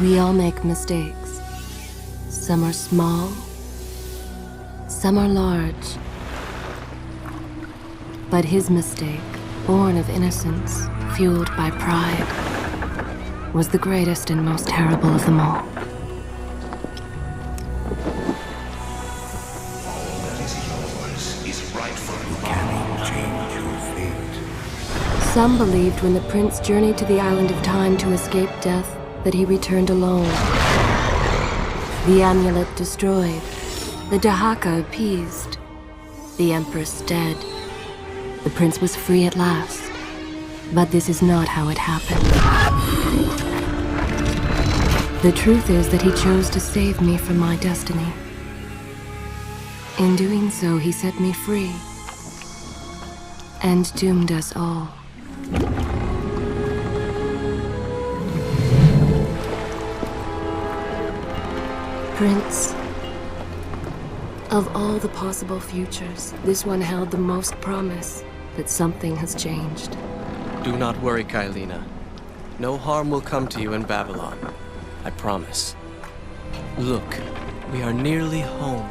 We all make mistakes. Some are small, some are large. But his mistake, born of innocence, fueled by pride, was the greatest and most terrible of them all. Some believed when the prince journeyed to the island of time to escape death that he returned alone. The amulet destroyed, the Dahaka appeased, the empress dead. The prince was free at last. But this is not how it happened. The truth is that he chose to save me from my destiny. In doing so, he set me free and doomed us all. Prince, of all the possible futures, this one held the most promise that something has changed. Do not worry, Kailina. No harm will come to you in Babylon. I promise. Look, we are nearly home.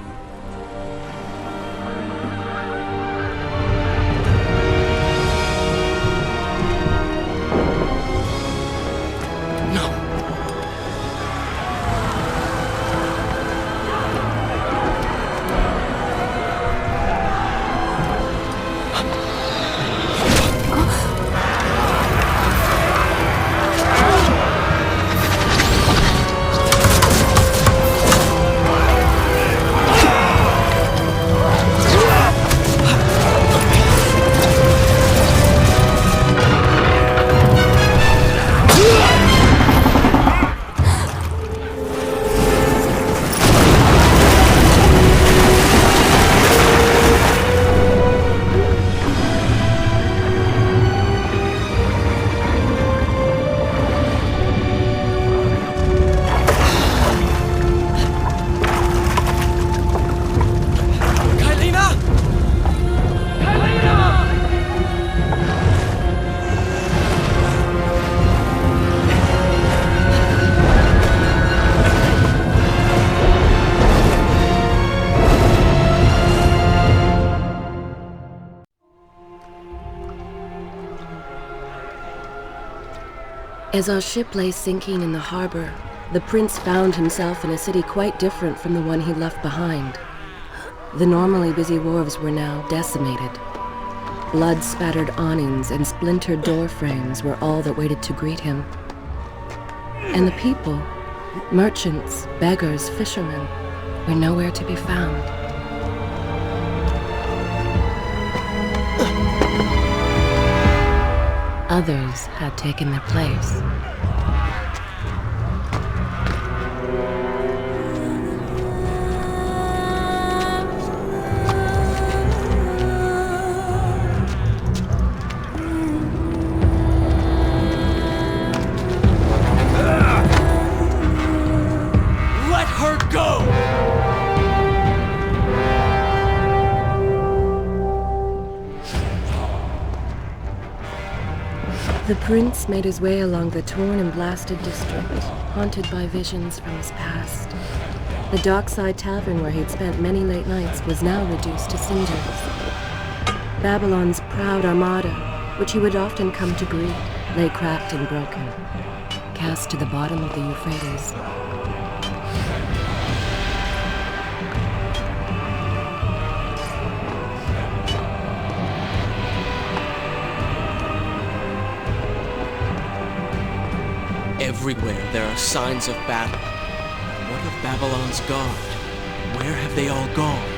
As our ship lay sinking in the harbor, the prince found himself in a city quite different from the one he left behind. The normally busy wharves were now decimated. Blood-spattered awnings and splintered door frames were all that waited to greet him. And the people, merchants, beggars, fishermen, were nowhere to be found. Others had taken their place. Let her go! The prince made his way along the torn and blasted district, haunted by visions from his past. The dockside tavern where he'd spent many late nights was now reduced to cinders. Babylon's proud armada, which he would often come to greet, lay cracked and broken, cast to the bottom of the Euphrates. Everywhere there are signs of battle. What of Babylon's guard? Where have they all gone?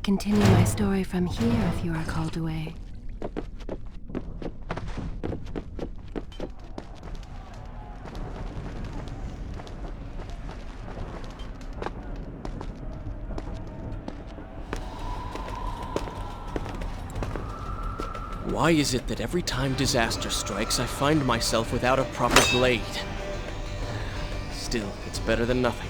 continue my story from here if you are called away? Why is it that every time disaster strikes, I find myself without a proper blade? Still, it's better than nothing.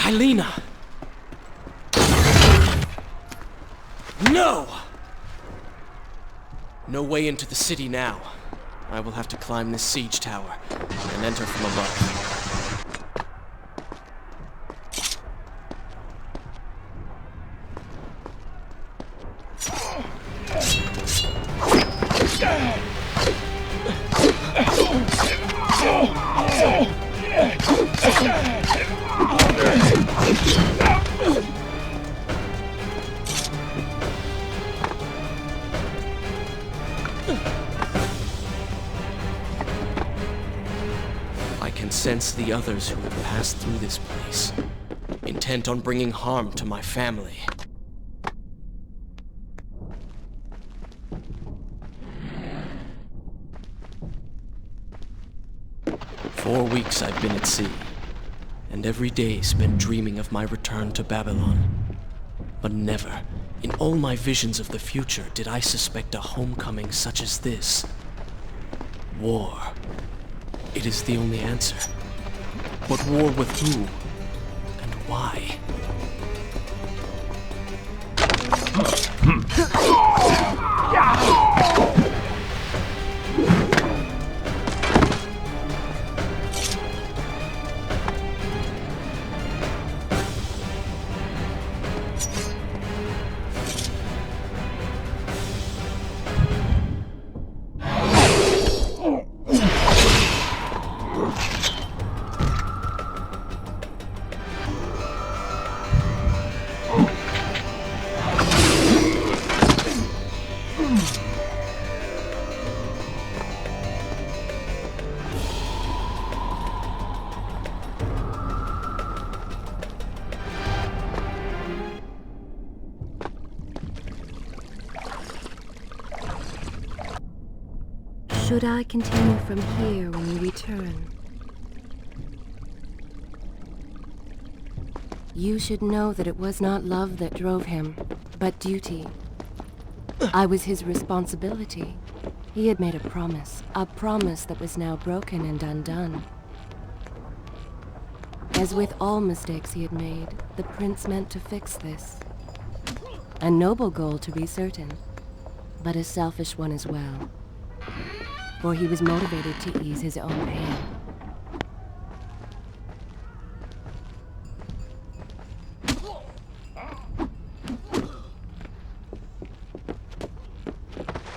Kylina! No! No way into the city now. I will have to climb this siege tower and enter from above. I can sense the others who have passed through this place, intent on bringing harm to my family. For 4 weeks I've been at sea, and every day spent dreaming of my return to Babylon. But never, in all my visions of the future, did I suspect a homecoming such as this. War. It is the only answer. But war with who? And why? Should I continue from here when you return? You should know that it was not love that drove him, but duty. I was his responsibility. He had made a promise that was now broken and undone. As with all mistakes he had made, the prince meant to fix this. A noble goal, to be certain, but a selfish one as well. For he was motivated to ease his own pain.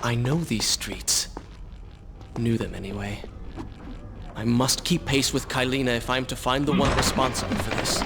I know these streets. Knew them anyway. I must keep pace with Kylina if I'm to find the one responsible for this.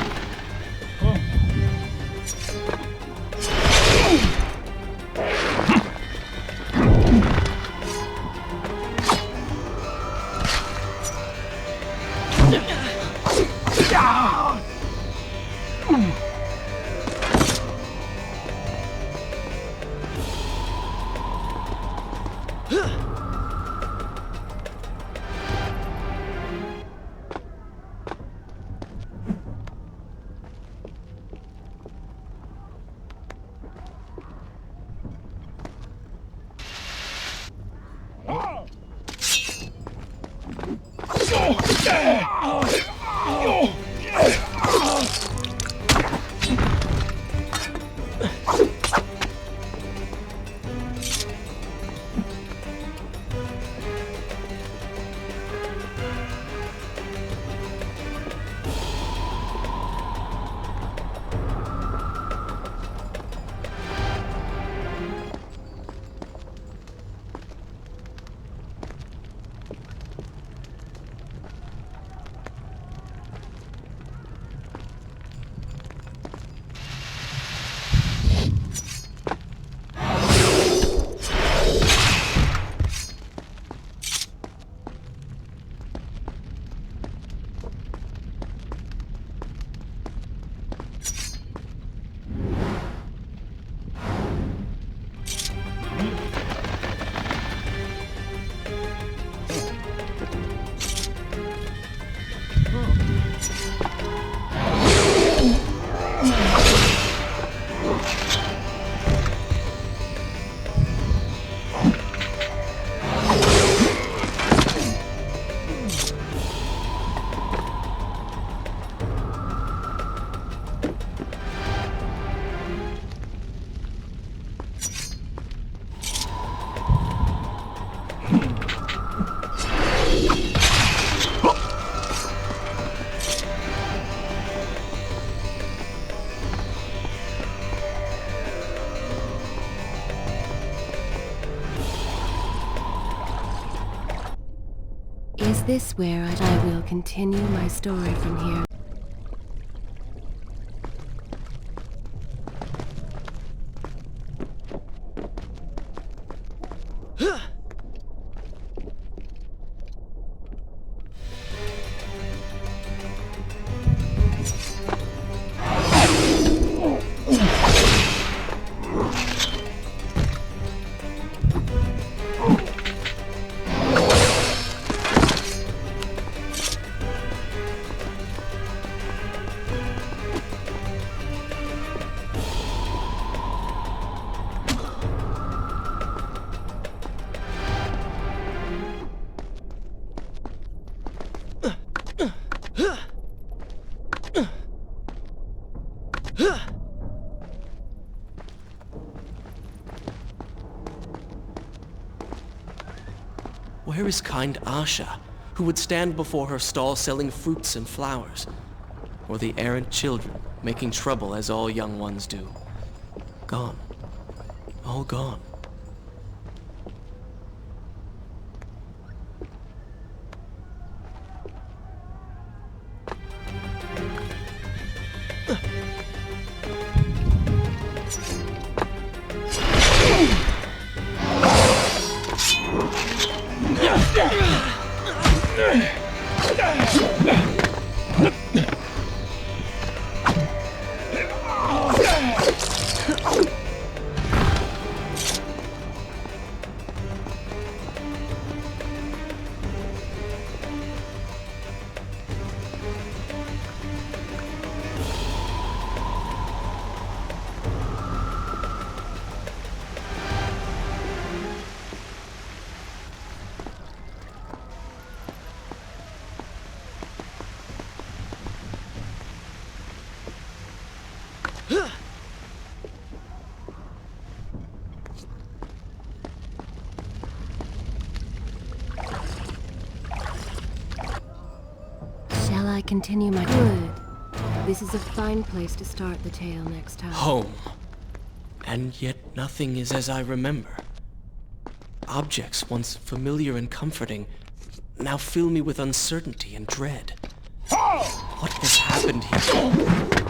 Is this where I will continue my story from here? Where is kind Asha, who would stand before her stall selling fruits and flowers? Or the errant children, making trouble as all young ones do? Gone. All gone. I continue my... Good. This is a fine place to start the tale next time. Home. And yet nothing is as I remember. Objects once familiar and comforting now fill me with uncertainty and dread. What has happened here?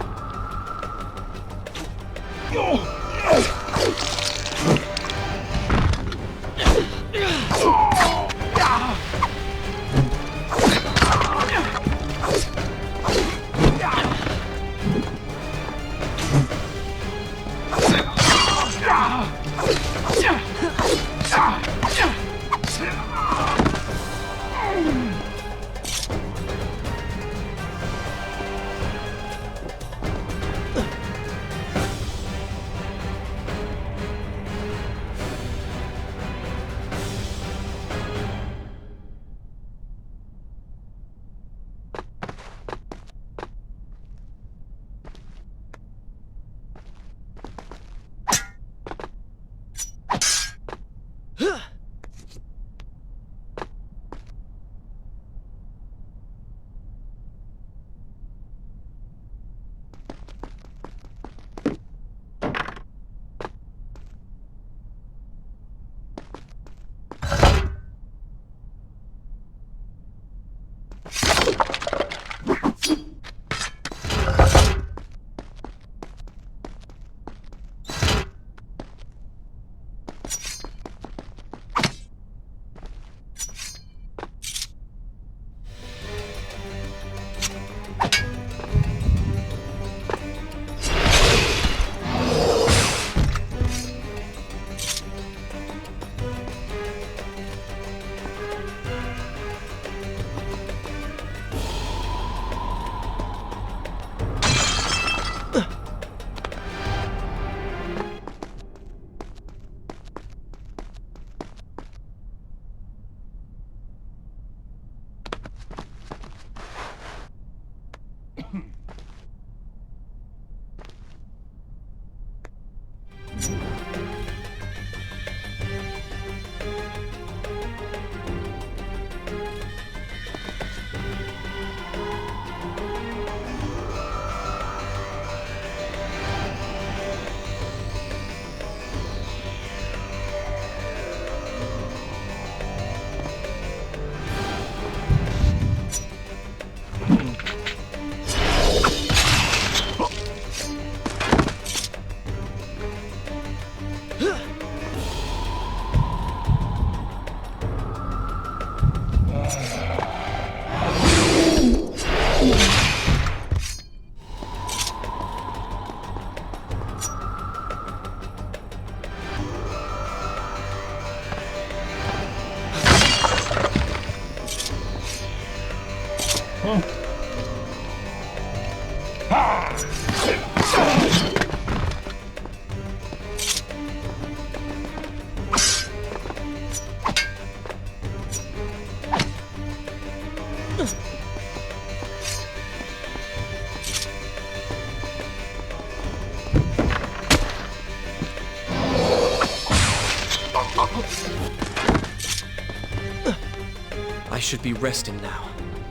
I should be resting now,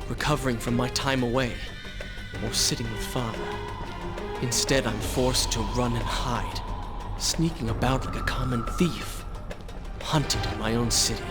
recovering from my time away, or sitting with Father. Instead, I'm forced to run and hide, sneaking about like a common thief, hunted in my own city.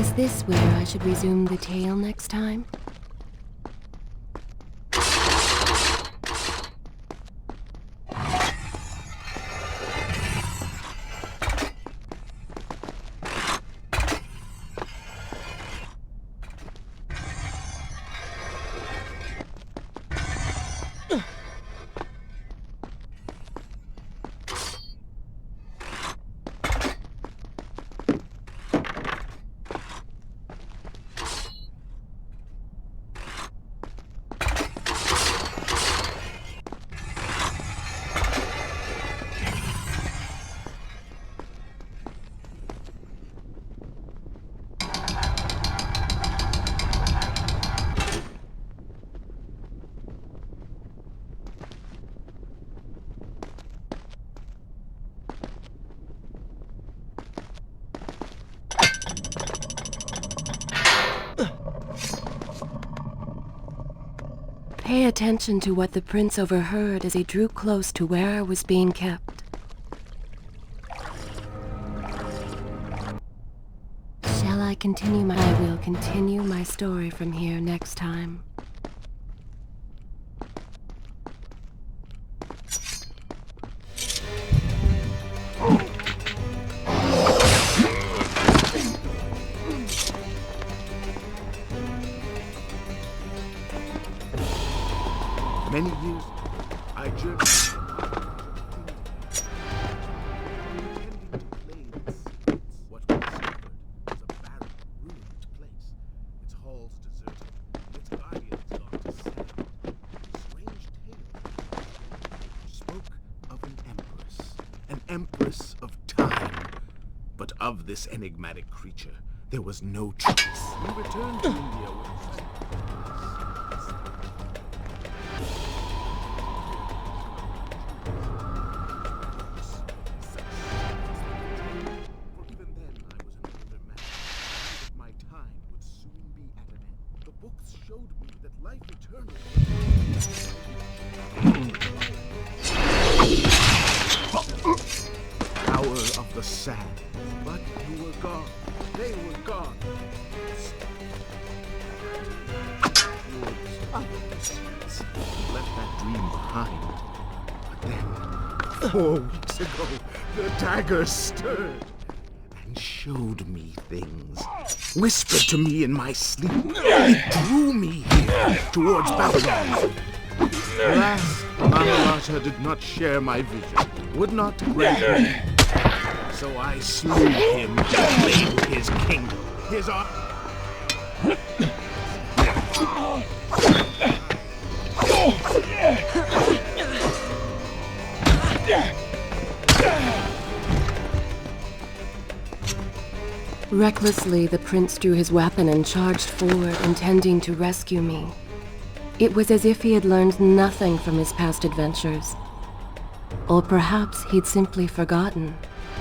Is this where I should resume the tale next time? Pay attention to what the prince overheard as he drew close to where I was being kept. Shall I continue I will continue my story from here next time. Many years I journeyed what we discovered was a barren, ruined place. Its halls deserted, its guardians gone to sea. Strange tales spoke of an empress of time. But of this enigmatic creature, there was no trace. We returned to India with books showed me that life eternal power of the sand. But you were gone. They were gone. You left that dream behind. But then, 4 weeks ago, the dagger stirred and showed me things. Whispered to me in my sleep. It drew me here, towards Babylon. Alas, Maharaja did not share my vision, would not grant me. So I slew him to claim his kingdom, his honor. Recklessly, the prince drew his weapon and charged forward, intending to rescue me. It was as if he had learned nothing from his past adventures. Or perhaps he'd simply forgotten,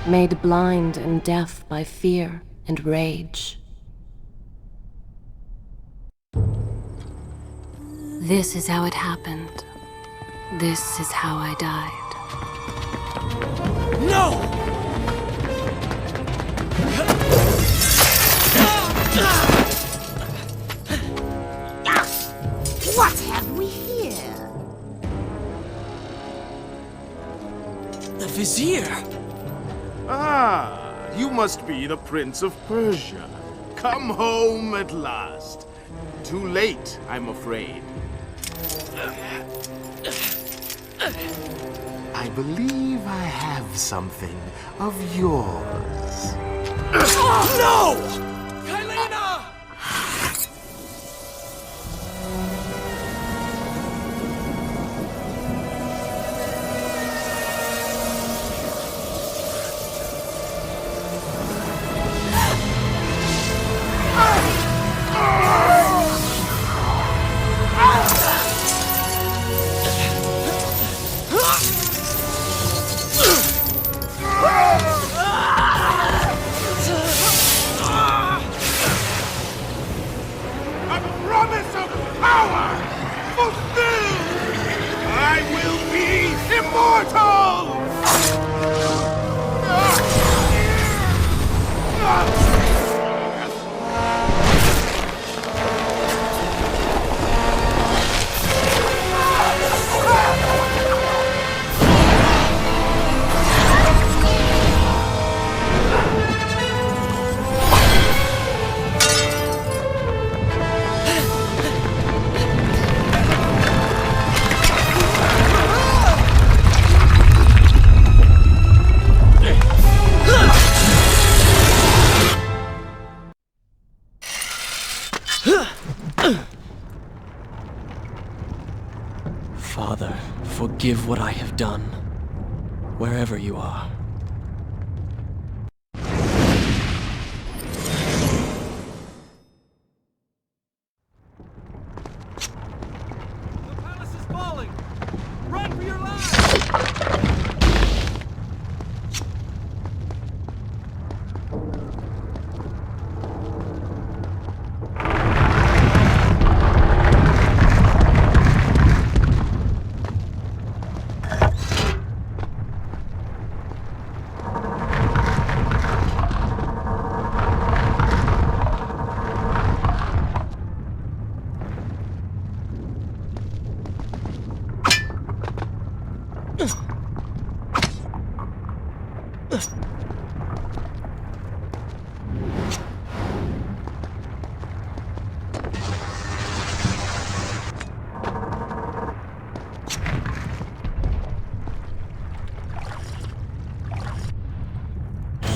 made blind and deaf by fear and rage. This is how it happened. This is how I died. No! What have we here? The Vizier! Ah, you must be the Prince of Persia. Come home at last. Too late, I'm afraid. I believe I have something of yours. No! Kylena! Father, forgive what I have done, wherever you are. The palace is falling! Run for your lives!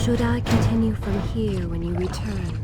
Should I continue from here when you return?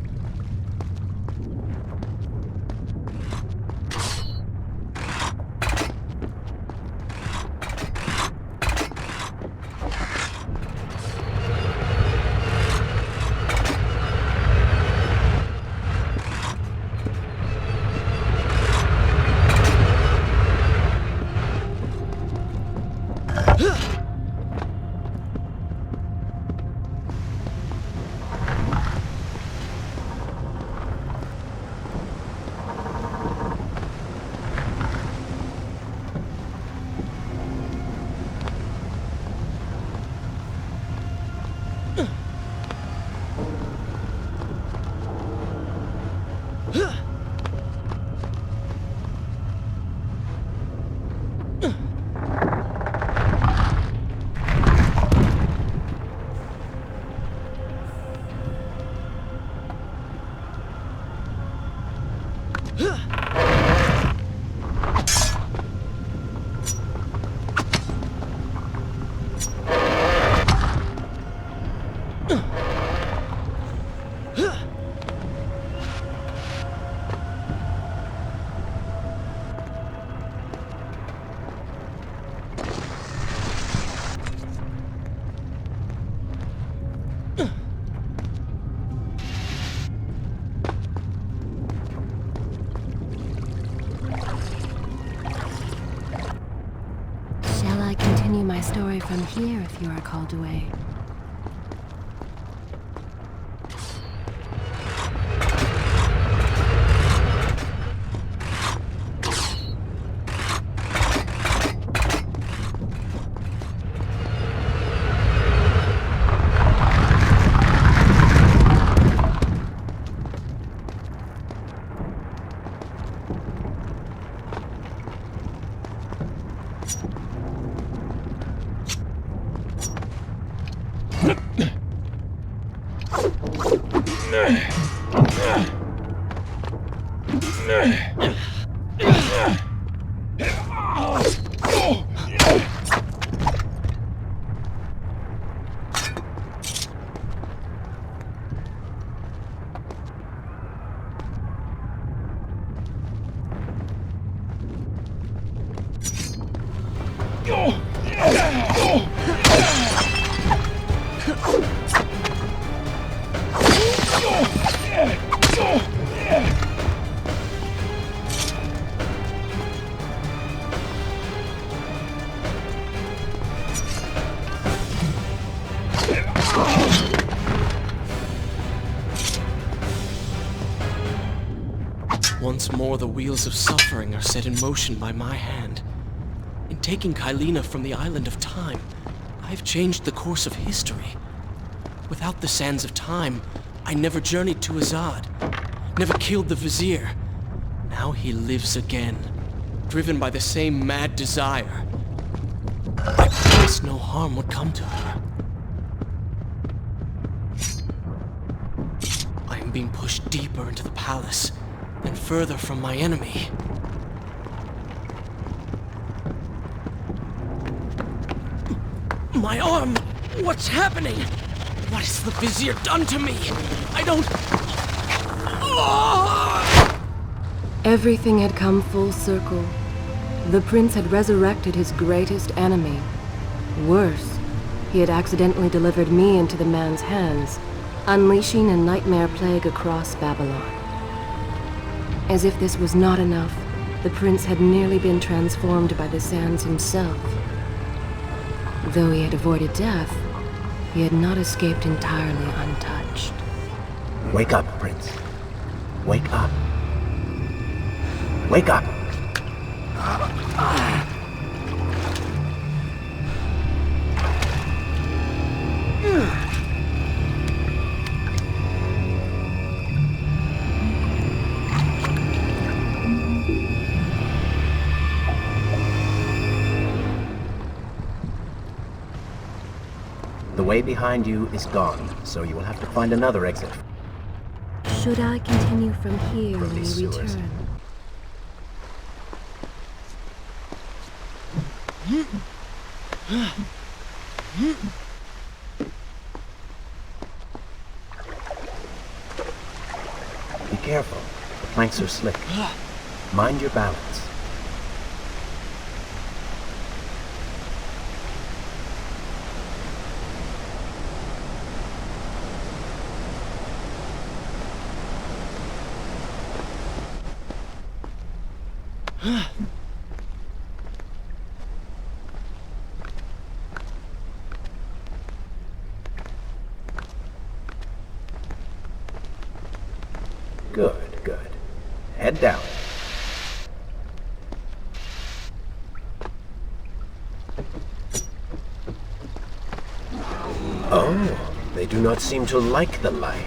Shall I continue my story from here if you are called away? Once more the wheels of suffering are set in motion by my hand. In taking Kylina from the island of time, I've changed the course of history. Without the sands of time, I never journeyed to Azad, never killed the Vizier. Now he lives again, driven by the same mad desire. I promised no harm would come to her. I am being pushed deeper into the palace, and further from my enemy. My arm! What's happening? What has the Vizier done to me? I don't... Everything had come full circle. The prince had resurrected his greatest enemy. Worse, he had accidentally delivered me into the man's hands, unleashing a nightmare plague across Babylon. As if this was not enough, the prince had nearly been transformed by the sands himself. Though he had avoided death, he had not escaped entirely untouched. Wake up, Prince. Wake up. Wake up! The way behind you is gone, so you will have to find another exit. Should I continue from here From when these we sewers. return? Be careful. The planks are slick. Mind your balance. Good, good. Head down. Oh, they do not seem to like the light.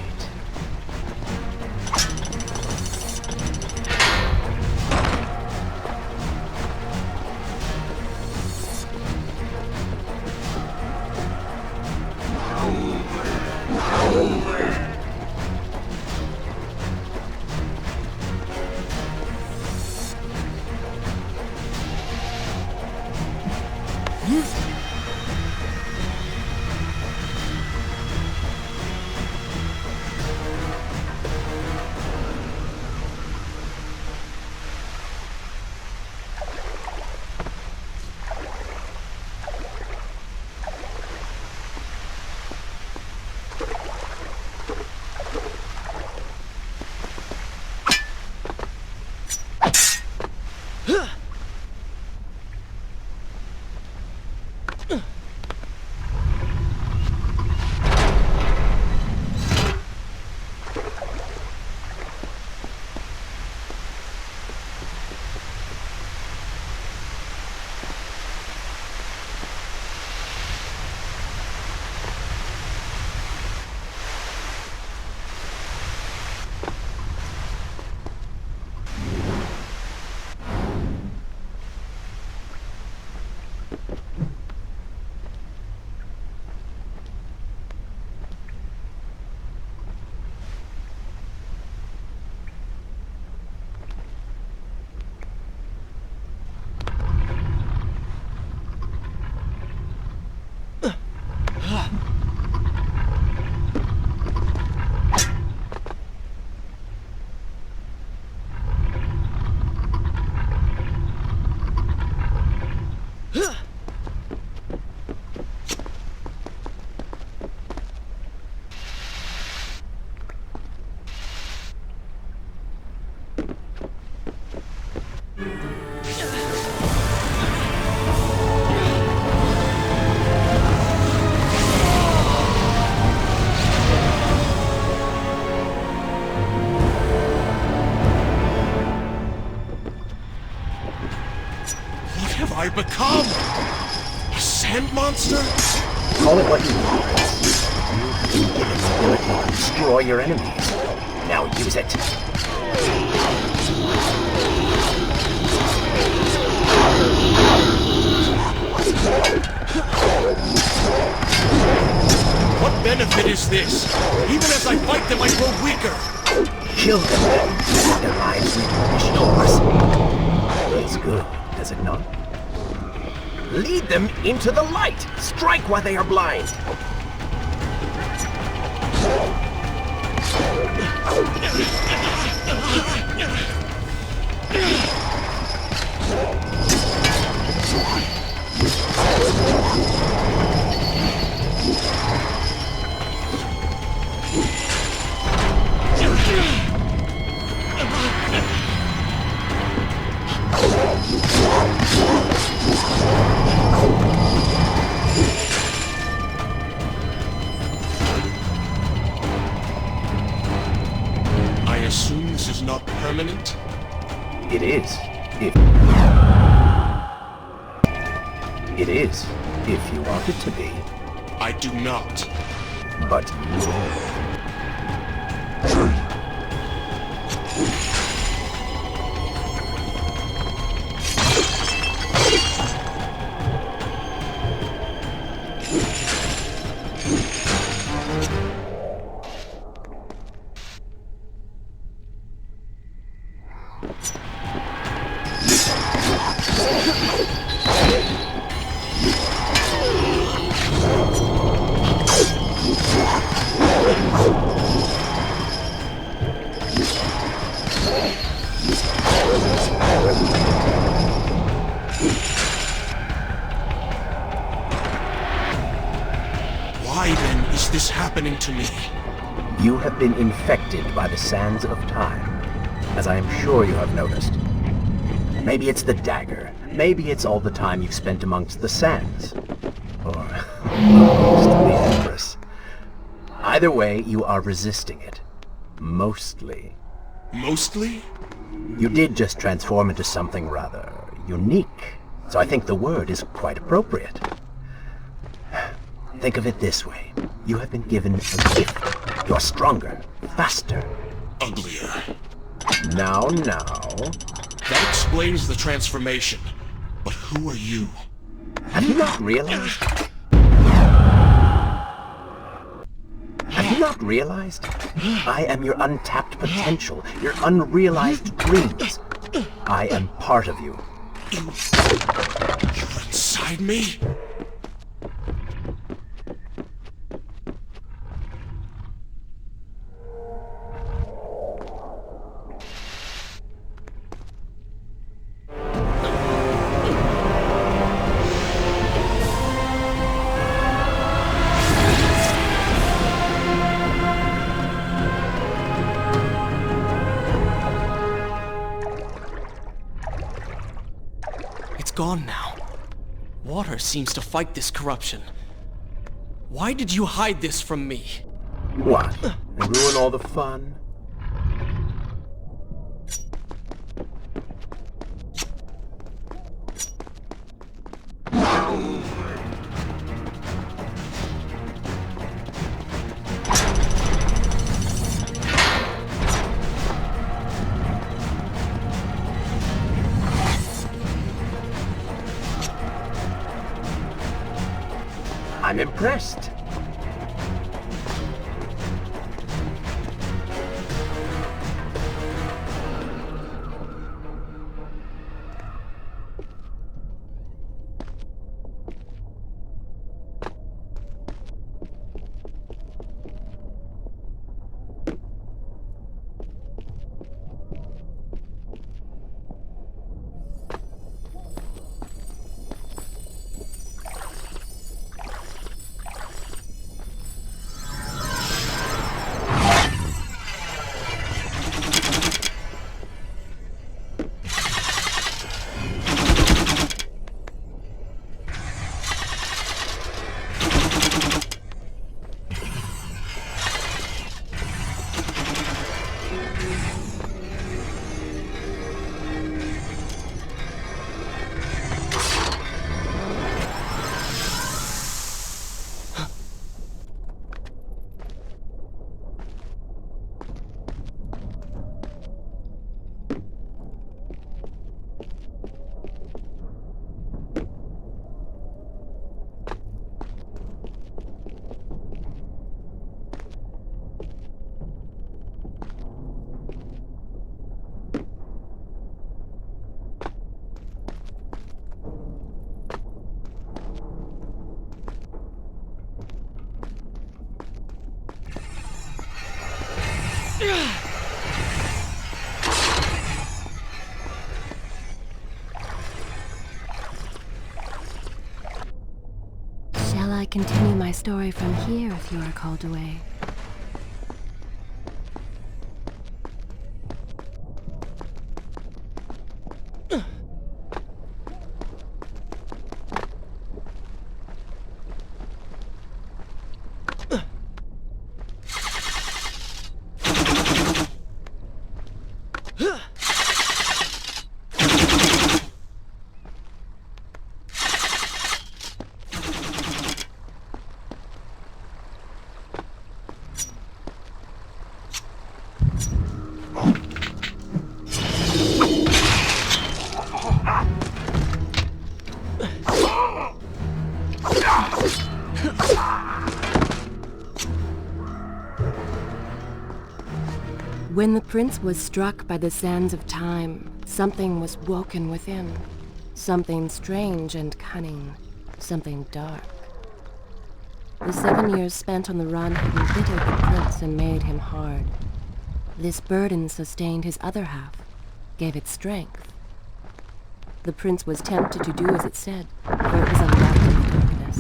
I become? A sand monster? Call it what you will, Prince. You've been given the ability to destroy your enemies. Now use it. What benefit is this? Even as I fight them, I grow weaker. Kill them then. Let their lives replenish yours. It's good, does it not? Lead them into the light! Strike while they are blind! It is, if you want it to be. I do not. But you will. Why then is this happening to me? You have been infected by the sands of time, as I am sure you have noticed. Maybe it's the dagger. Maybe it's all the time you've spent amongst the sands. Or amongst the Empress. Either way, you are resisting it. Mostly. Mostly? You did just transform into something rather unique, so I think the word is quite appropriate. Think of it this way. You have been given a gift. You're stronger, faster. Uglier. Now. That explains the transformation. But who are you? Have you not realized? Have you not realized? I am your untapped potential, your unrealized dreams. I am part of you. You're inside me? Gone now. Water seems to fight this corruption. Why did you hide this from me? What? And ruin all the fun? I'm impressed. Shall I continue my story from here if you are called away? When the prince was struck by the sands of time, something was woken within. Something strange and cunning. Something dark. The 7 years spent on the run had embittered the prince and made him hard. This burden sustained his other half, gave it strength. The prince was tempted to do as it said, for it was a light in the darkness,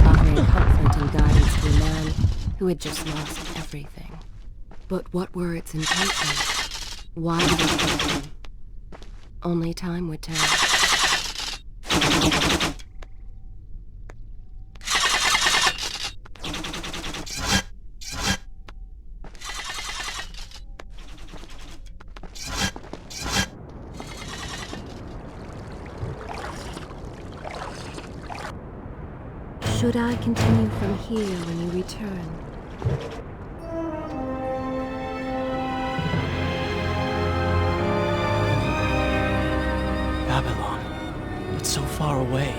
offering comfort and guidance to a man who had just lost everything. But what were its intentions? Why did it kill him? Only time would tell. Should I continue from here when you return? Babylon, but so far away.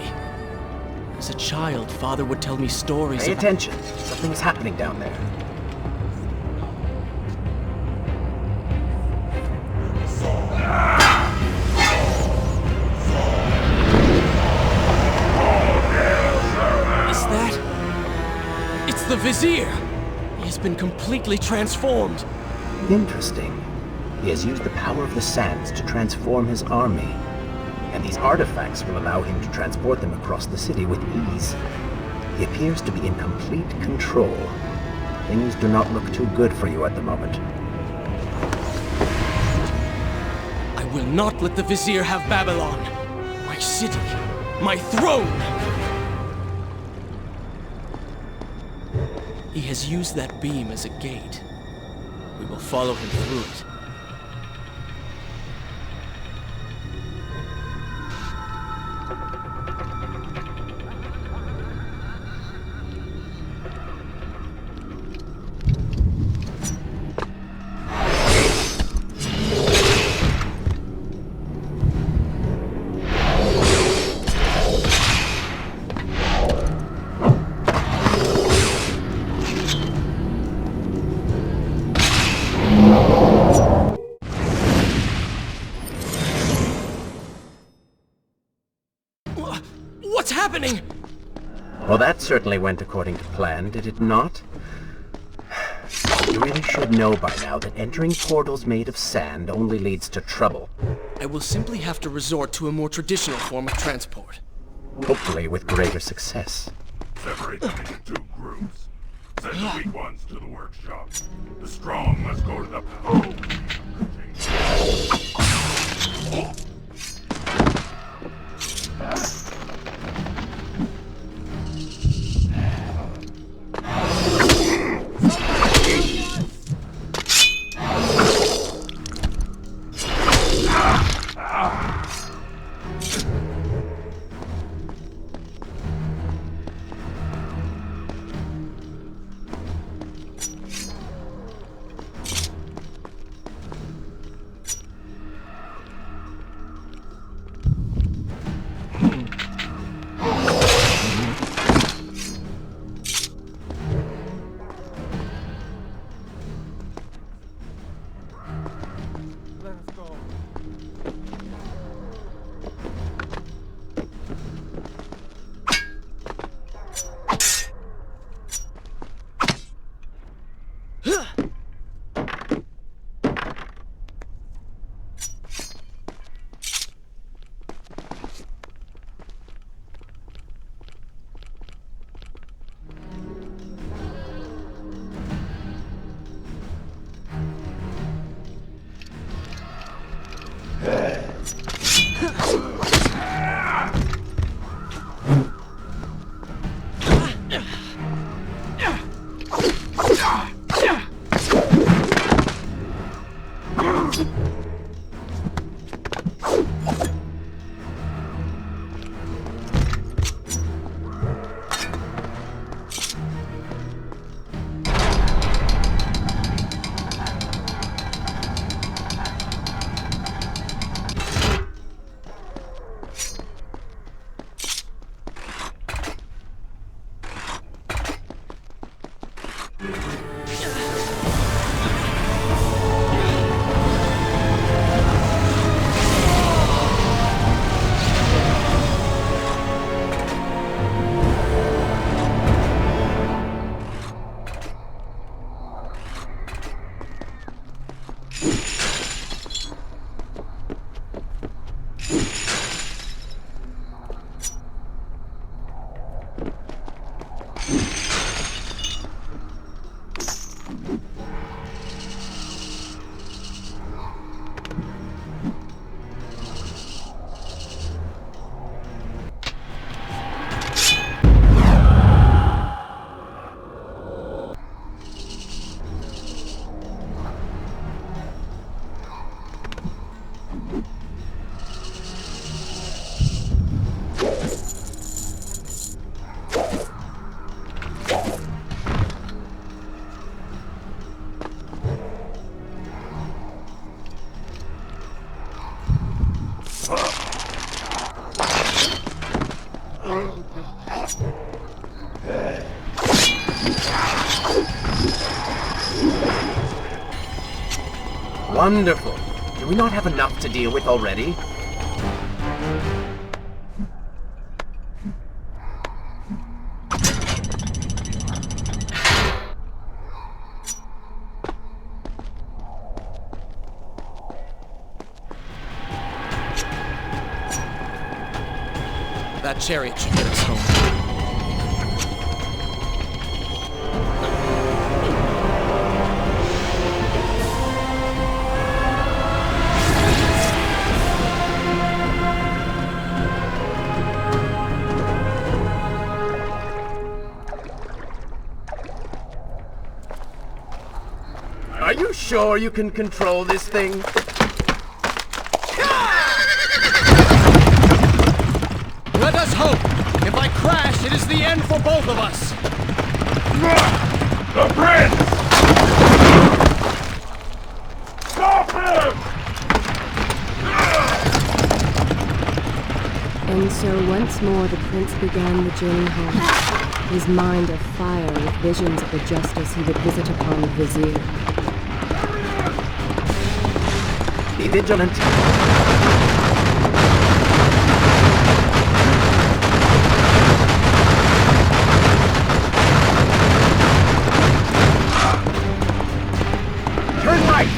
As a child, Father would tell me stories Pay of... attention. Something's happening down there. Is that... It's the Vizier! He has been completely transformed. Interesting. He has used the power of the sands to transform his army. And these artifacts will allow him to transport them across the city with ease. He appears to be in complete control. Things do not look too good for you at the moment. I will not let the Vizier have Babylon. My city. My throne! He has used that beam as a gate. We will follow him through it. What's happening? Well, that certainly went according to plan, did it not? You really should know by now that entering portals made of sand only leads to trouble. I will simply have to resort to a more traditional form of transport. Hopefully with greater success. Separate them into two groups. Send the weak ones to the workshop. The strong must go to the power. Wonderful. Do we not have enough to deal with already? That chariot should get us home. Are you sure you can control this thing? Let us hope! If I crash, it is the end for both of us! The prince! Stop him! And so once more the prince began the journey home, his mind afire with visions of the justice he would visit upon the vizier. Be vigilant. Turn right!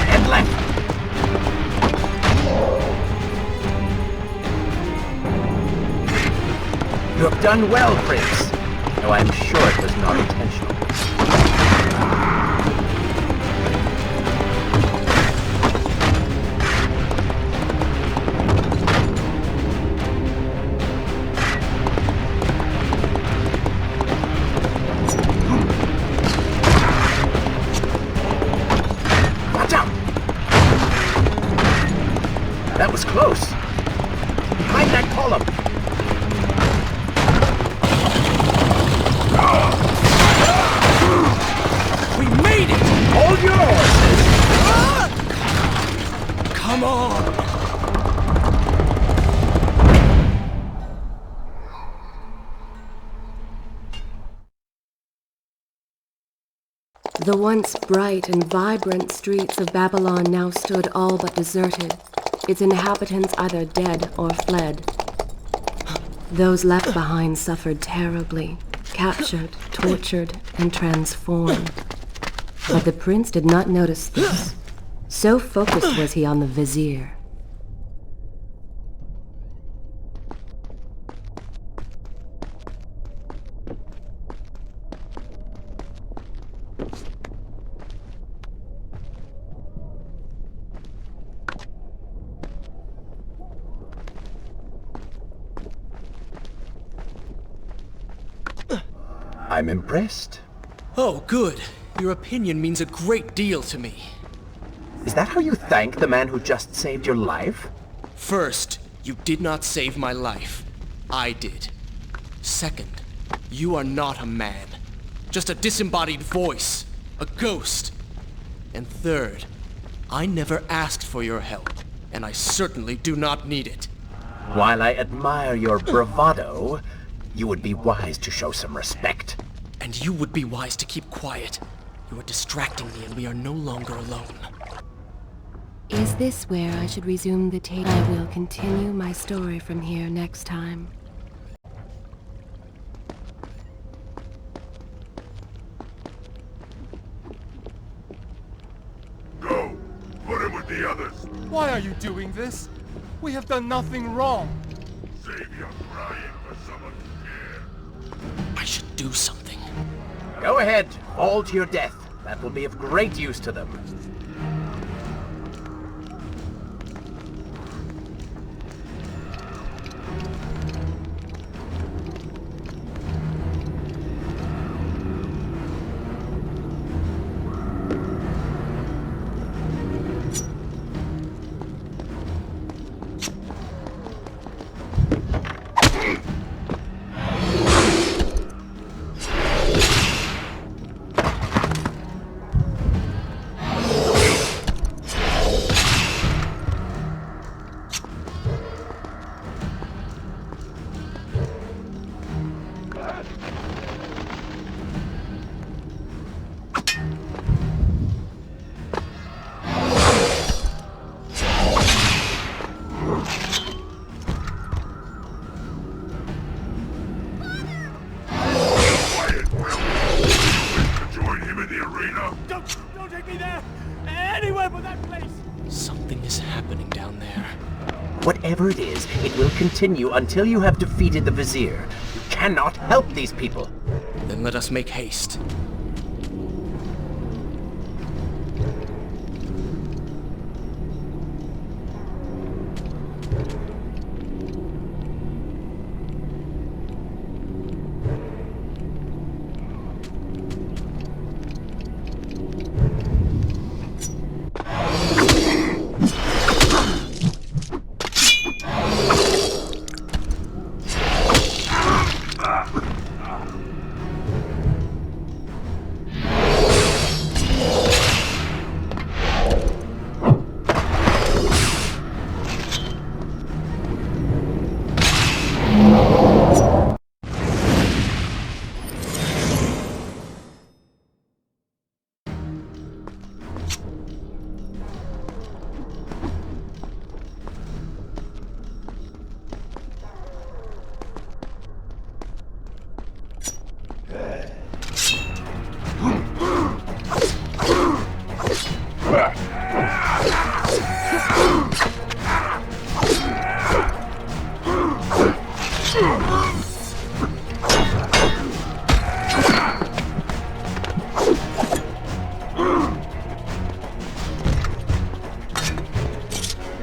And left. You have done well, Prince, though I am sure it was not intentional. Watch out! That was close. Behind that column. We made it! Hold your horses! Come on! The once bright and vibrant streets of Babylon now stood all but deserted, its inhabitants either dead or fled. Those left behind suffered terribly, captured, tortured, and transformed. But the prince did not notice this. So focused was he on the vizier. I'm impressed. Oh, good. Your opinion means a great deal to me. Is that how you thank the man who just saved your life? First, you did not save my life. I did. Second, you are not a man. Just a disembodied voice. A ghost. And third, I never asked for your help, and I certainly do not need it. While I admire your bravado, you would be wise to show some respect. And you would be wise to keep quiet. You are distracting me and we are no longer alone. Is this where I should resume the tape? I will continue my story from here next time. Go! Put him with the others! Why are you doing this? We have done nothing wrong. Savior crying for someone to care. I should do something. Go ahead, fall to your death. That will be of great use to them. Don't take me there! Anywhere but that place! Something is happening down there. Whatever it is, it will continue until you have defeated the Vizier. You cannot help these people. Then let us make haste.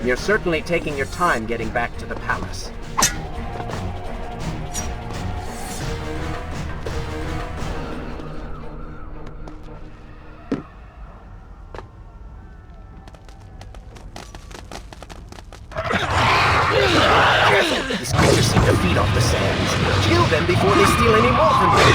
You're certainly taking your time getting back to the palace. Careful! These creatures seem to feed off the sands. Kill them before they steal any more from you!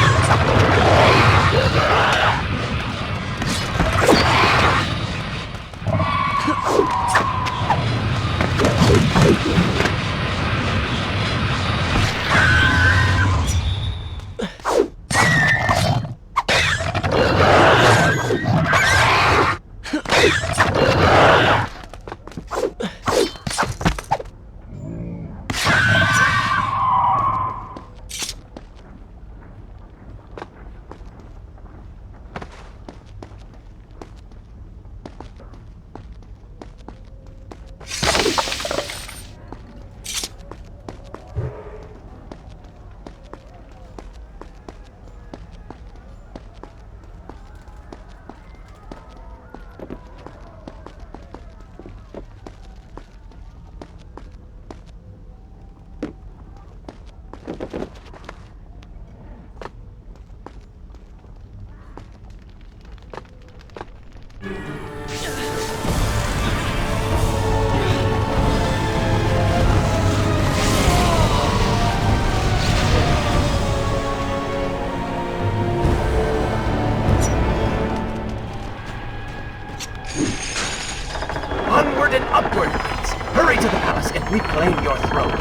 Onward and upward, knights! Hurry to the palace and reclaim your throne!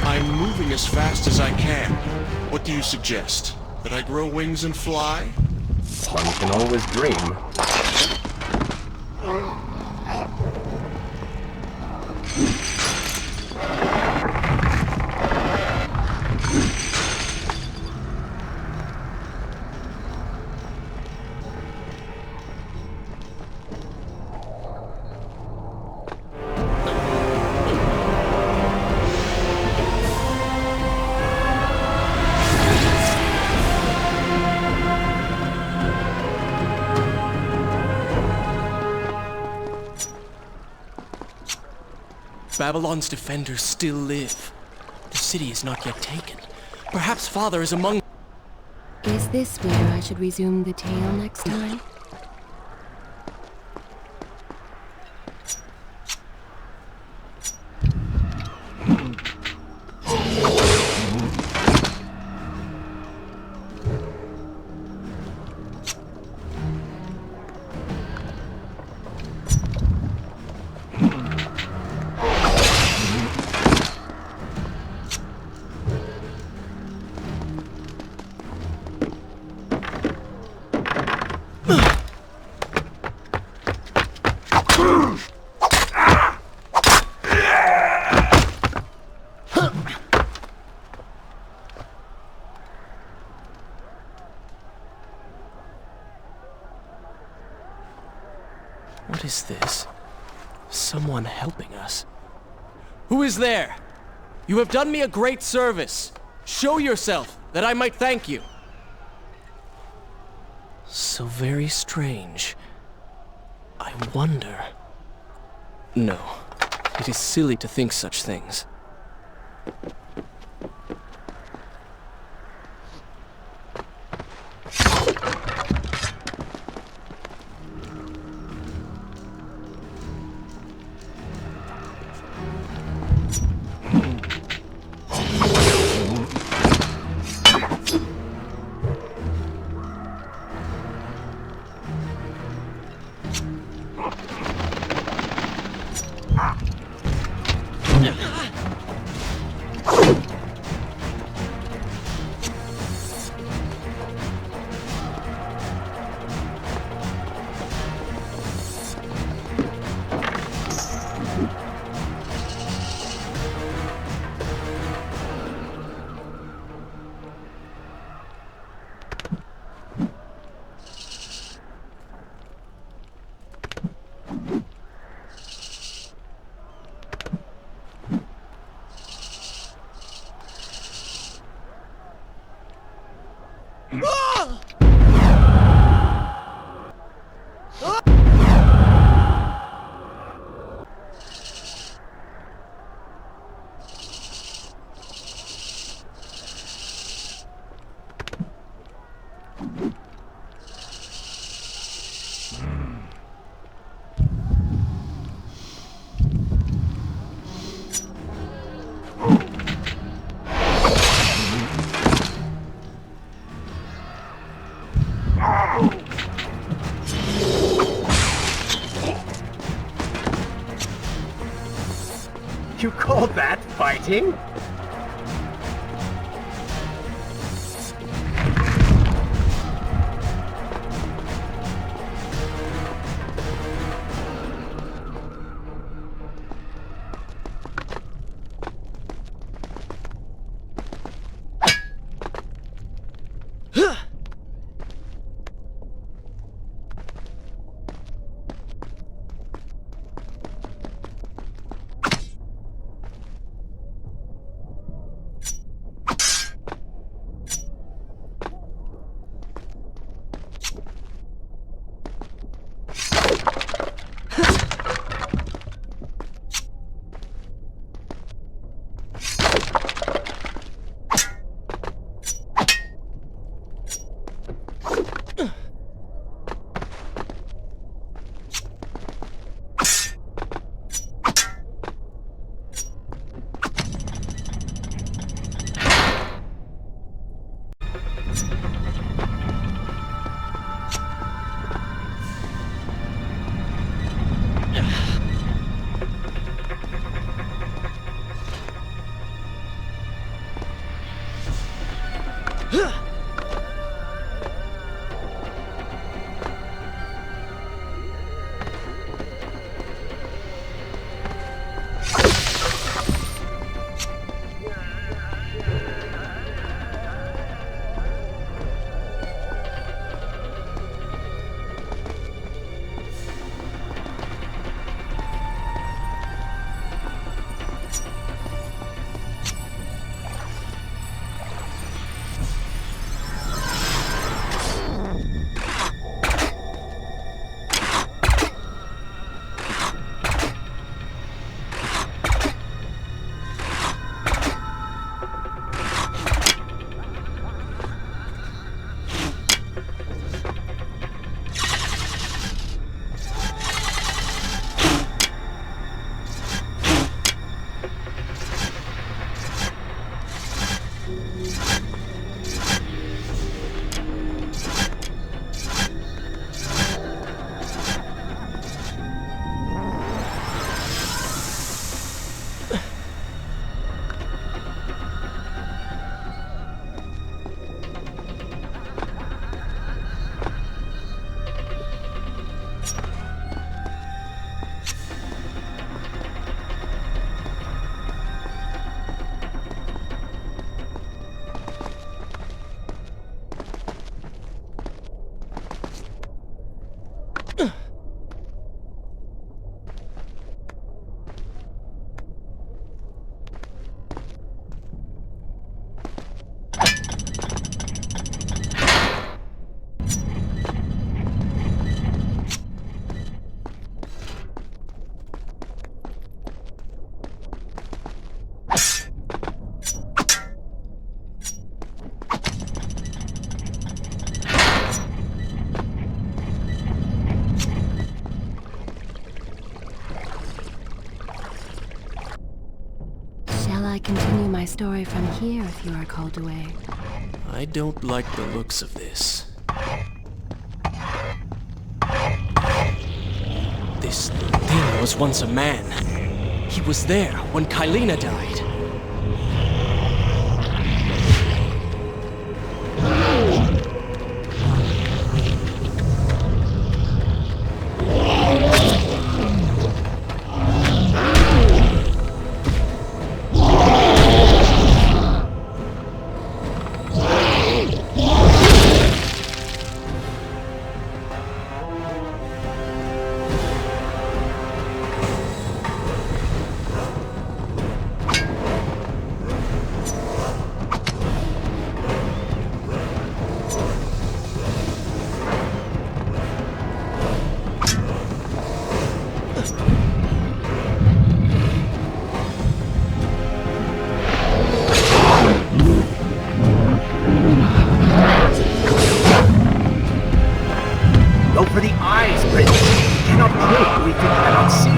I'm moving as fast as I can. What do you suggest? That I grow wings and fly? One can always dream. Babylon's defenders still live. The city is not yet taken. Perhaps Father is among... Is this where I should resume the tale next time? Ugh! What is this? Someone helping us. Who is there? You have done me a great service. Show yourself, that I might thank you. So very strange. I wonder... No, it is silly to think such things. You call that fighting? I continue my story from here if you are called away? I don't like the looks of this. This thing was once a man. He was there when Kylina died. Go for the eyes, Prince! You cannot kill who we cannot see!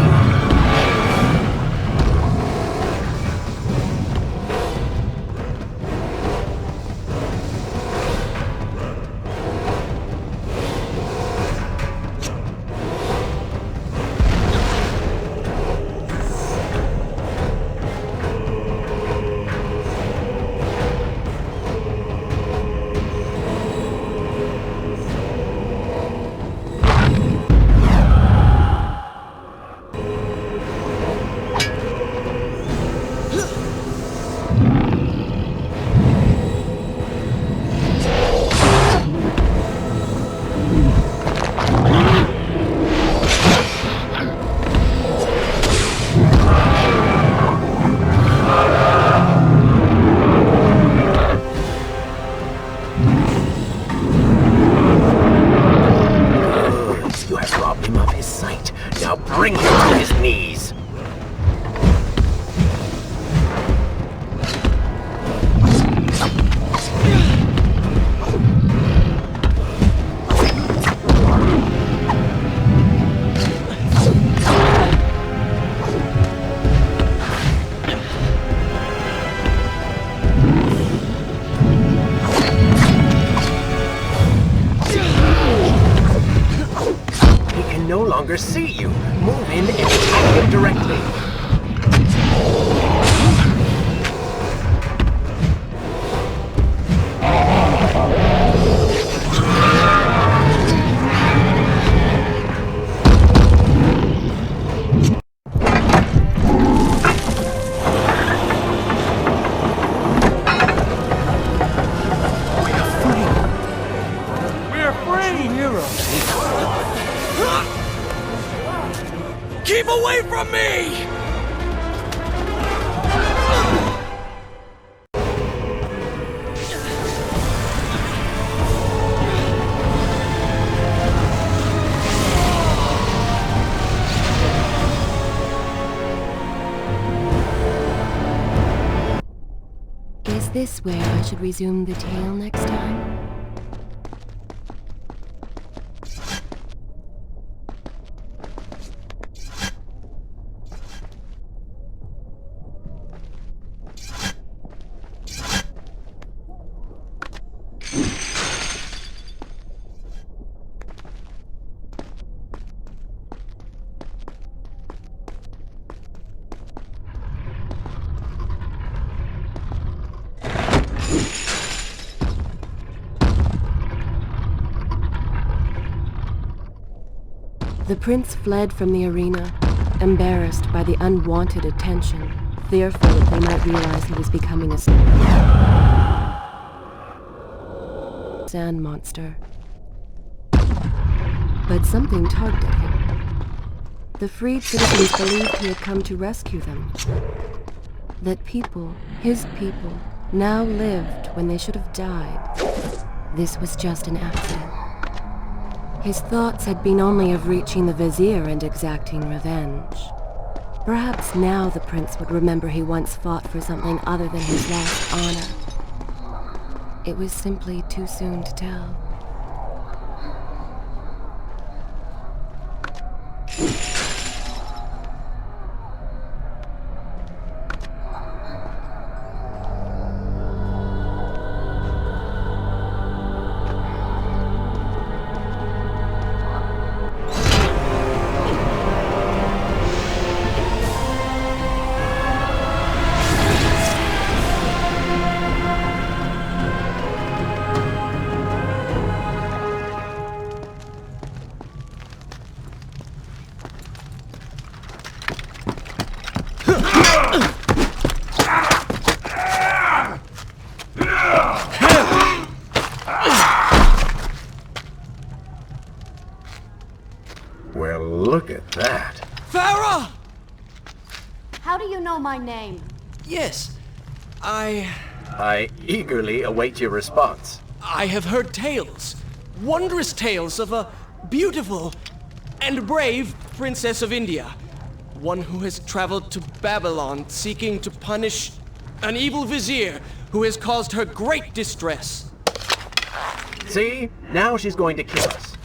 You have robbed him of his sight. Now bring him to his knees! No longer see you. Move in and attack him directly. Keep away from me! Is this where I should resume the tale next time? The prince fled from the arena, embarrassed by the unwanted attention, fearful that they might realize he was becoming a sand monster. But something tugged at him. The freed citizens believed he had come to rescue them. That people, his people, now lived when they should have died. This was just an accident. His thoughts had been only of reaching the vizier and exacting revenge. Perhaps now the prince would remember he once fought for something other than his lost honor. It was simply too soon to tell. Look at that. Farah! How do you know my name? Yes, I eagerly await your response. have heard tales. Wondrous tales of a beautiful and brave princess of India. One who has traveled to Babylon seeking to punish an evil vizier who has caused her great distress. See? Now she's going to kill us.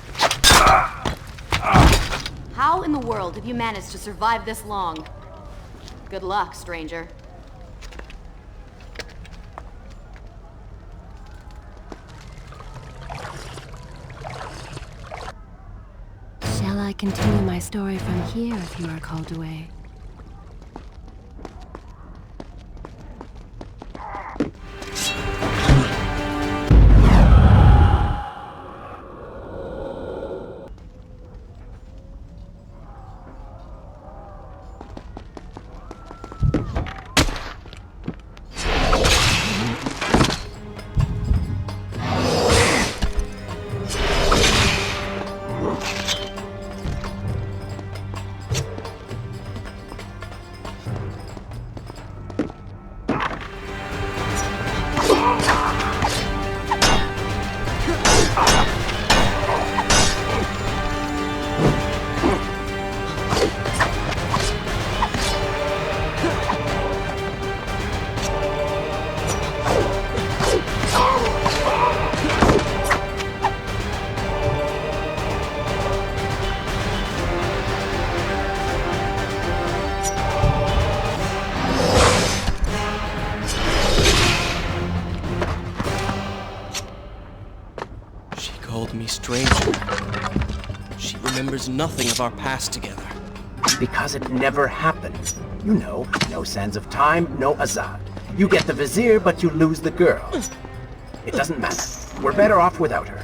How in the world have you managed to survive this long? Good luck, stranger. Shall I continue my story from here if you are called away? She called me stranger. She remembers nothing of our past together. Because it never happened. You know, no sands of time, no Azad. You get the vizier, but you lose the girl. It doesn't matter. We're better off without her.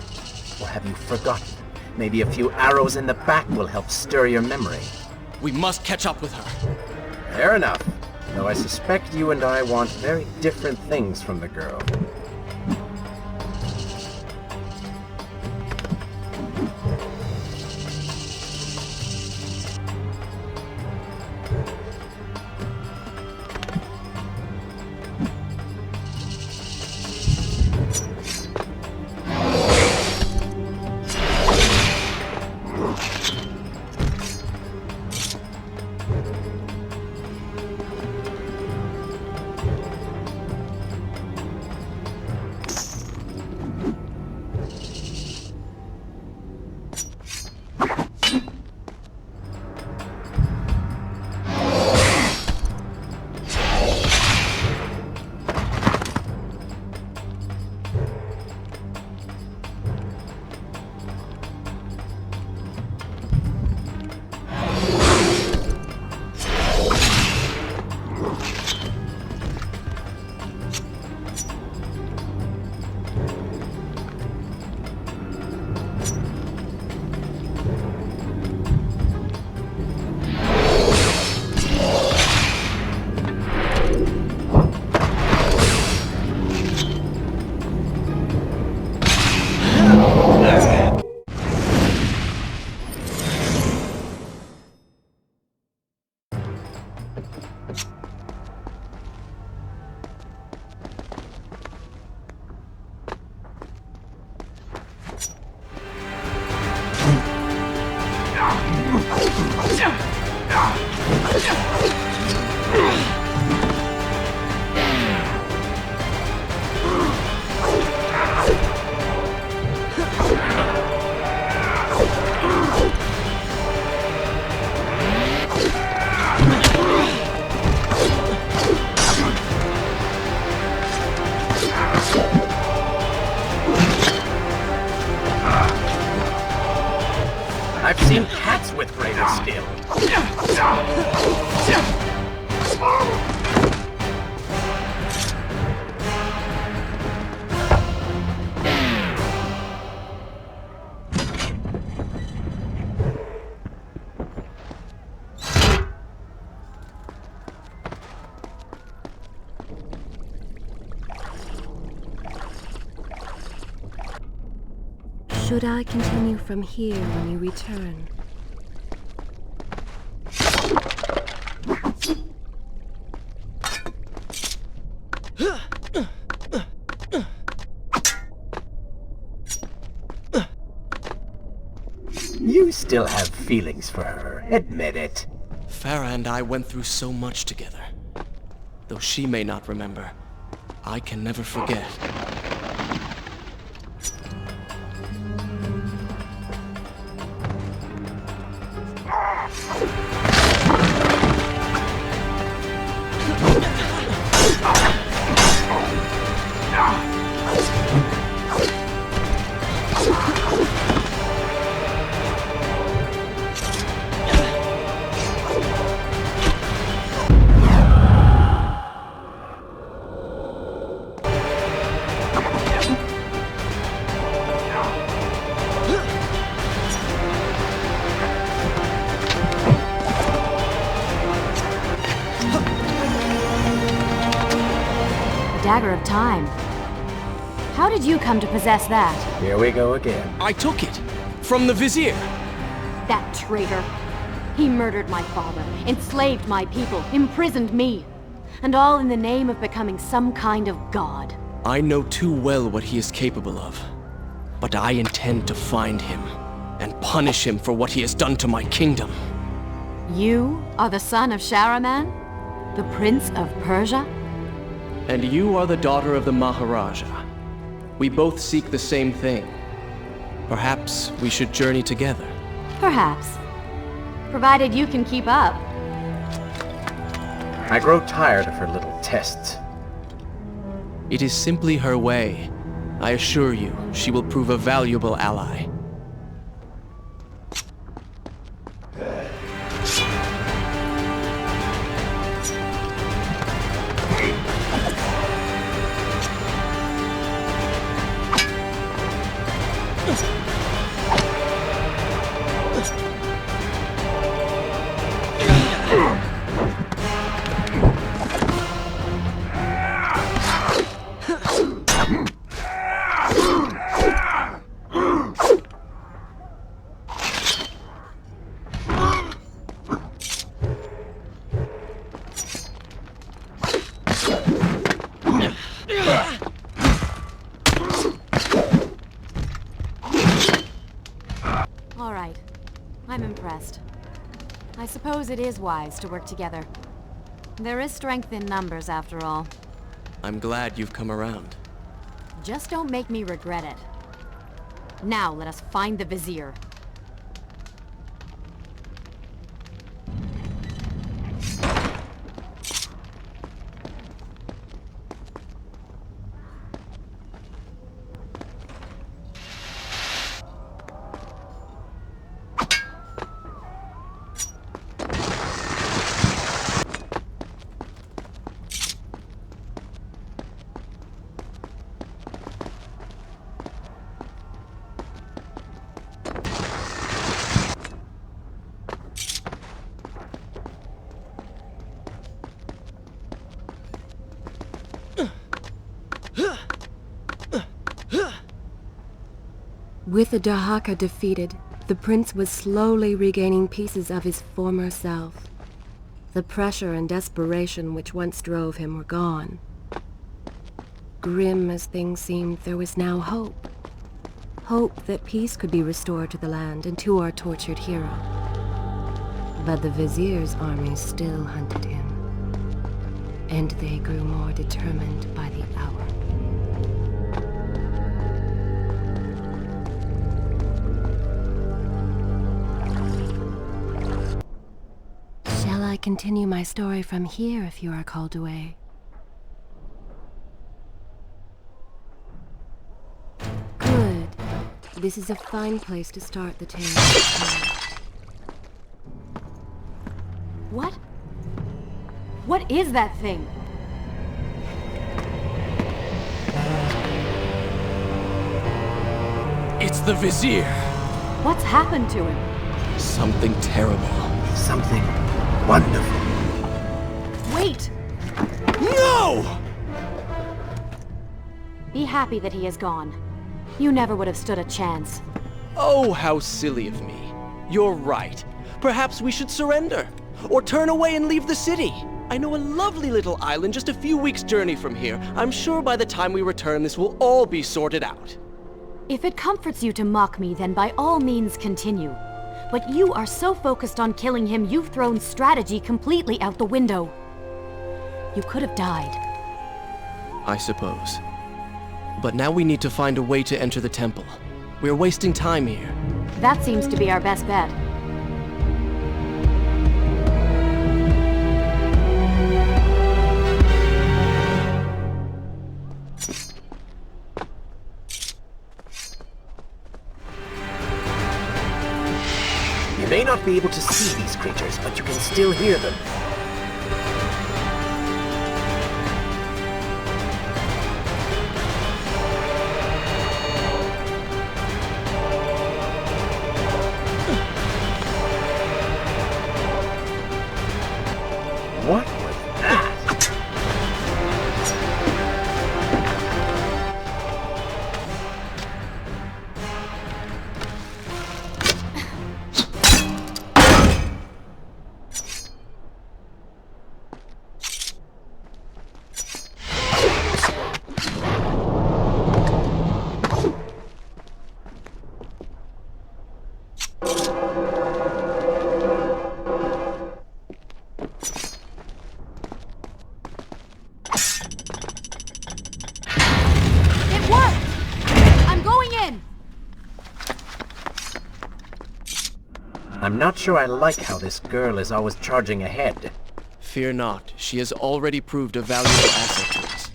Or have you forgotten? Maybe a few arrows in the back will help stir your memory. We must catch up with her. Fair enough. Though I suspect you and I want very different things from the girl. I've seen cats with greater skill. Should I continue from here when you return? still have feelings for her. Admit it. Farah and I went through so much together. Though she may not remember, I can never forget. Dagger of Time. How did you come to possess that? Here we go again. I took it! From the Vizier! That traitor. He murdered my father, enslaved my people, imprisoned me. And all in the name of becoming some kind of god. I know too well what he is capable of. But I intend to find him, and punish him for what he has done to my kingdom. You are the son of Shahraman? The Prince of Persia? And you are the daughter of the Maharaja. We both seek the same thing. Perhaps we should journey together. Perhaps. Provided you can keep up. I grow tired of her little tests. It is simply her way. I assure you, she will prove a valuable ally. All right. I'm impressed. I suppose it is wise to work together. There is strength in numbers, after all. I'm glad you've come around. Just don't make me regret it. Now, let us find the Vizier. With the Dahaka defeated, the prince was slowly regaining pieces of his former self. The pressure and desperation which once drove him were gone. Grim as things seemed, there was now hope. Hope that peace could be restored to the land and to our tortured hero. But the Vizier's army still hunted him, and they grew more determined by the hour. Shall I continue my story from here if you are called away? Good. This is a fine place to start the tale. What? What is that thing? It's the Vizier! What's happened to him? Something terrible. Something wonderful. Wait! No! Be happy that he is gone. You never would have stood a chance. Oh, how silly of me. You're right. Perhaps we should surrender. Or turn away and leave the city. I know a lovely little island just a few weeks' journey from here. I'm sure by the time we return this will all be sorted out. If it comforts you to mock me, then by all means continue. But you are so focused on killing him, you've thrown strategy completely out the window. You could have died. I suppose. But now we need to find a way to enter the temple. We're wasting time here. That seems to be our best bet. You may not be able to see these creatures, but you can still hear them. What was that? It worked! I'm going in! I'm not sure I like how this girl is always charging ahead. Fear not, she has already proved a valuable asset to us.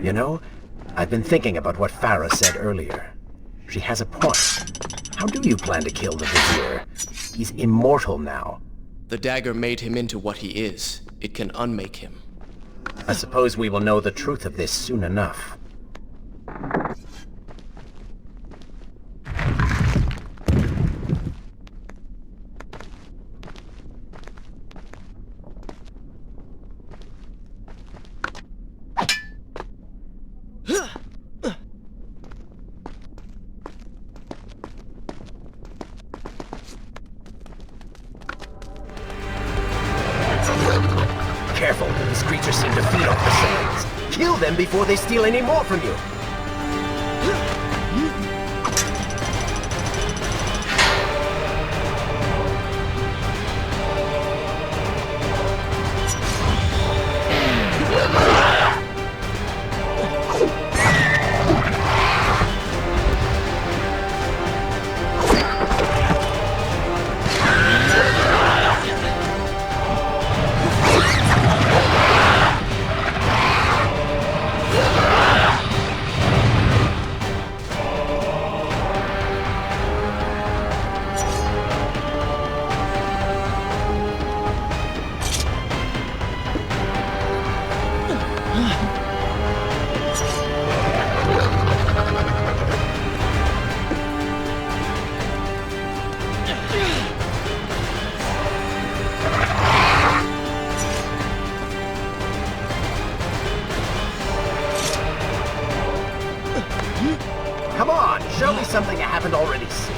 You know, I've been thinking about what Farah said earlier. She has a point. How do you plan to kill the Vizier? He's immortal now. The dagger made him into what he is. It can unmake him. I suppose we will know the truth of this soon enough. Careful, these creatures seem to feed off the sands. Kill them before they steal any more from you. Come on, show me something I haven't already seen.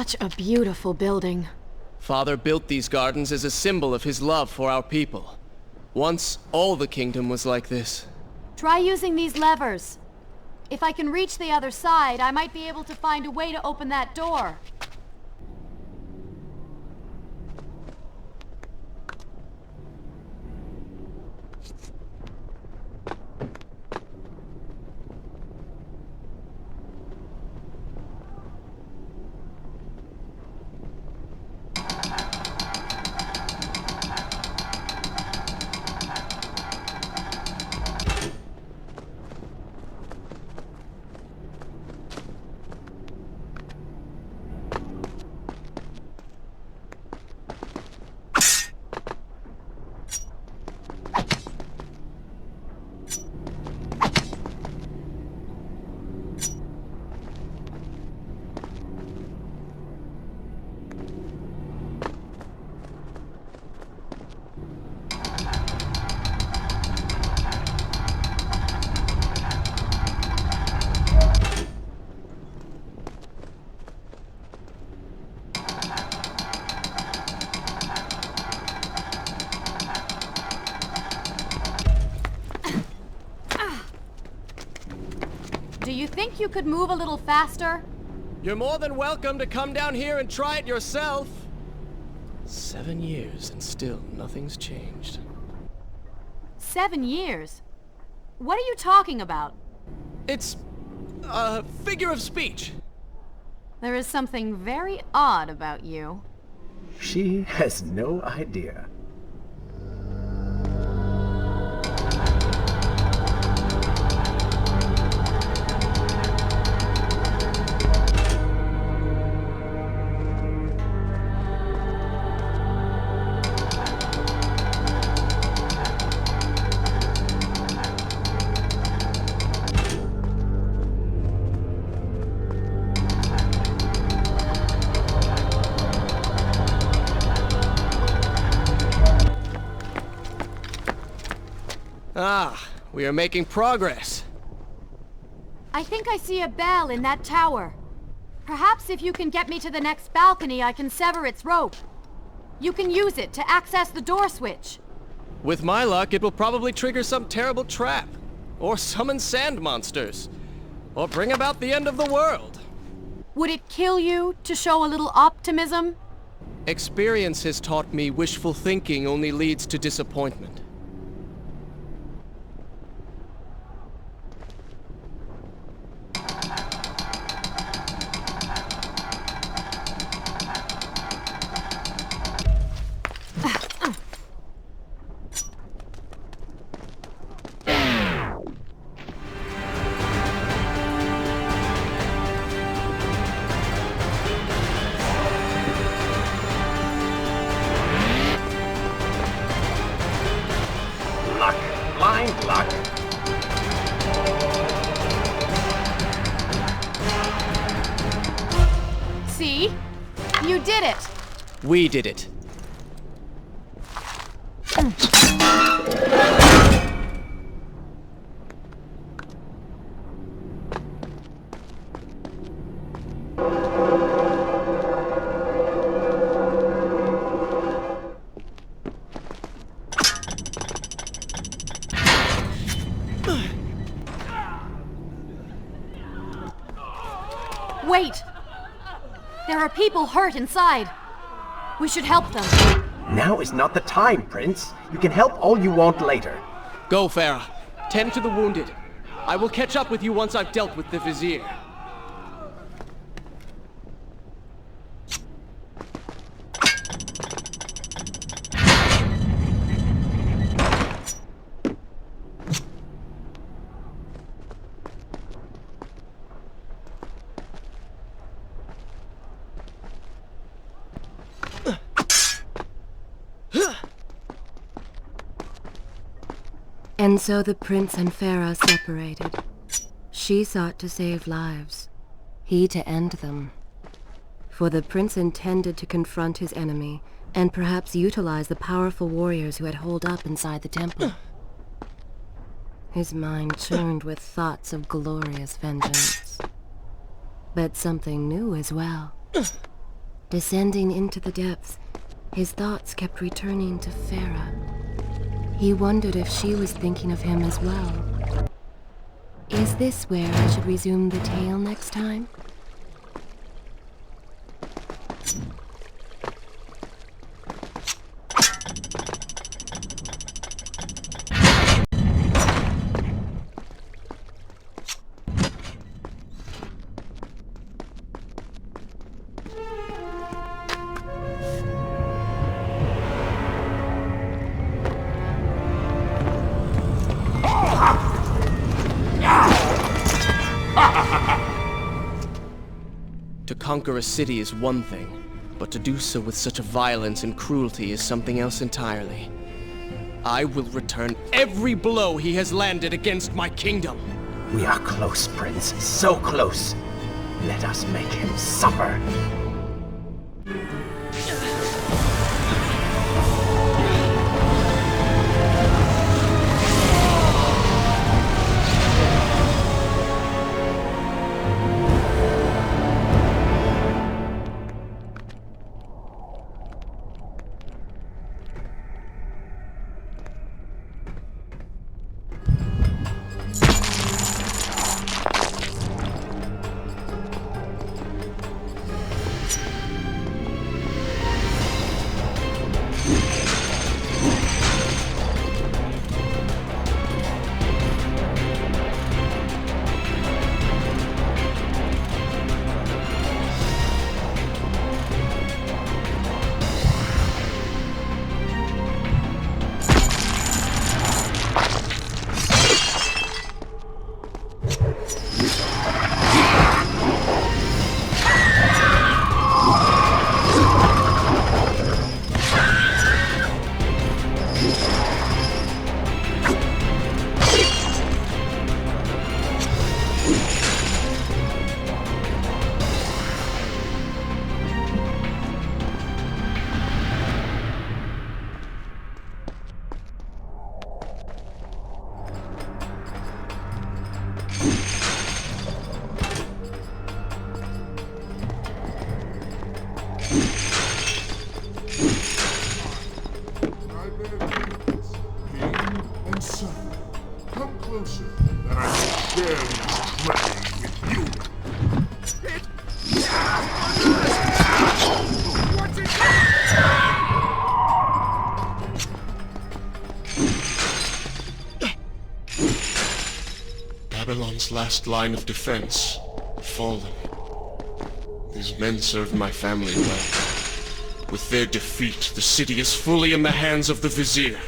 Such a beautiful building. Father built these gardens as a symbol of his love for our people. Once, all the kingdom was like this. Try using these levers. If I can reach the other side, I might be able to find a way to open that door. Do you think you could move a little faster? You're more than welcome to come down here and try it yourself. 7 years and still nothing's changed. 7 years? What are you talking about? It's a figure of speech. There is something very odd about you. She has no idea. Ah, we are making progress. I think I see a bell in that tower. Perhaps if you can get me to the next balcony, I can sever its rope. You can use it to access the door switch. With my luck, it will probably trigger some terrible trap. Or summon sand monsters. Or bring about the end of the world. Would it kill you to show a little optimism? Experience has taught me wishful thinking only leads to disappointment. Luck. Blind luck. See? You did it! We did it. Wait! There are people hurt inside. We should help them. Now is not the time, Prince. You can help all you want later. Go, Farah. Tend to the wounded. I will catch up with you once I've dealt with the Vizier. And so the prince and Farah separated. She sought to save lives, he to end them. For the prince intended to confront his enemy, and perhaps utilize the powerful warriors who had holed up inside the temple. His mind churned with thoughts of glorious vengeance. But something new as well. Descending into the depths, his thoughts kept returning to Farah. He wondered if she was thinking of him as well. Is this where I should resume the tale next time? To conquer a city is one thing, but to do so with such a violence and cruelty is something else entirely. I will return every blow he has landed against my kingdom. We are close, Prince. So close. Let us make him suffer. Babylon's last line of defense, fallen. These men served my family well. With their defeat, the city is fully in the hands of the Vizier.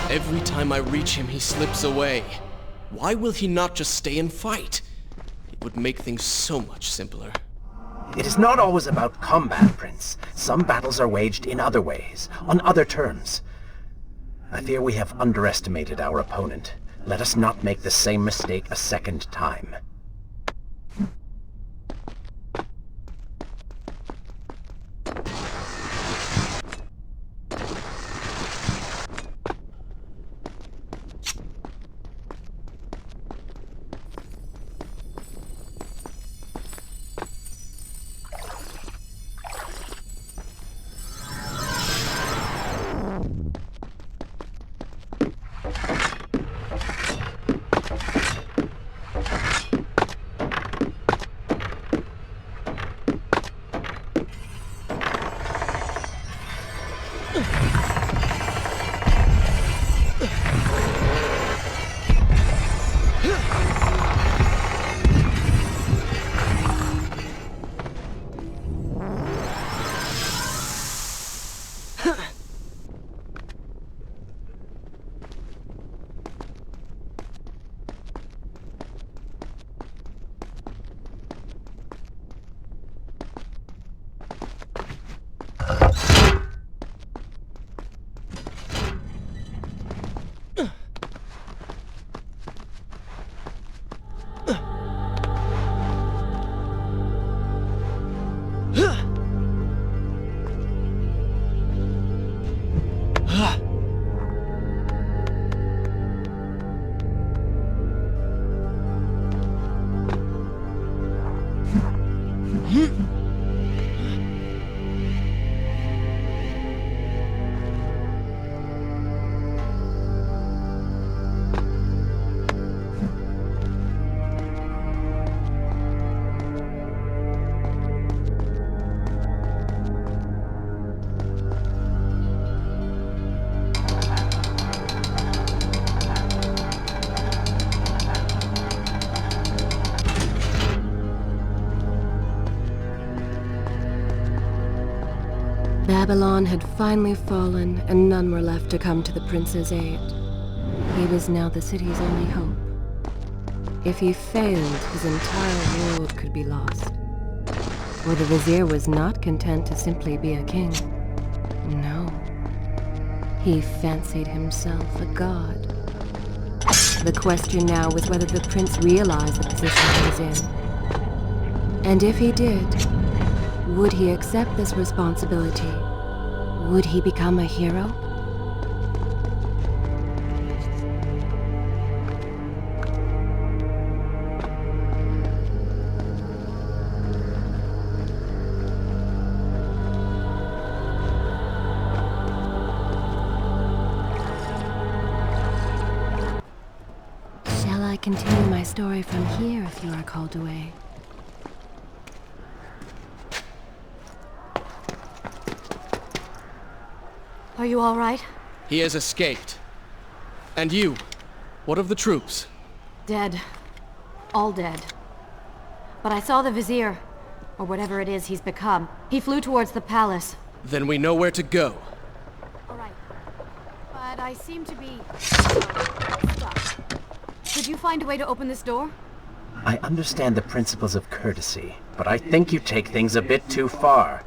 Every time I reach him, he slips away. Why will he not just stay and fight? It would make things so much simpler. It is not always about combat, Prince. Some battles are waged in other ways, on other terms. I fear we have underestimated our opponent. Let us not make the same mistake a second time. Babylon had finally fallen, and none were left to come to the prince's aid. He was now the city's only hope. If he failed, his entire world could be lost. For the vizier was not content to simply be a king. No. He fancied himself a god. The question now was whether the prince realized the position he was in. And if he did, would he accept this responsibility? Would he become a hero? Shall I continue my story from here if you are called away? Are you all right? He has escaped. And you? What of the troops? Dead. All dead. But I saw the vizier, or whatever it is he's become. He flew towards the palace. Then we know where to go. All right. But I seem to be stuck. Could you find a way to open this door? I understand the principles of courtesy, but I think you take things a bit too far.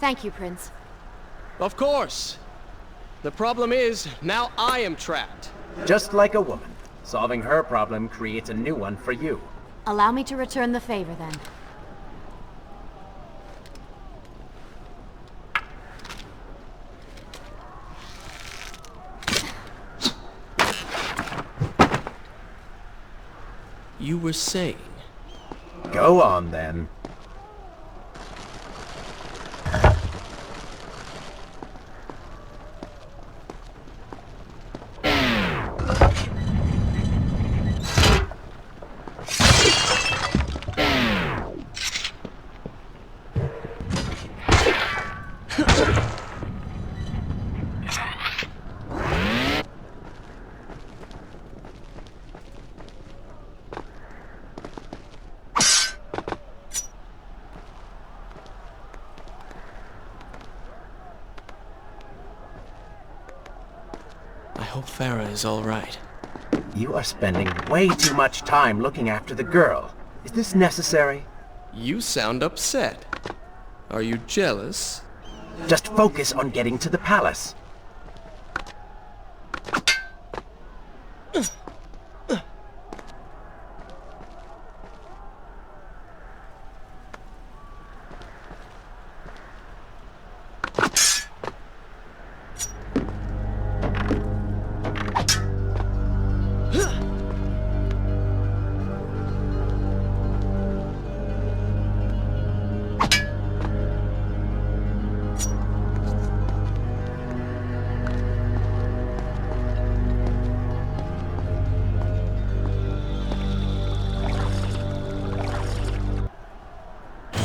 Thank you, Prince. Of course. The problem is, now I am trapped. Just like a woman. Solving her problem creates a new one for you. Allow me to return the favor, then. You were saying? Go on, then. I hope Farah is all right. You are spending way too much time looking after the girl. Is this necessary? You sound upset. Are you jealous? Just focus on getting to the palace.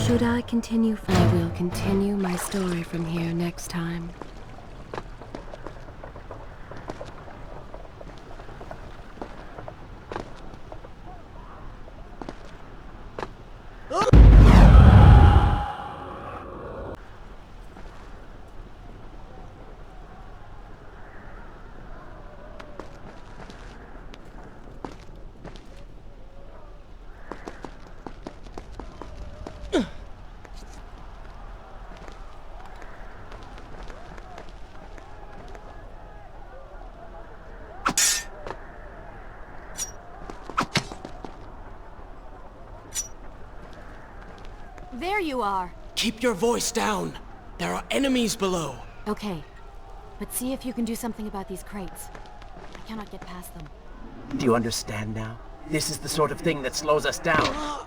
Should I continue? I will continue my story from here next time. There you are. Keep your voice down. There are enemies below. Okay. But see if you can do something about these crates. I cannot get past them. Do you understand now? This is the sort of thing that slows us down.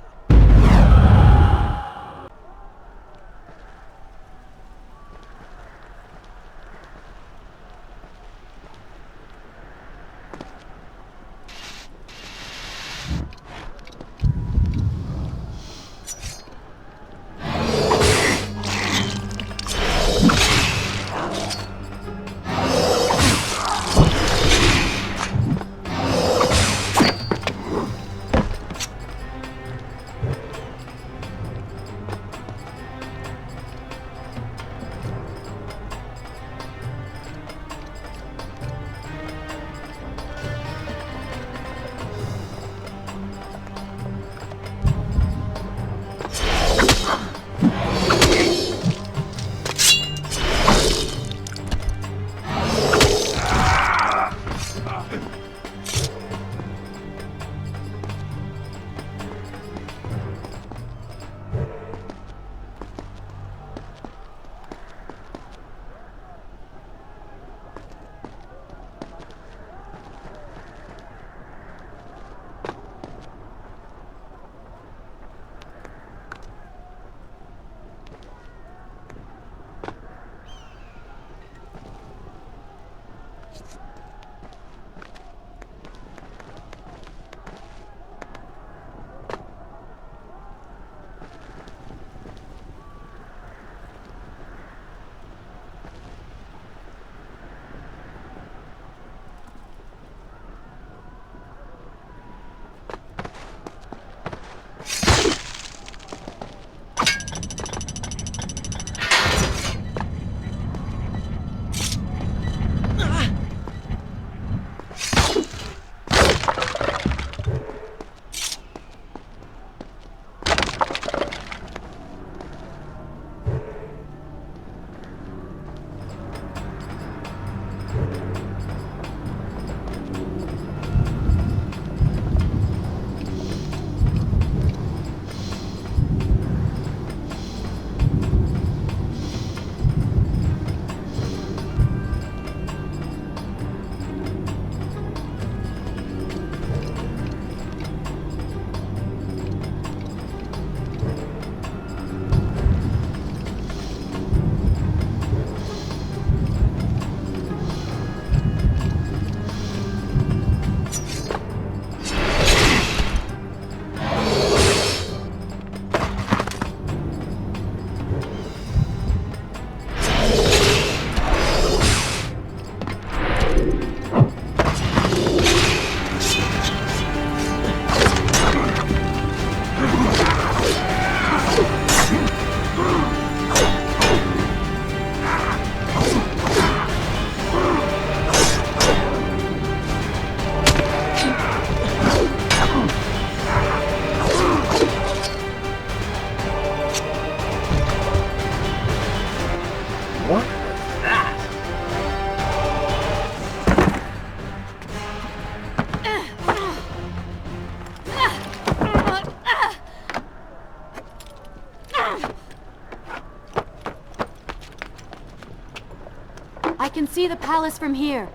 I can see the palace from here.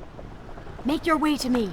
Make your way to me.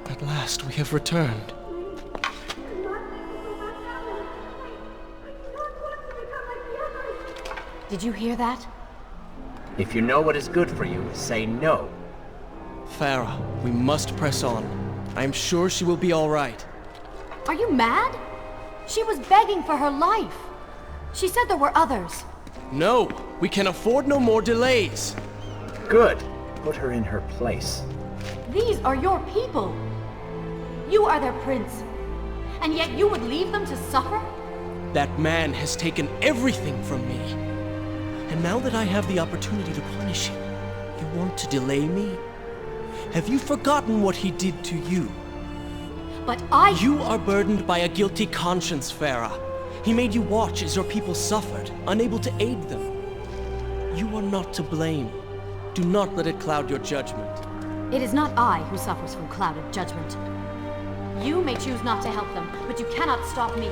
At last, we have returned. Did you hear that? If you know what is good for you, say no. Farah, we must press on. I am sure she will be all right. Are you mad? She was begging for her life. She said there were others. No, we can afford no more delays. Good. Put her in her place. These are your people. You are their prince. And yet you would leave them to suffer? That man has taken everything from me. And now that I have the opportunity to punish him, you want to delay me? Have you forgotten what he did to you? But You are burdened by a guilty conscience, Farah. He made you watch as your people suffered, unable to aid them. You are not to blame. Do not let it cloud your judgment. It is not I who suffers from clouded judgment. You may choose not to help them, but you cannot stop me.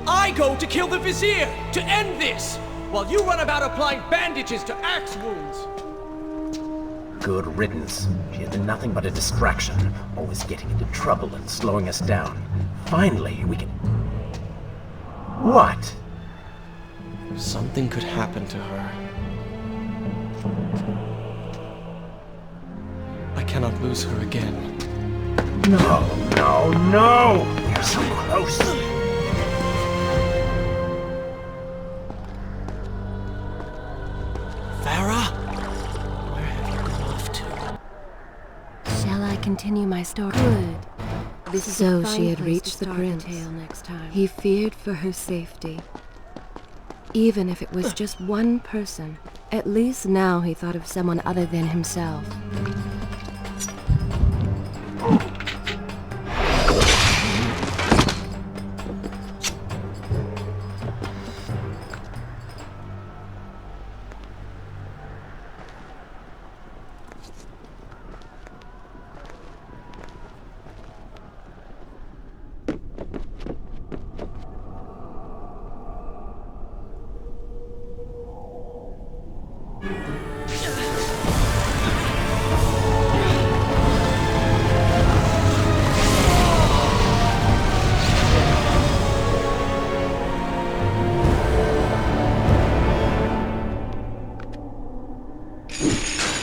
I go to kill the Vizier, to end this, while you run about applying bandages to axe wounds. Good riddance. She has been nothing but a distraction, always getting into trouble and slowing us down. Finally, we can... What? Something could happen to her. I cannot lose her again. No, no, no! We're so close! Farah? Where have you gone off to? Shall I continue my story? Good. This is so she had reached the prince. Next time. He feared for her safety. Even if it was just one person, at least now he thought of someone other than himself.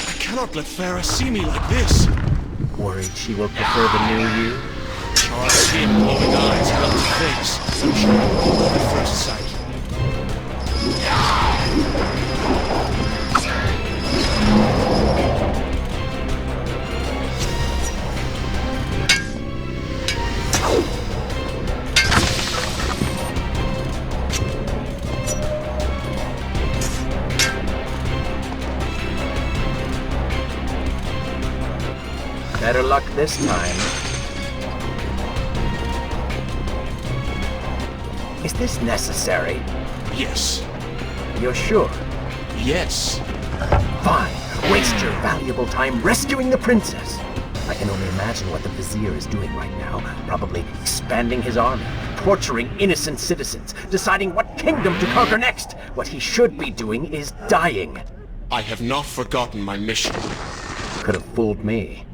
I cannot let Farah see me like this. Worried she will prefer the new you? Charred skin, glowing eyes, melted face. I'm sure it will be at first sight. Better luck this time. Is this necessary? Yes. You're sure? Yes. Fine. Waste your valuable time rescuing the princess. I can only imagine what the Vizier is doing right now. Probably expanding his army, torturing innocent citizens, deciding what kingdom to conquer next. What he should be doing is dying. I have not forgotten my mission. Could have fooled me.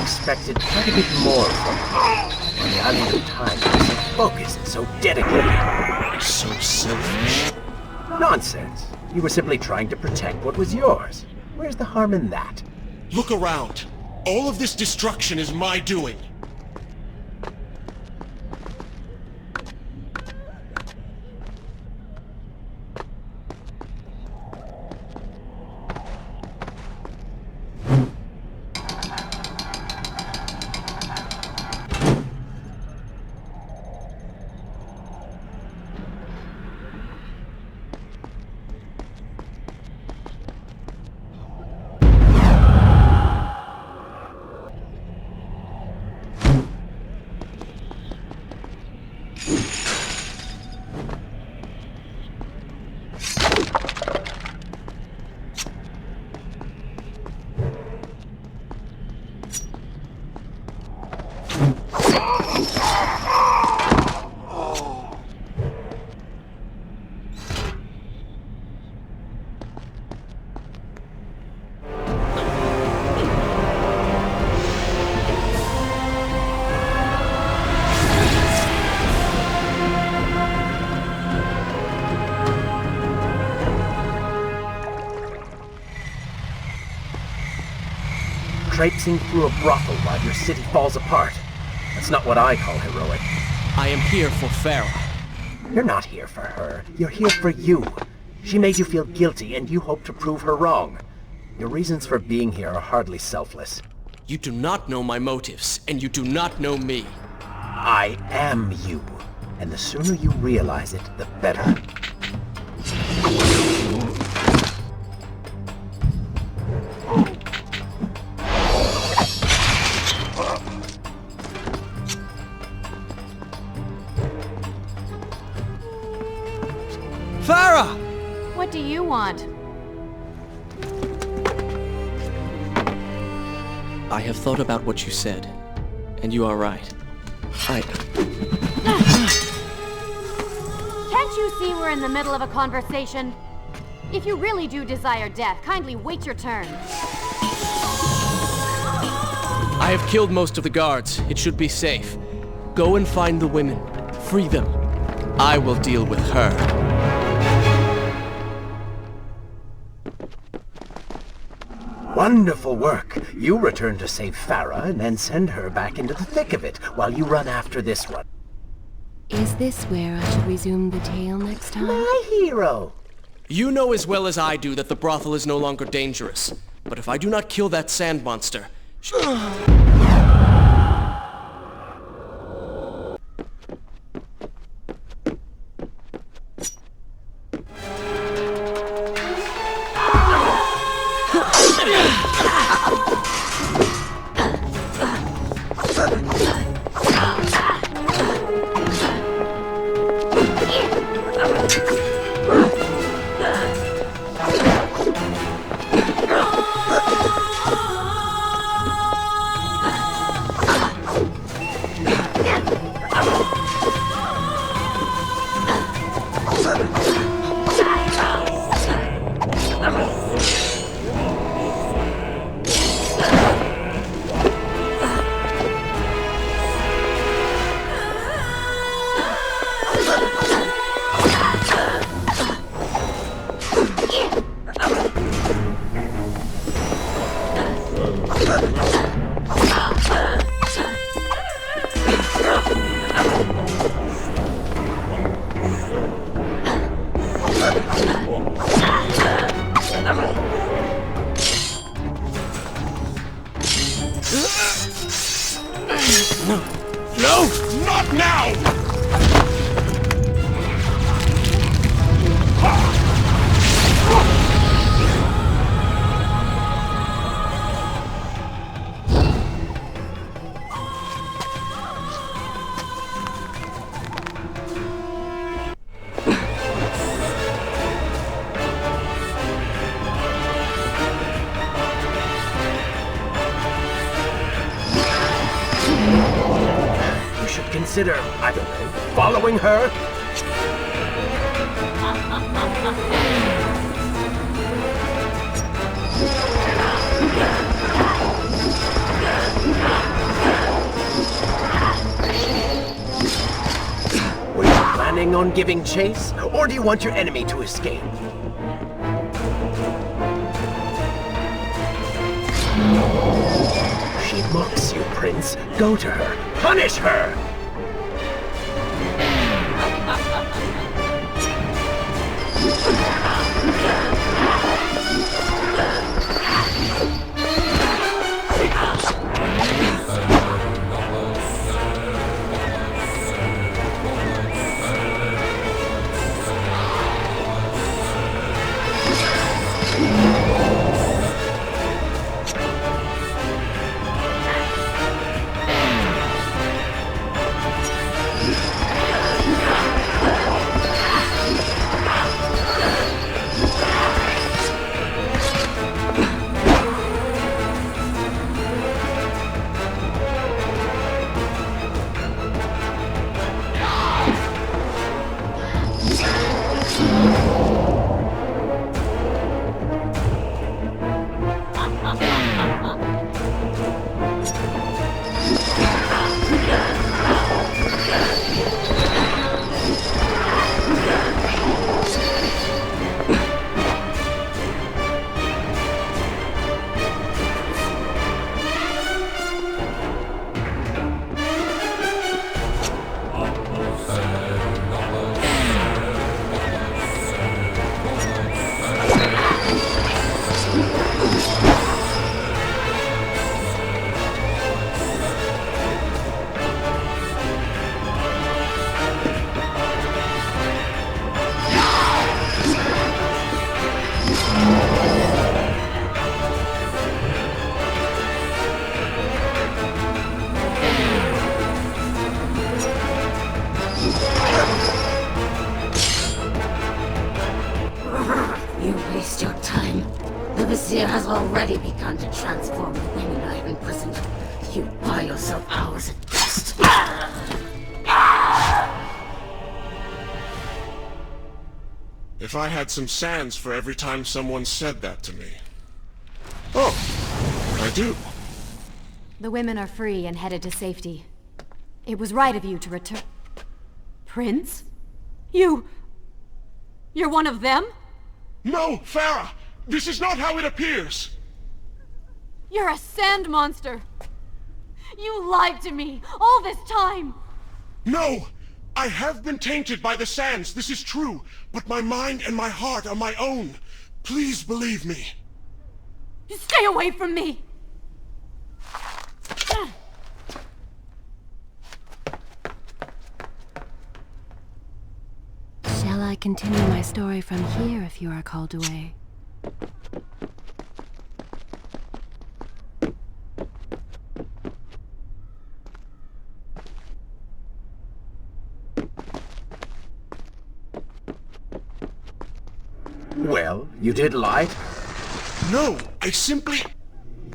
Expected quite a bit more from you. On the island of time, you were so focused and so dedicated. So selfish. Nonsense. You were simply trying to protect what was yours. Where's the harm in that? Look around. All of this destruction is my doing. Traipsing through a brothel while your city falls apart. That's not what I call heroic. I am here for Farah. You're not here for her. You're here for you. She made you feel guilty, and you hope to prove her wrong. Your reasons for being here are hardly selfless. You do not know my motives, and you do not know me. I am you. And the sooner you realize it, the better. Farah! What do you want? I have thought about what you said, and you are right. Can't you see we're in the middle of a conversation? If you really do desire death, kindly wait your turn. I have killed most of the guards. It should be safe. Go and find the women. Free them. I will deal with her. Wonderful work. You return to save Farah and then send her back into the thick of it while you run after this one. Is this where I should resume the tale next time? My hero! You know as well as I do that the brothel is no longer dangerous. But if I do not kill that sand monster... now! You should consider, I don't know, following her? Were you planning on giving chase, or do you want your enemy to escape? She mocks you, Prince. Go to her. Punish her! You waste your time. The Vizier has already begun to transform the women I have imprisoned. You buy yourself hours at best. If I had some sands for every time someone said that to me. Oh, I do. The women are free and headed to safety. It was right of you to return... Prince? You're one of them? No, Farah! This is not how it appears! You're a sand monster! You lied to me all this time! No! I have been tainted by the sands, this is true, but my mind and my heart are my own. Please believe me. Stay away from me! Shall I continue my story from here if you are called away? Well, you did lie? No, I simply...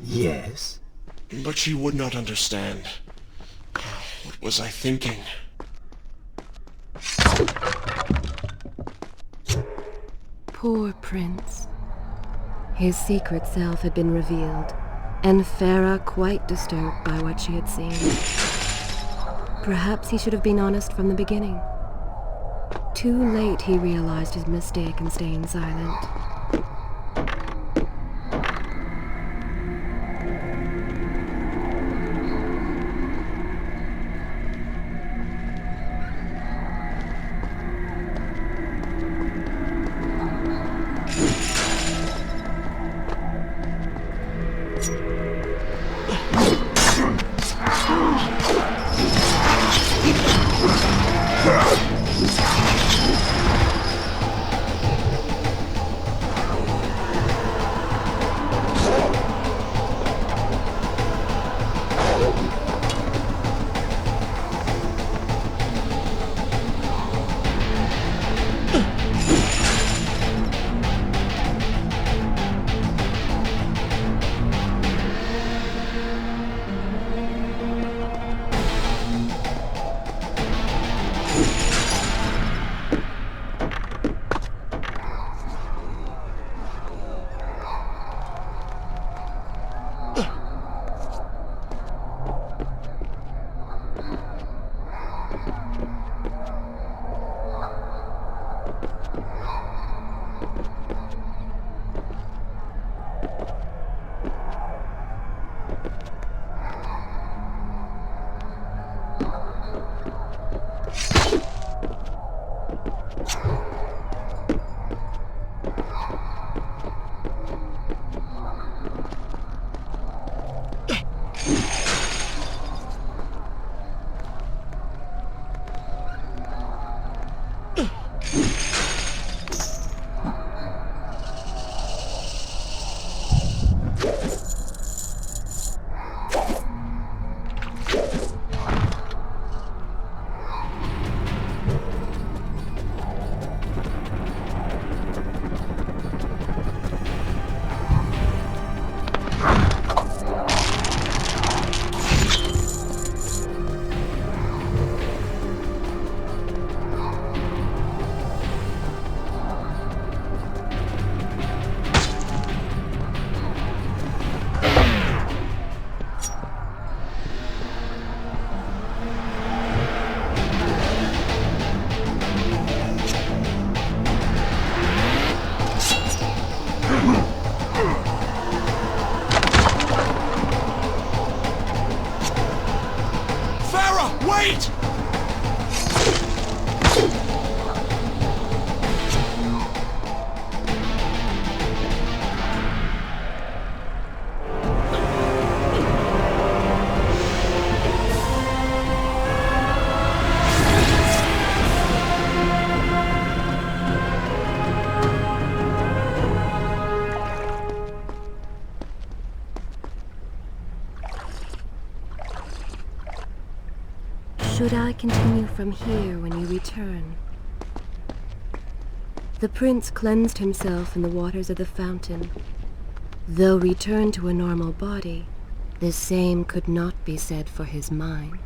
Yes? But she would not understand. What was I thinking? Poor Prince. His secret self had been revealed, and Farah quite disturbed by what she had seen. Perhaps he should have been honest from the beginning. Too late he realized his mistake in staying silent. Wait! Should I continue from here when you return? The prince cleansed himself in the waters of the fountain. Though returned to a normal body, the same could not be said for his mind.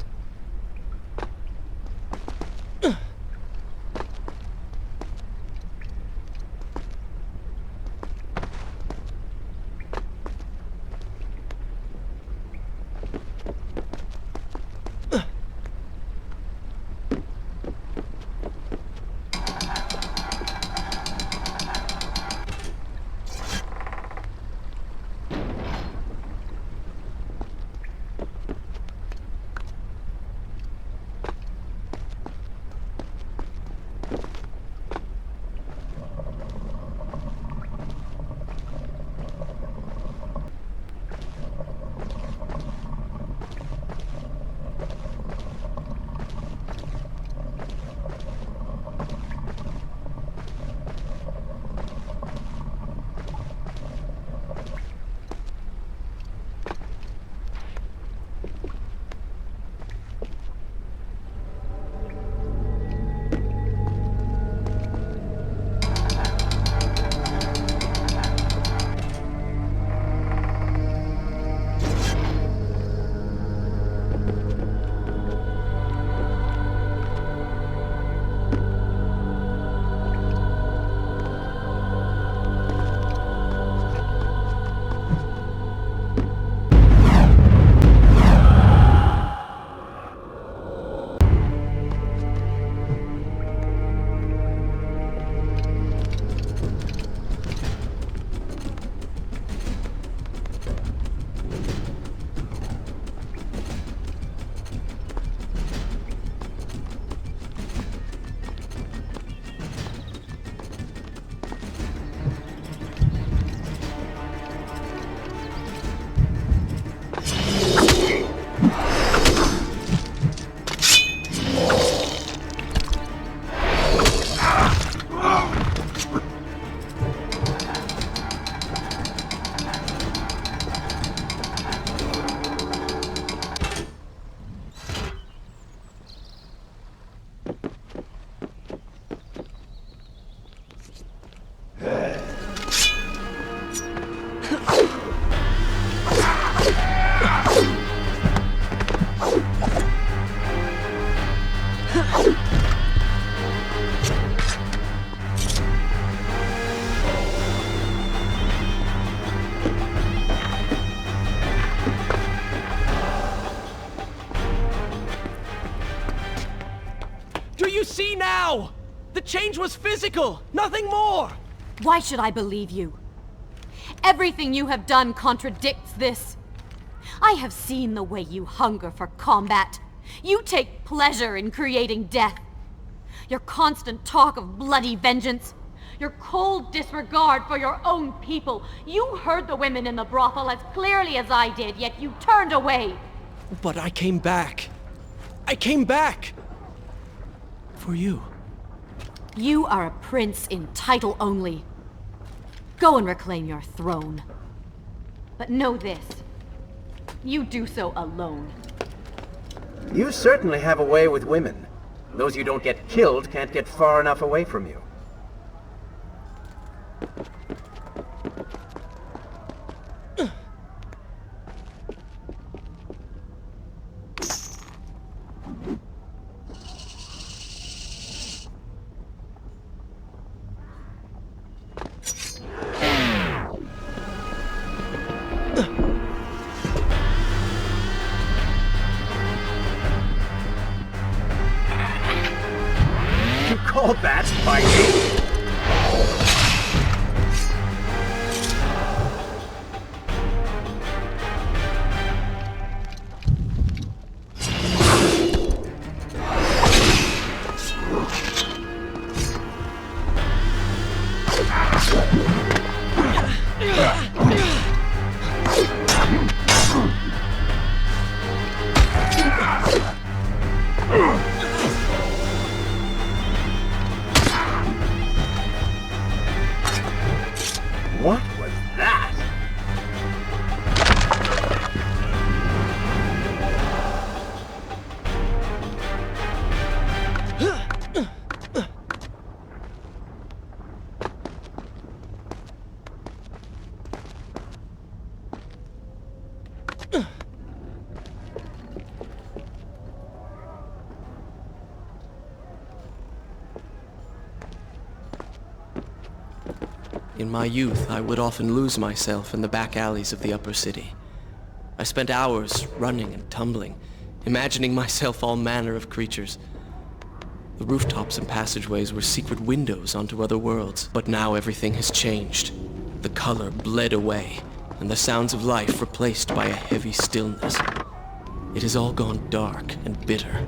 See now! The change was physical, nothing more! Why should I believe you? Everything you have done contradicts this. I have seen the way you hunger for combat. You take pleasure in creating death. Your constant talk of bloody vengeance. Your cold disregard for your own people. You heard the women in the brothel as clearly as I did, yet you turned away. But I came back. I came back! For you. You are a prince in title only. Go and reclaim your throne. But know this. You do so alone. You certainly have a way with women. Those you don't get killed can't get far enough away from you. Call that fighting? In my youth, I would often lose myself in the back alleys of the upper city. I spent hours running and tumbling, imagining myself all manner of creatures. The rooftops and passageways were secret windows onto other worlds, but now everything has changed. The color bled away, and the sounds of life replaced by a heavy stillness. It has all gone dark and bitter.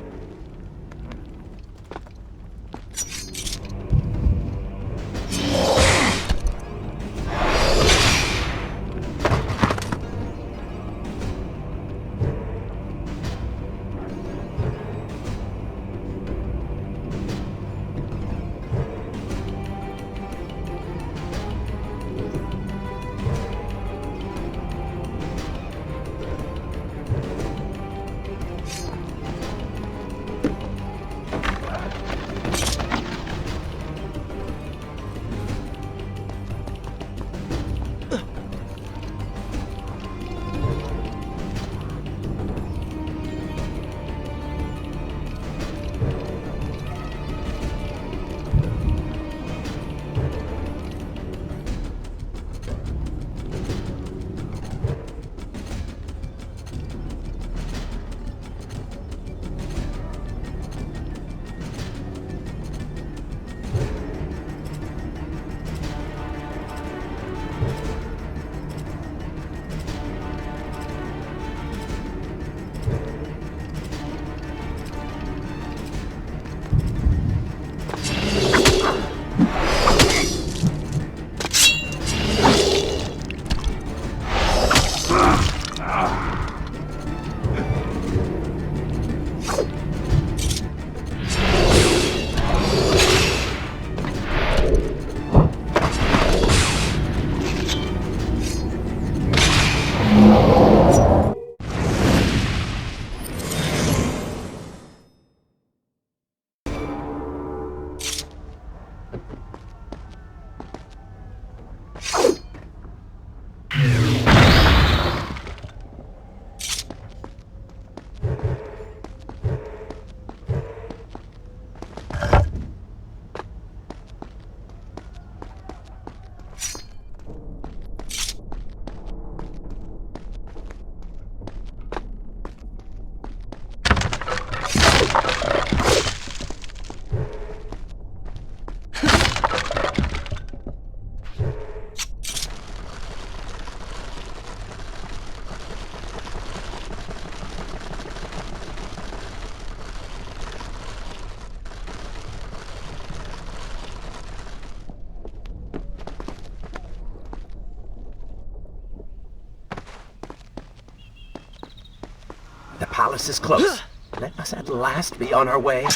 The palace is close. Let us at last be on our way.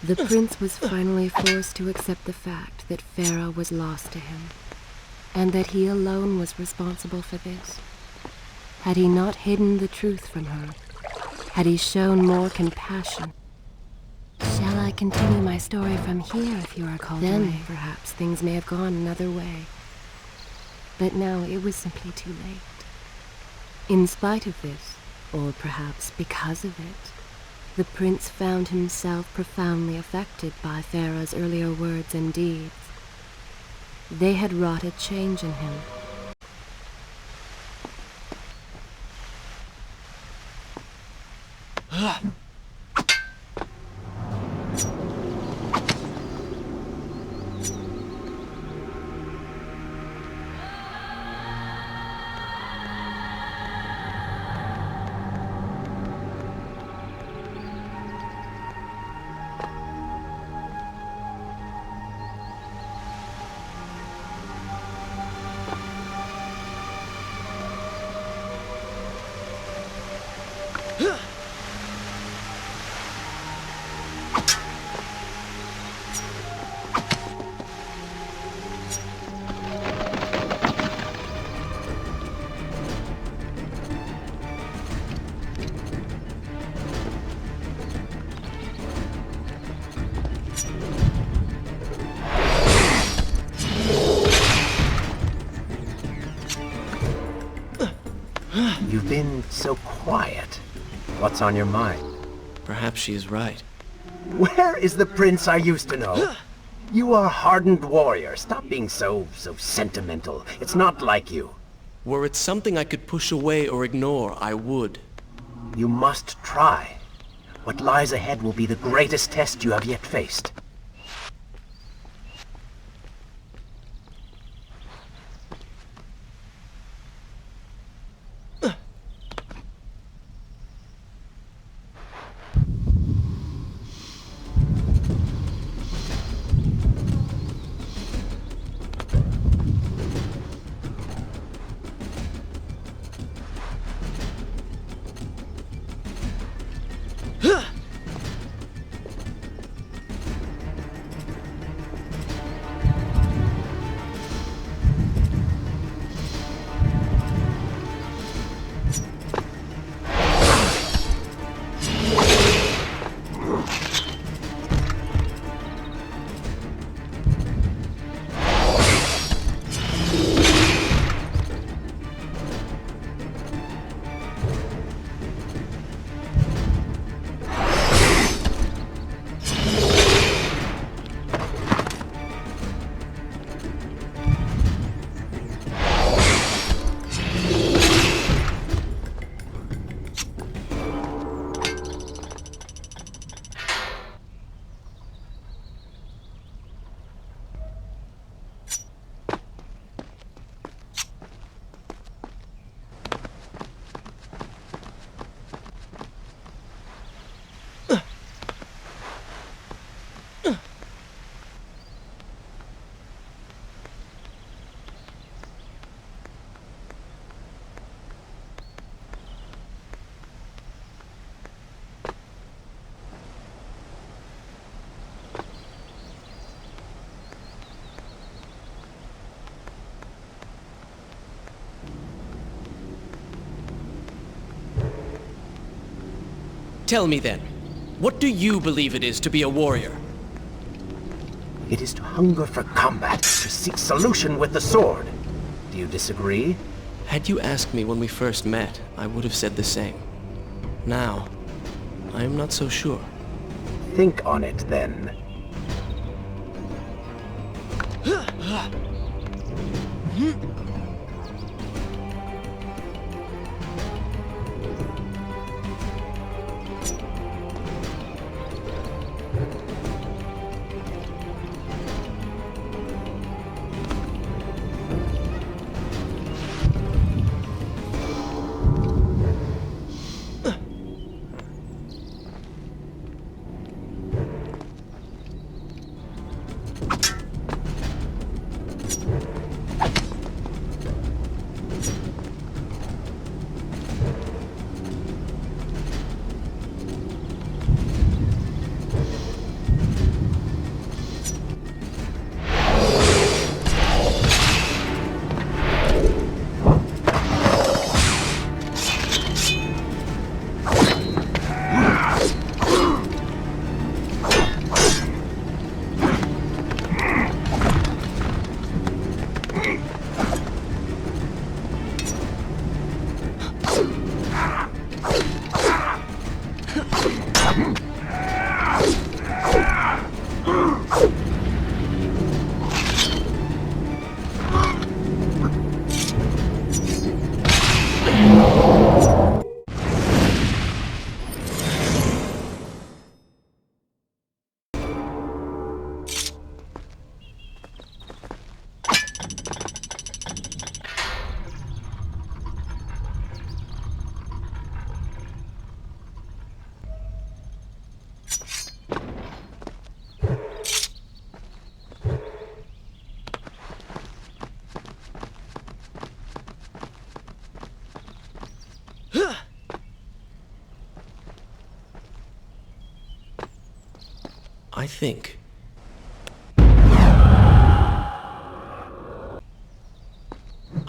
The prince was finally forced to accept the fact that Farah was lost to him, and that he alone was responsible for this. Had he not hidden the truth from her, had he shown more compassion. Shall I continue my story from here if you are called away? Then perhaps things may have gone another way. But now it was simply too late. In spite of this, or perhaps because of it, the prince found himself profoundly affected by Farah's earlier words and deeds. They had wrought a change in him. You've been so quiet. What's on your mind? Perhaps she is right. Where is the prince I used to know? You are a hardened warrior. Stop being so sentimental. It's not like you. Were it something I could push away or ignore, I would. You must try. What lies ahead will be the greatest test you have yet faced. Tell me then, what do you believe it is to be a warrior? It is to hunger for combat, to seek solution with the sword. Do you disagree? Had you asked me when we first met, I would have said the same. Now, I am not so sure. Think on it, then.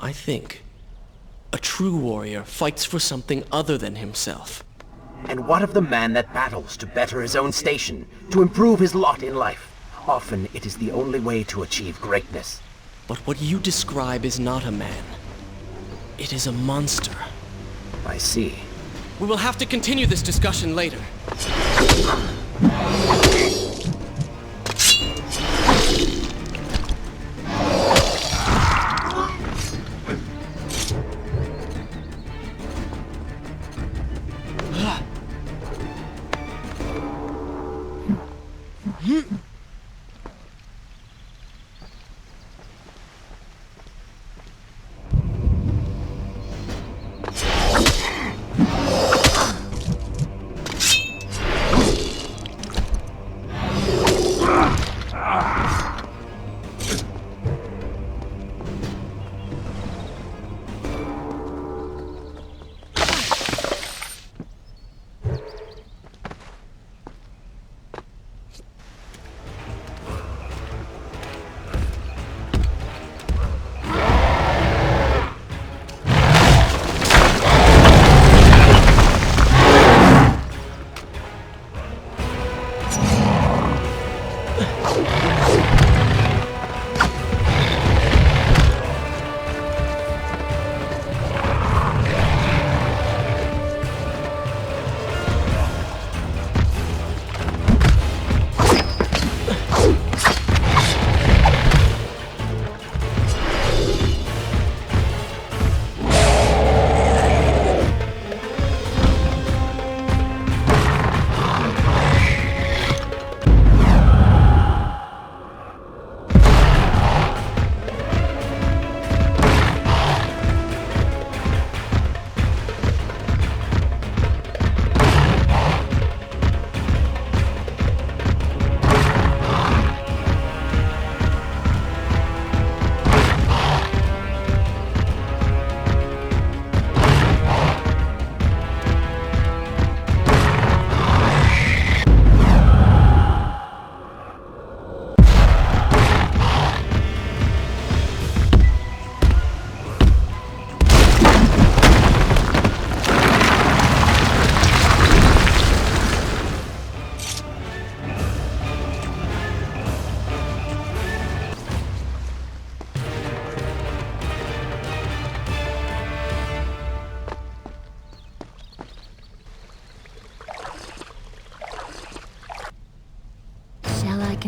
I think a true warrior fights for something other than himself. And what of the man that battles to better his own station, to improve his lot in life? Often it is the only way to achieve greatness. But what you describe is not a man. It is a monster. I see. We will have to continue this discussion later.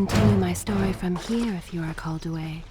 continue my story from here if you are called away.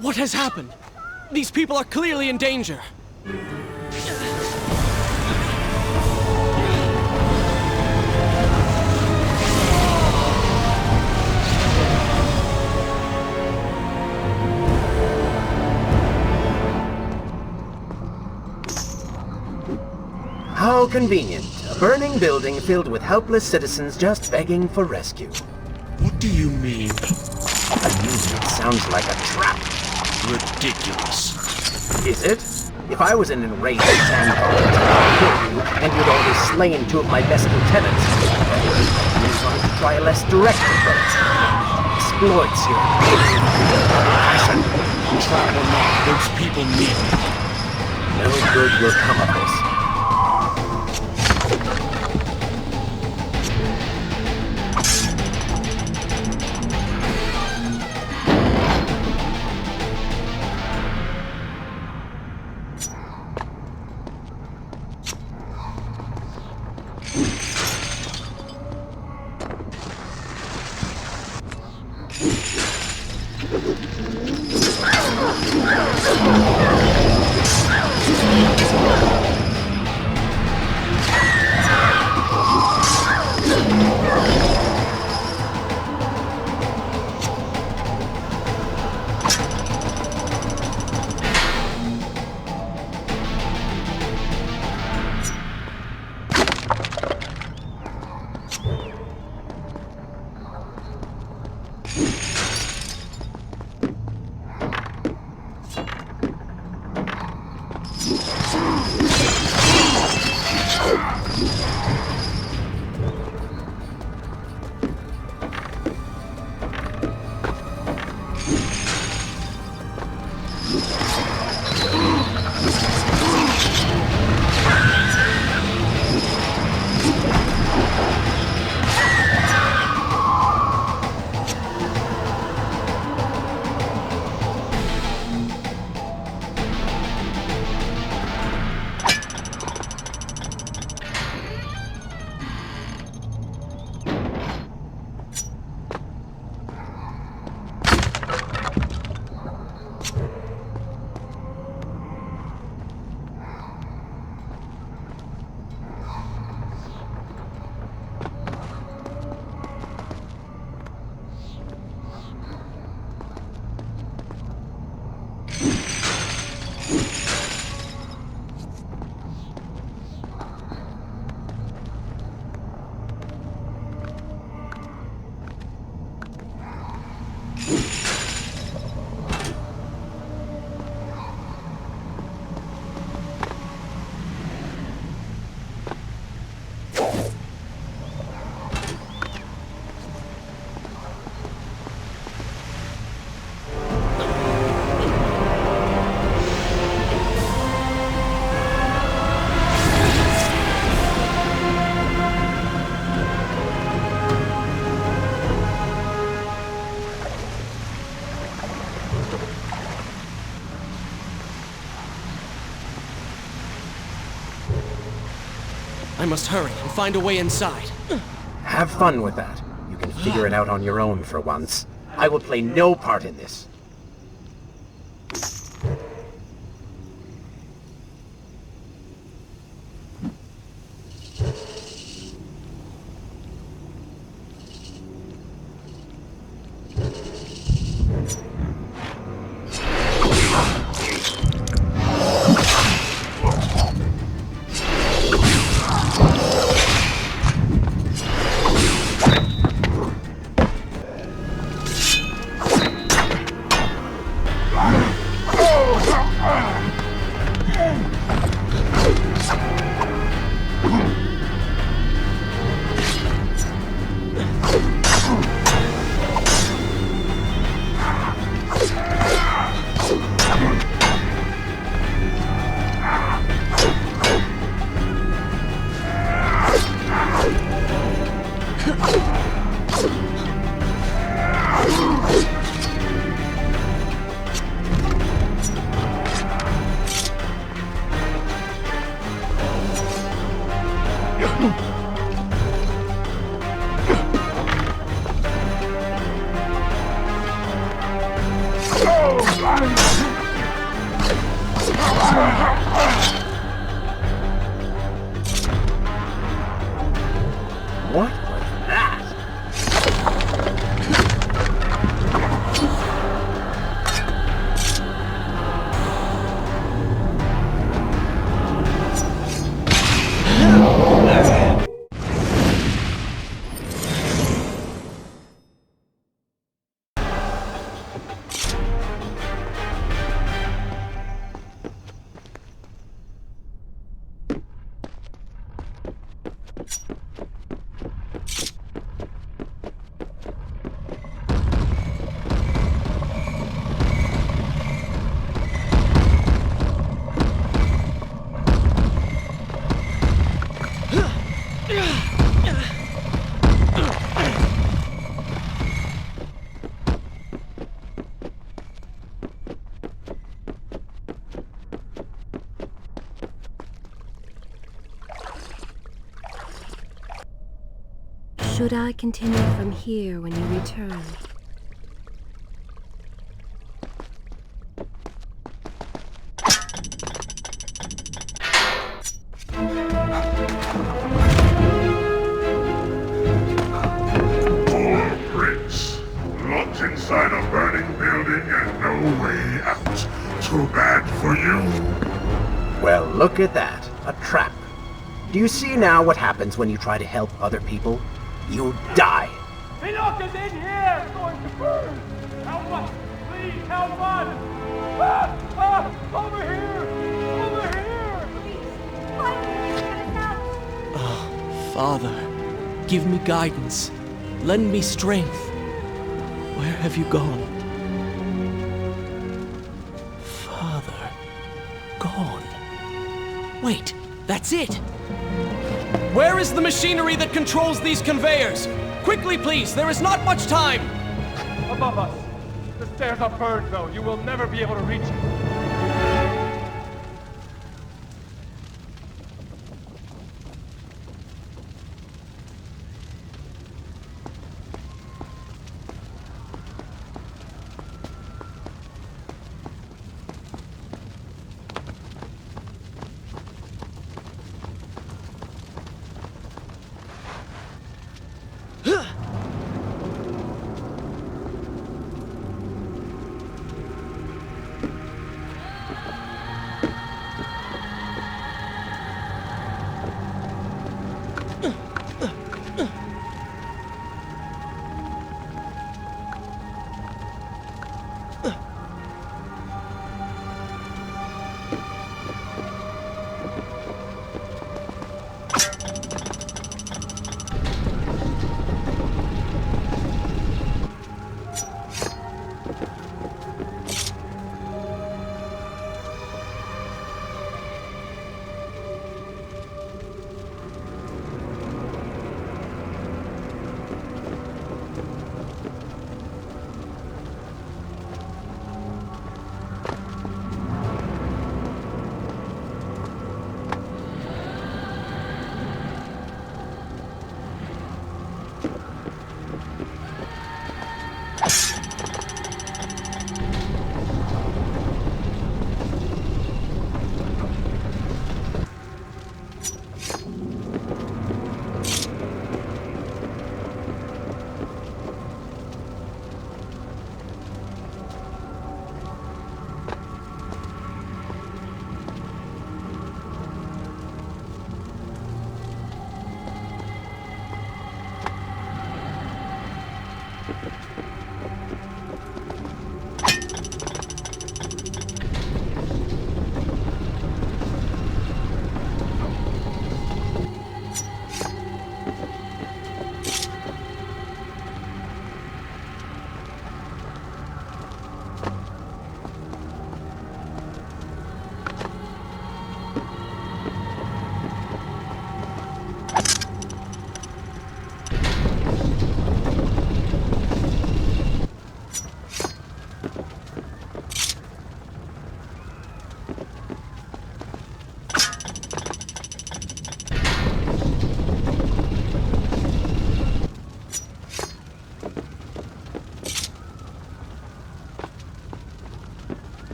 What has happened? These people are clearly in danger. How convenient. A burning building filled with helpless citizens just begging for rescue. What do you mean? It sounds like a trap. Ridiculous. Is it? If I was an enraged sandhog, I'd kill you, and you'd already slain two of my best lieutenants. I'm going to try a less direct approach. Exploits your passion. Trap or not, those people need me. No good will come of this. I must hurry and find a way inside. Have fun with that. You can figure it out on your own for once. I will play no part in this. What was that? Should I continue from here when you return? Look at that. A trap. Do you see now what happens when you try to help other people? You die. Enoch is in here! It's going to burn! Help us! Please, help us! Over here! Over here! Father, give me guidance. Lend me strength. Where have you gone? Father, gone. Wait, that's it! Where is the machinery that controls these conveyors? Quickly, please, there is not much time! Above us. The stairs are burned, though. You will never be able to reach it.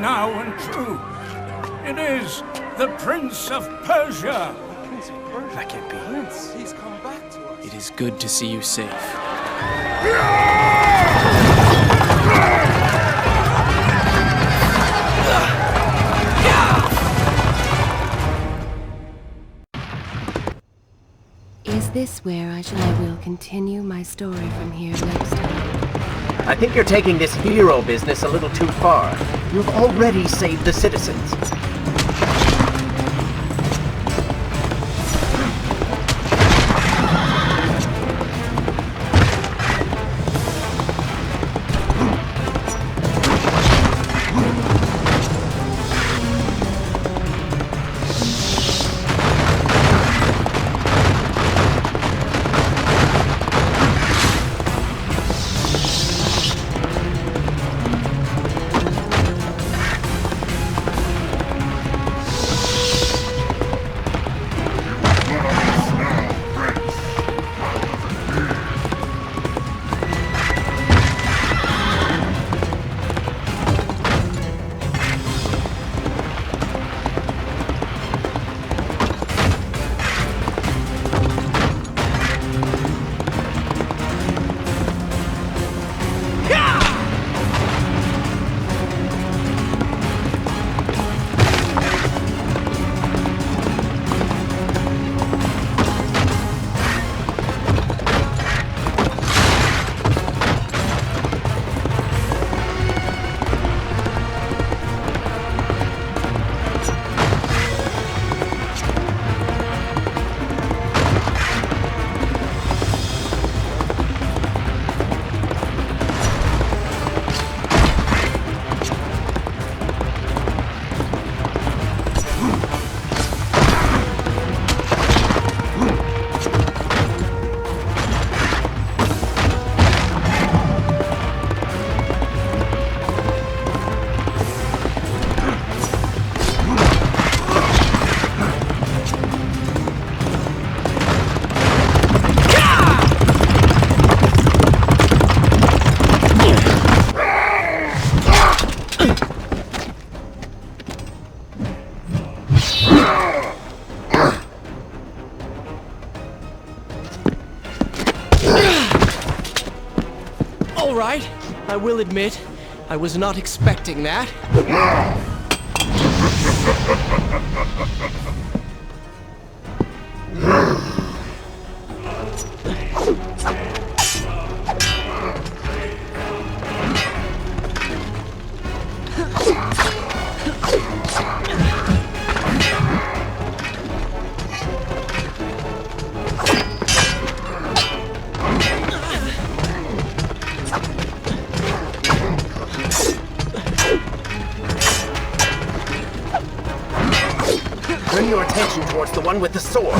now and true. It is the Prince of Persia. That can't be. Prince, he's come back to us. It is good to see you safe. Is this where I will continue my story from here next time? I think you're taking this hero business a little too far. You've already saved the citizens. All right, I will admit, I was not expecting that. Turn your attention towards the one with the sword.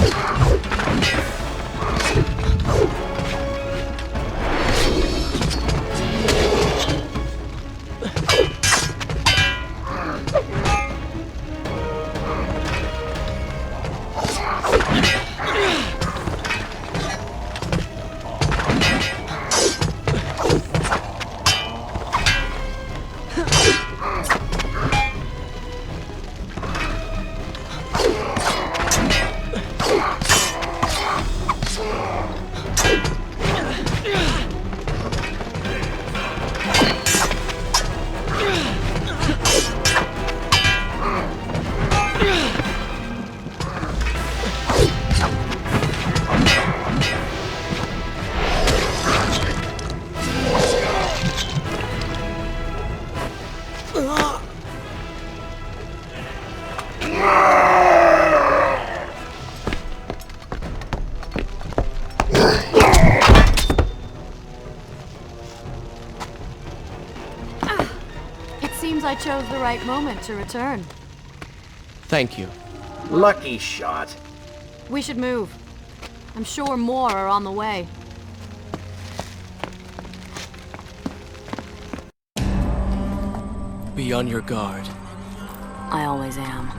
Seems I chose the right moment to return. Thank you. Lucky shot. We should move. I'm sure more are on the way. Be on your guard. I always am.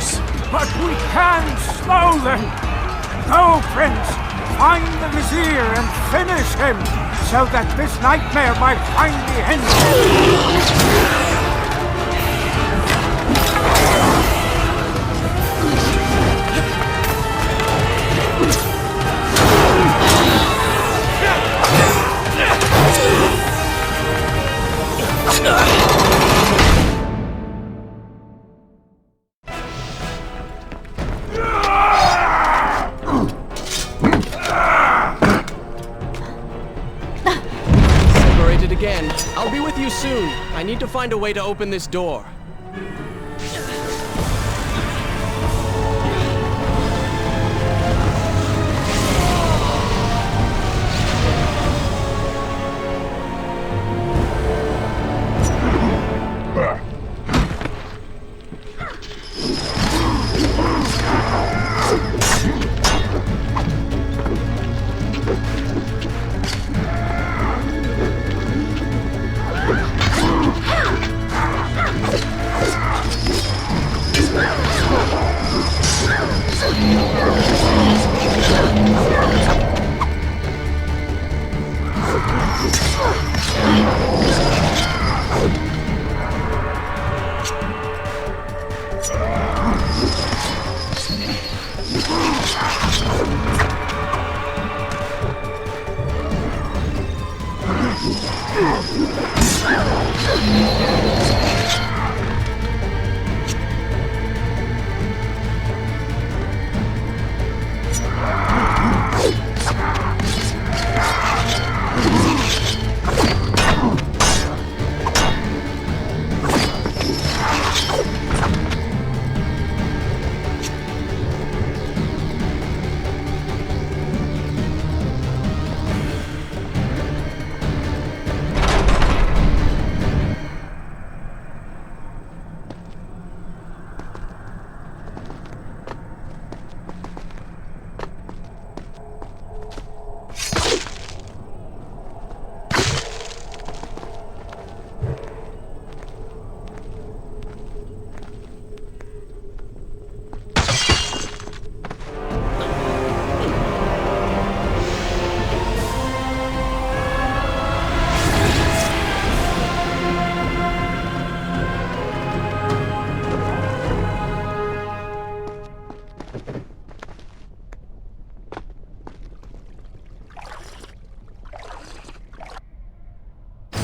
us, but we can slow them. Go, Prince, find the Vizier and finish him, so that this nightmare might finally end. Separated again. I'll be with you soon. I need to find a way to open this door.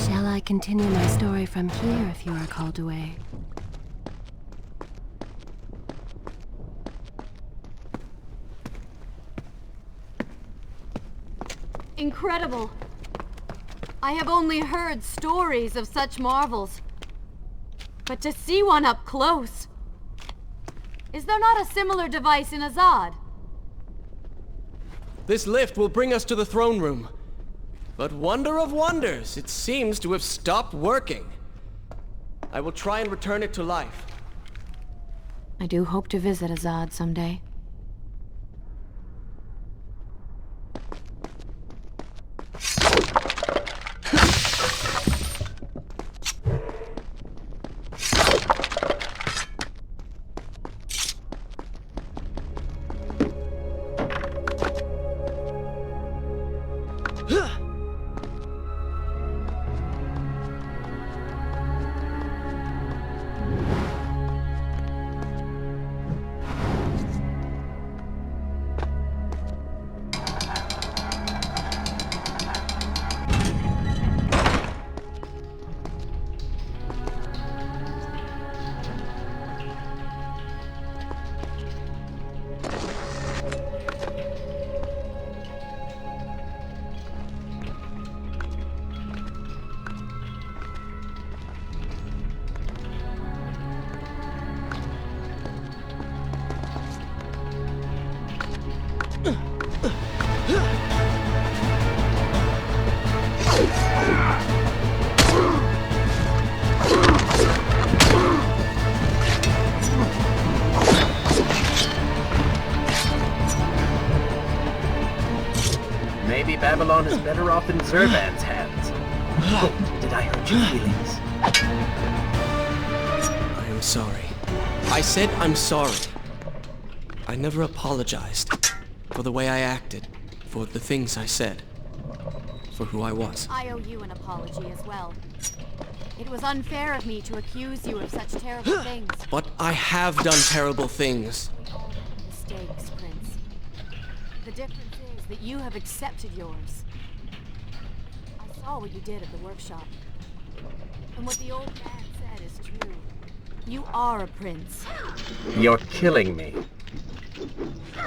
Shall I continue my story from here if you are called away? Incredible! I have only heard stories of such marvels. But to see one up close... Is there not a similar device in Azad? This lift will bring us to the throne room. But wonder of wonders, it seems to have stopped working. I will try and return it to life. I do hope to visit Azad someday. Maybe Babylon is better off in Zervan's hands. Oh, did I hurt your feelings? I am sorry. I said I'm sorry. I never apologized for the way I acted, for the things I said, for who I was. I owe you an apology as well. It was unfair of me to accuse you of such terrible things. But I have done terrible things. We all make mistakes, Prince. The difference is that you have accepted yours. I saw what you did at the workshop. And what the old man said is true. You are a prince. You're killing me.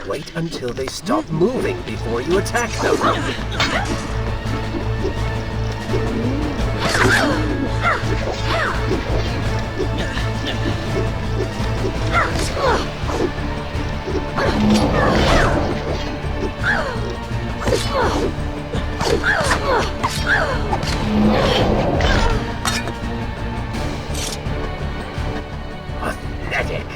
Wait until they stop moving before you attack them. Pathetic.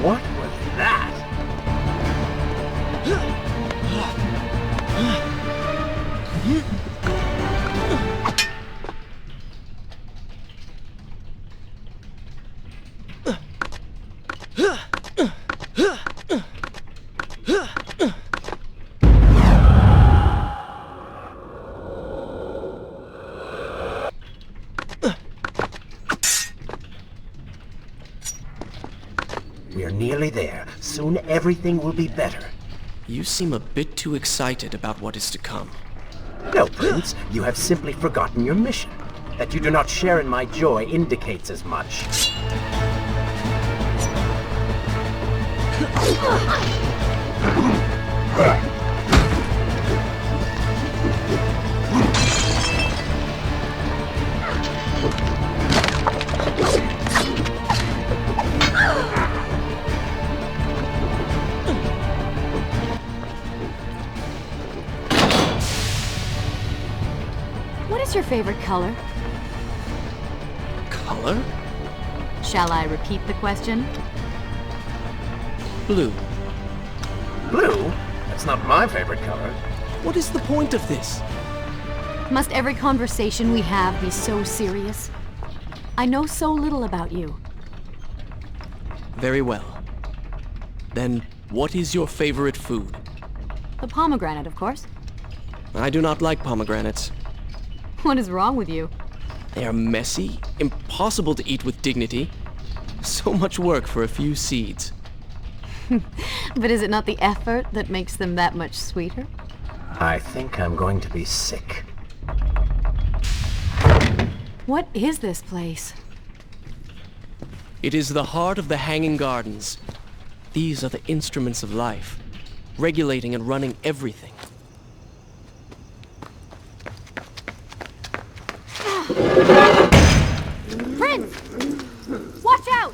What was that? We're nearly there. Soon everything will be better. You seem a bit too excited about what is to come. No, Prince, you have simply forgotten your mission. That you do not share in my joy indicates as much. your favorite color? Color? Shall I repeat the question? Blue. Blue? That's not my favorite color. What is the point of this? Must every conversation we have be so serious? I know so little about you. Very well. Then, what is your favorite food? The pomegranate, of course. I do not like pomegranates. What is wrong with you? They are messy, impossible to eat with dignity. So much work for a few seeds. But is it not the effort that makes them that much sweeter? I think I'm going to be sick. What is this place? It is the heart of the Hanging Gardens. These are the instruments of life, regulating and running everything. Prince! Watch out!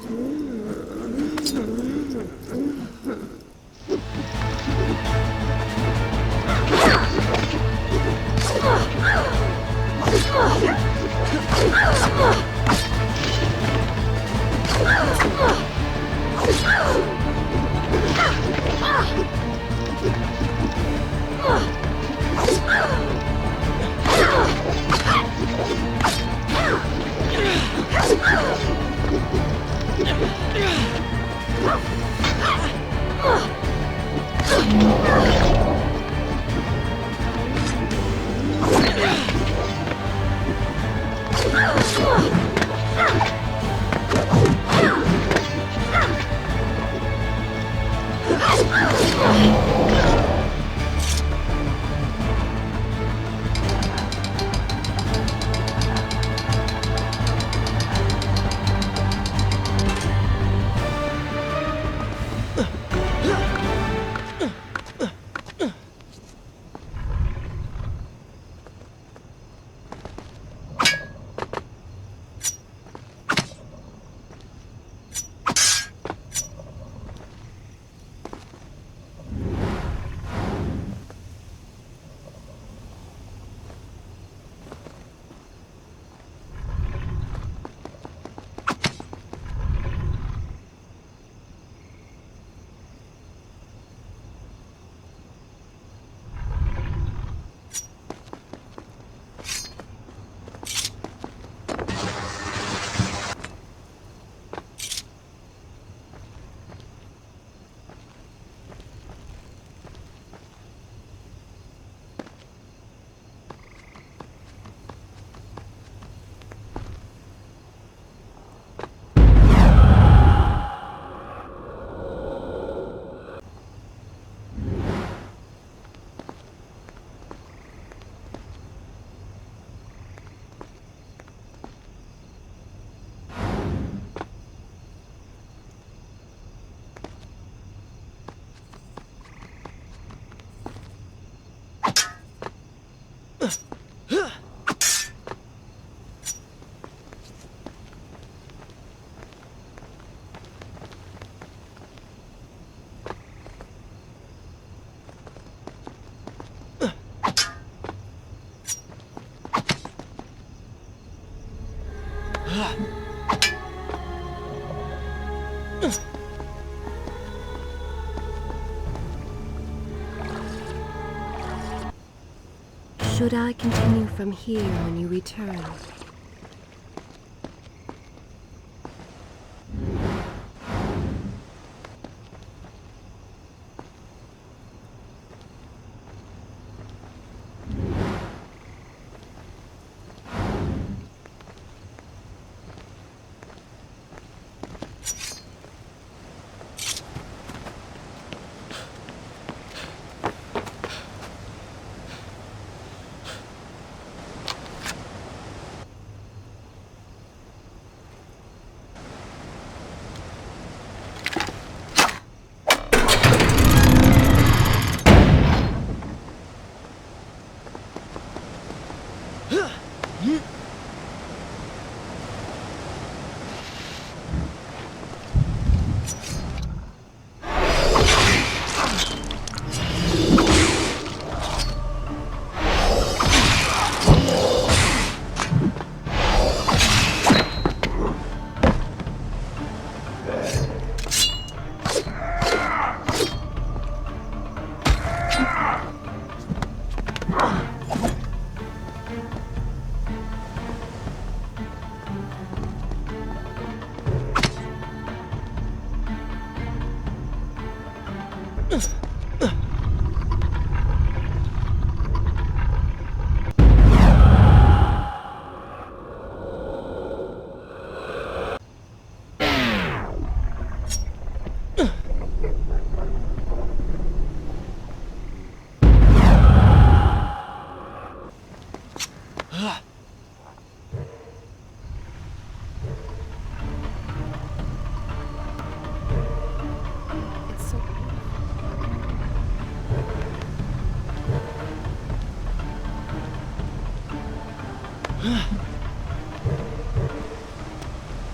Should I continue from here when you return? It's so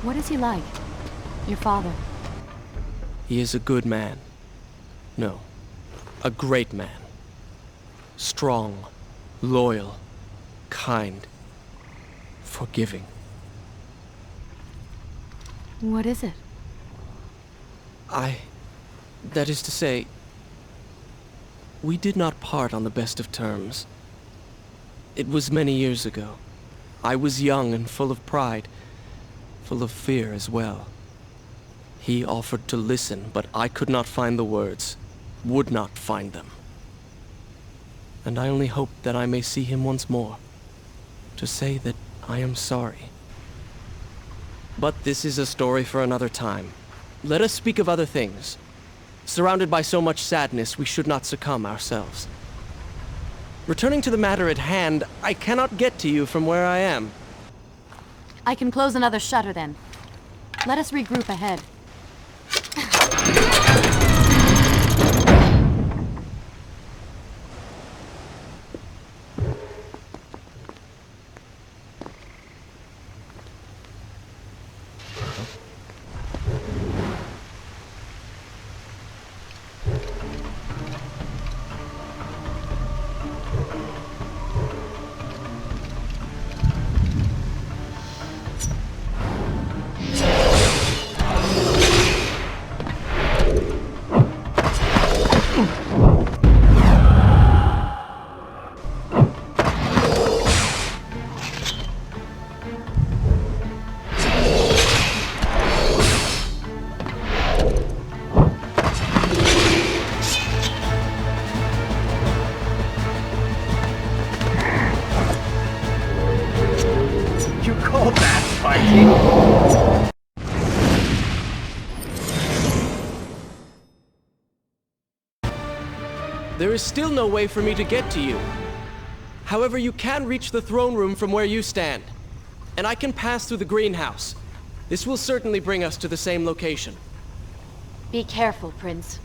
What is he like? Your father? He is a good man. No, a great man. Strong, loyal, kind, forgiving. What is it? That is to say, we did not part on the best of terms. It was many years ago. I was young and full of pride, full of fear as well. He offered to listen, but I could not find the words, would not find them. And I only hope that I may see him once more, to say that I am sorry. But this is a story for another time. Let us speak of other things. Surrounded by so much sadness, we should not succumb ourselves. Returning to the matter at hand, I cannot get to you from where I am. I can close another shutter then. Let us regroup ahead. You call that fighting? There is still no way for me to get to you. However, you can reach the throne room from where you stand. And I can pass through the greenhouse. This will certainly bring us to the same location. Be careful, Prince.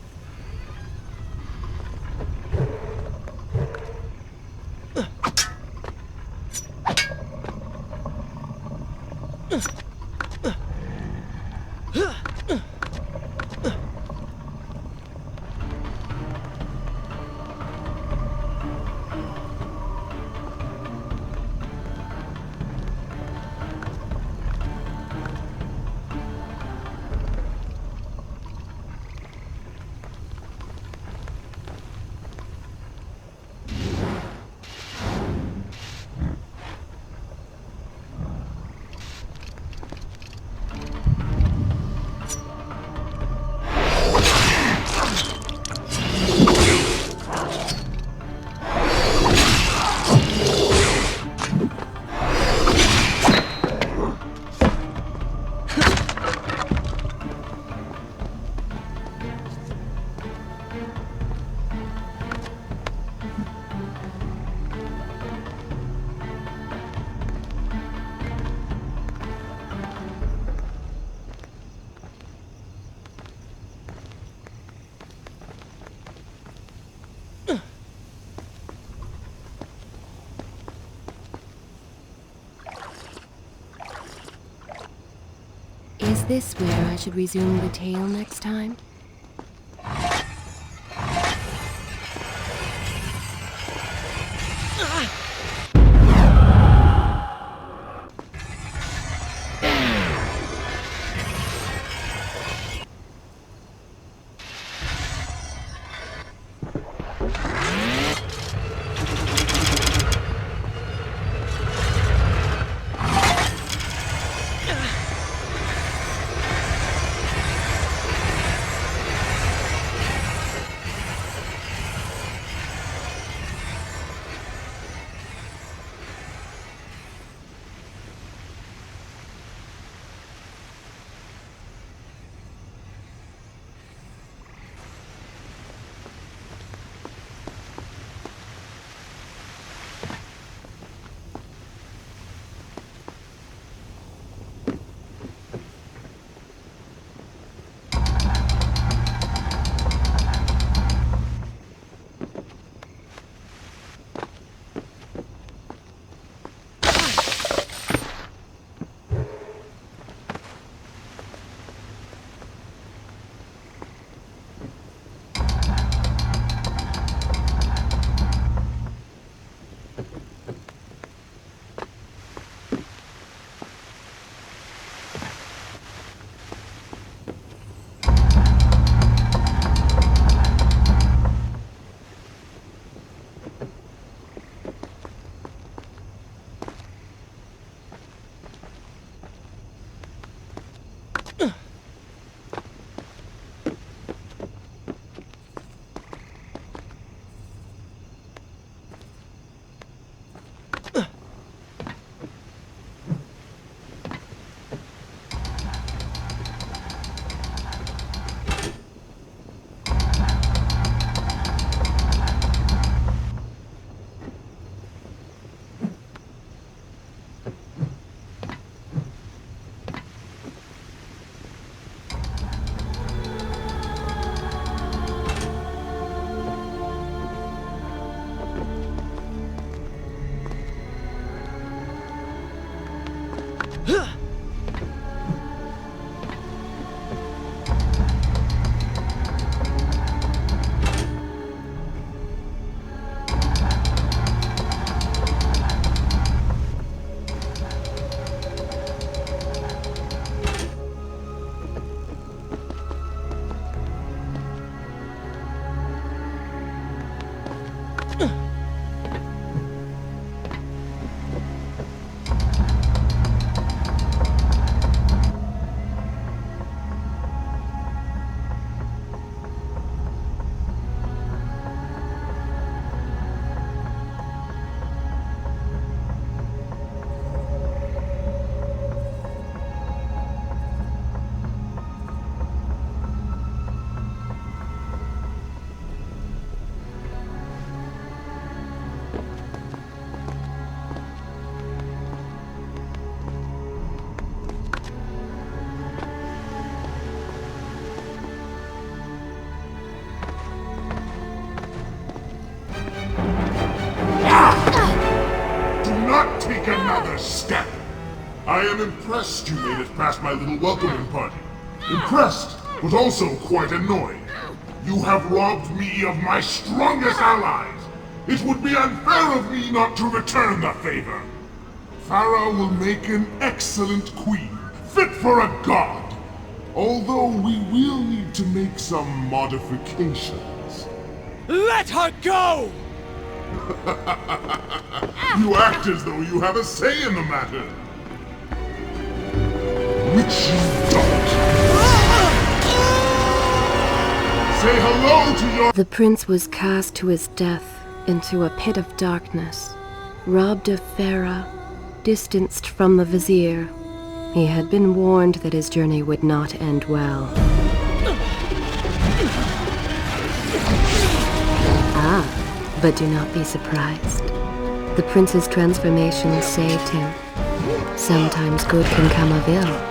Is this where I should resume the tale next time? I am impressed you made it past my little welcoming party. Impressed, but also quite annoyed. You have robbed me of my strongest allies. It would be unfair of me not to return the favor. Farah will make an excellent queen, fit for a god. Although we will need to make some modifications. Let her go! You act as though you have a say in the matter. Which you don't. Say hello to your— The prince was cast to his death into a pit of darkness, robbed of Farah, distanced from the vizier. He had been warned that his journey would not end well. Ah, but do not be surprised. The prince's transformation saved him. Sometimes good can come of ill.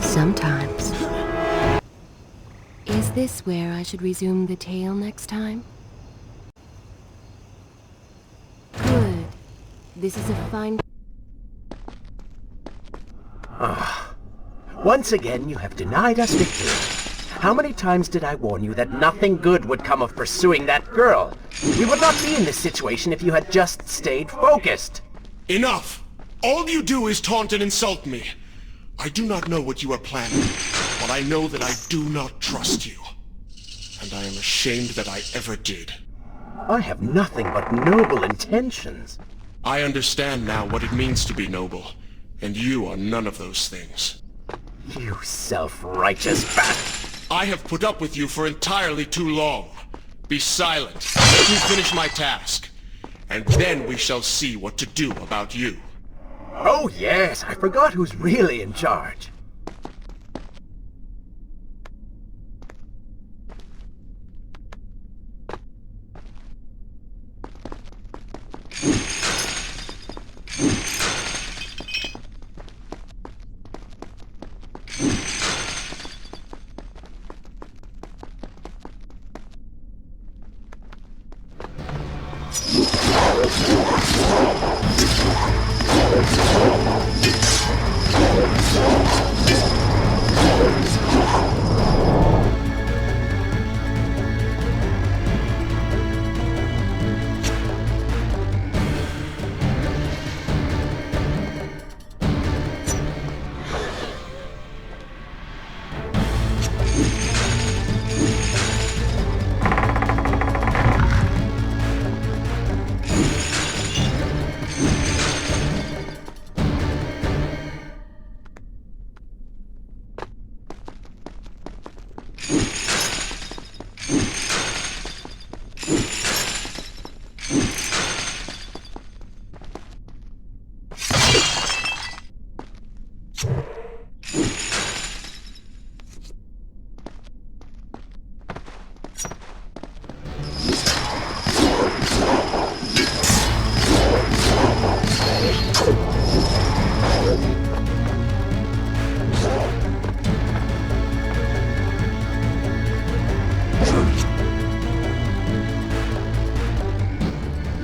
Sometimes. Is this where I should resume the tale next time? Good. This is a fine... Once again, you have denied us victory. How many times did I warn you that nothing good would come of pursuing that girl? We would not be in this situation if you had just stayed focused. Enough! All you do is taunt and insult me. I do not know what you are planning, but I know that I do not trust you. And I am ashamed that I ever did. I have nothing but noble intentions. I understand now what it means to be noble, and you are none of those things. You self-righteous bat! I have put up with you for entirely too long. Be silent. Let me finish my task. And then we shall see what to do about you. Oh yes, I forgot who's really in charge.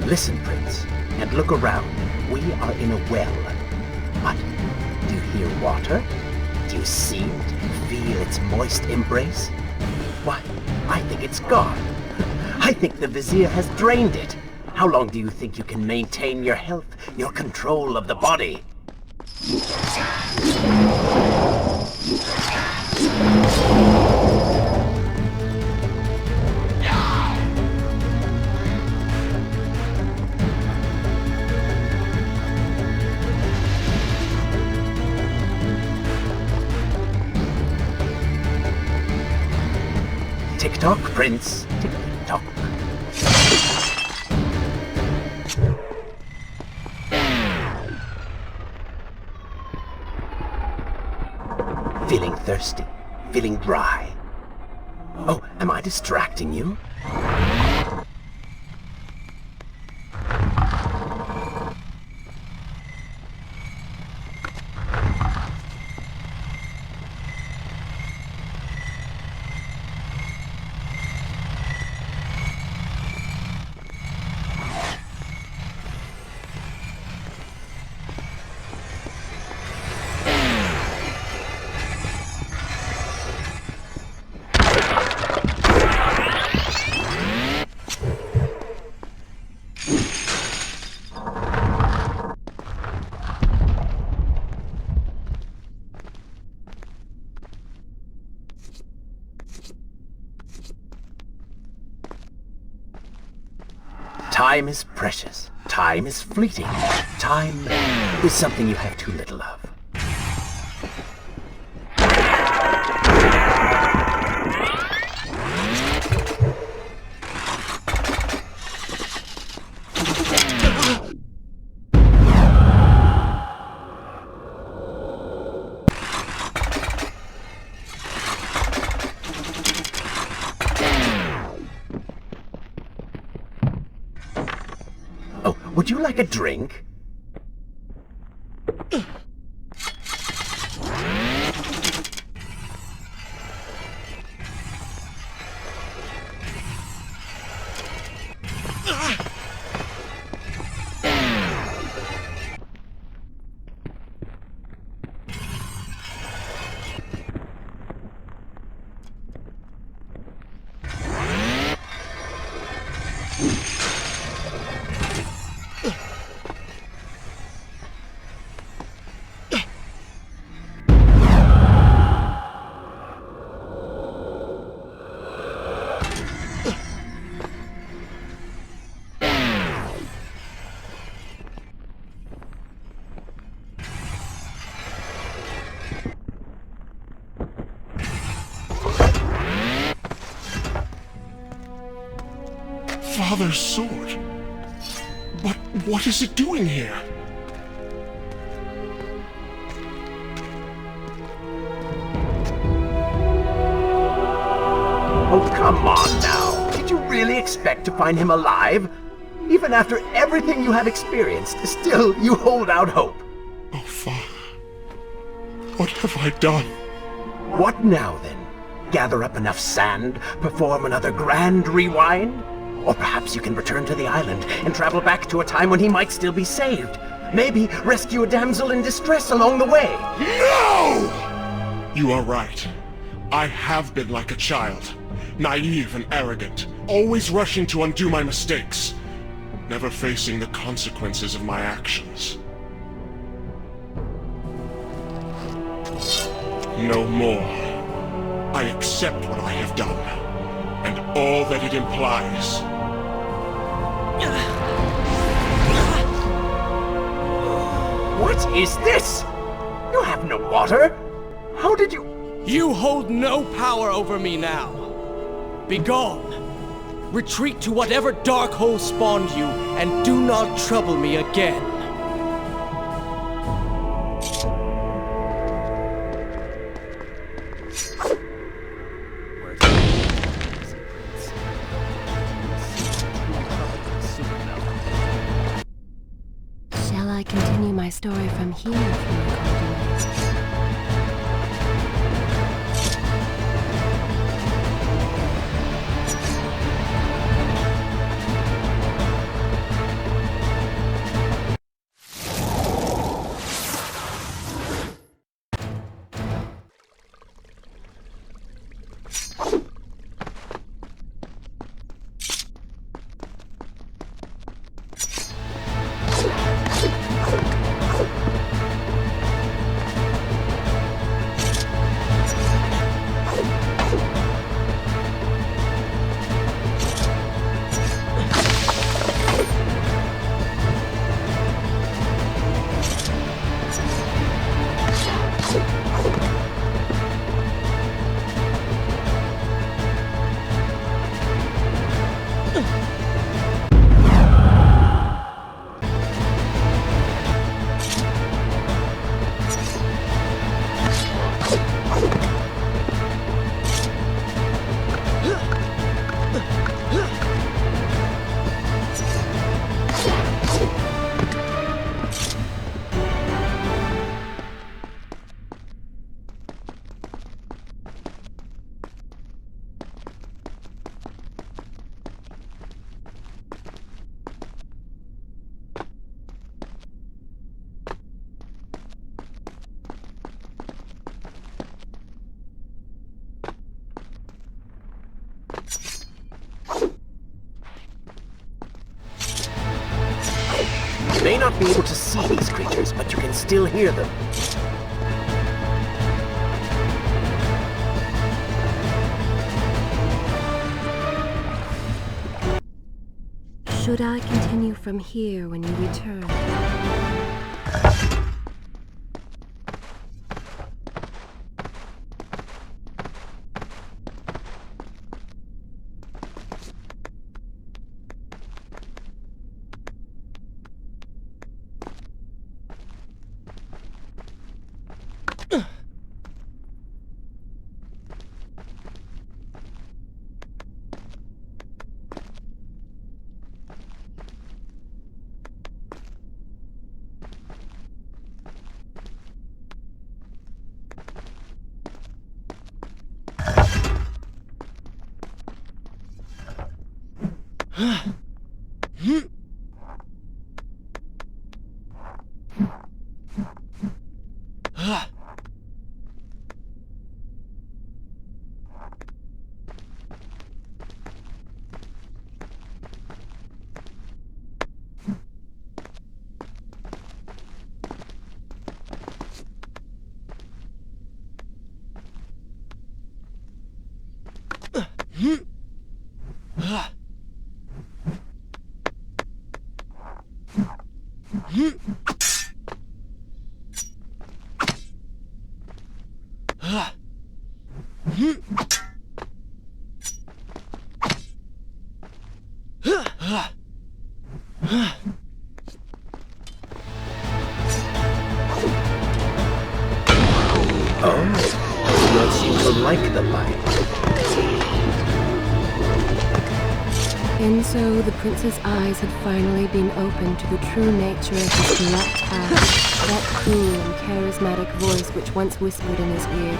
Listen, Prince, and look around. We are in a well. What? Do you hear water? Do you see it? Feel its moist embrace? Why, I think it's gone. I think the Vizier has drained it. How long do you think you can maintain your health, your control of the body? Tick-tock, Prince. Tick-tock. Feeling thirsty? Feeling dry? Oh, am I distracting you? Time is precious. Time is fleeting. Time is something you have too little of. Oh, would you like a drink? Father's sword. But what is it doing here? Oh, come on now. Did you really expect to find him alive? Even after everything you have experienced, still you hold out hope. Oh, Father. What have I done? What now, then? Gather up enough sand, perform another grand rewind? Or perhaps you can return to the island and travel back to a time when he might still be saved. Maybe rescue a damsel in distress along the way. No! You are right. I have been like a child. Naive and arrogant. Always rushing to undo my mistakes. Never facing the consequences of my actions. No more. I accept what I have done, and all that it implies. What is this? You have no water? How did you... You hold no power over me now. Begone. Retreat to whatever dark hole spawned you, and do not trouble me again. Shall I continue my story from here if you accordingly? You may not be able to see these creatures, but you can still hear them. should I continue from here when you return? You seem to like the light. And so the prince's eyes had finally been opened to the true nature of his direct act, that cool and charismatic voice which once whispered in his ear.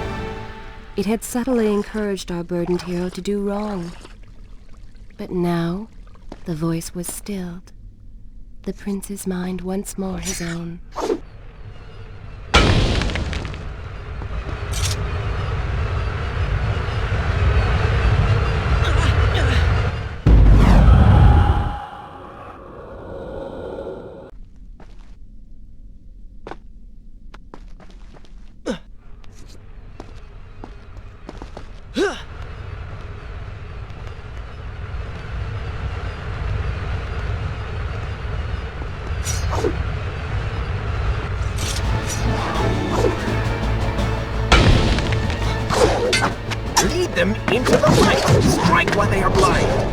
It had subtly encouraged our burdened hero to do wrong. But now, the voice was stilled. The prince's mind once more his own. Lead them into the light! Strike while they are blind!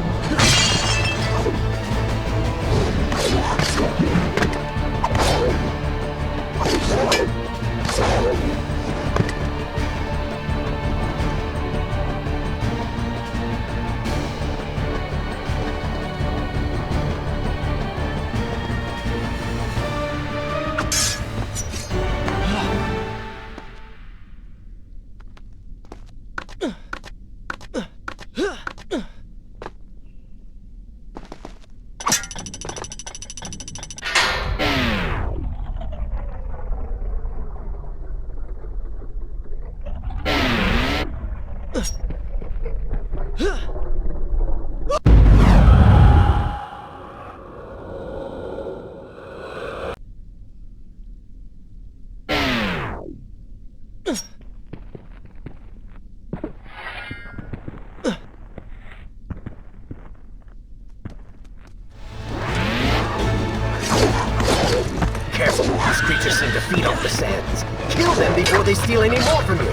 Careful, these creatures seem to feed off the sands. Kill them before they steal any more from you.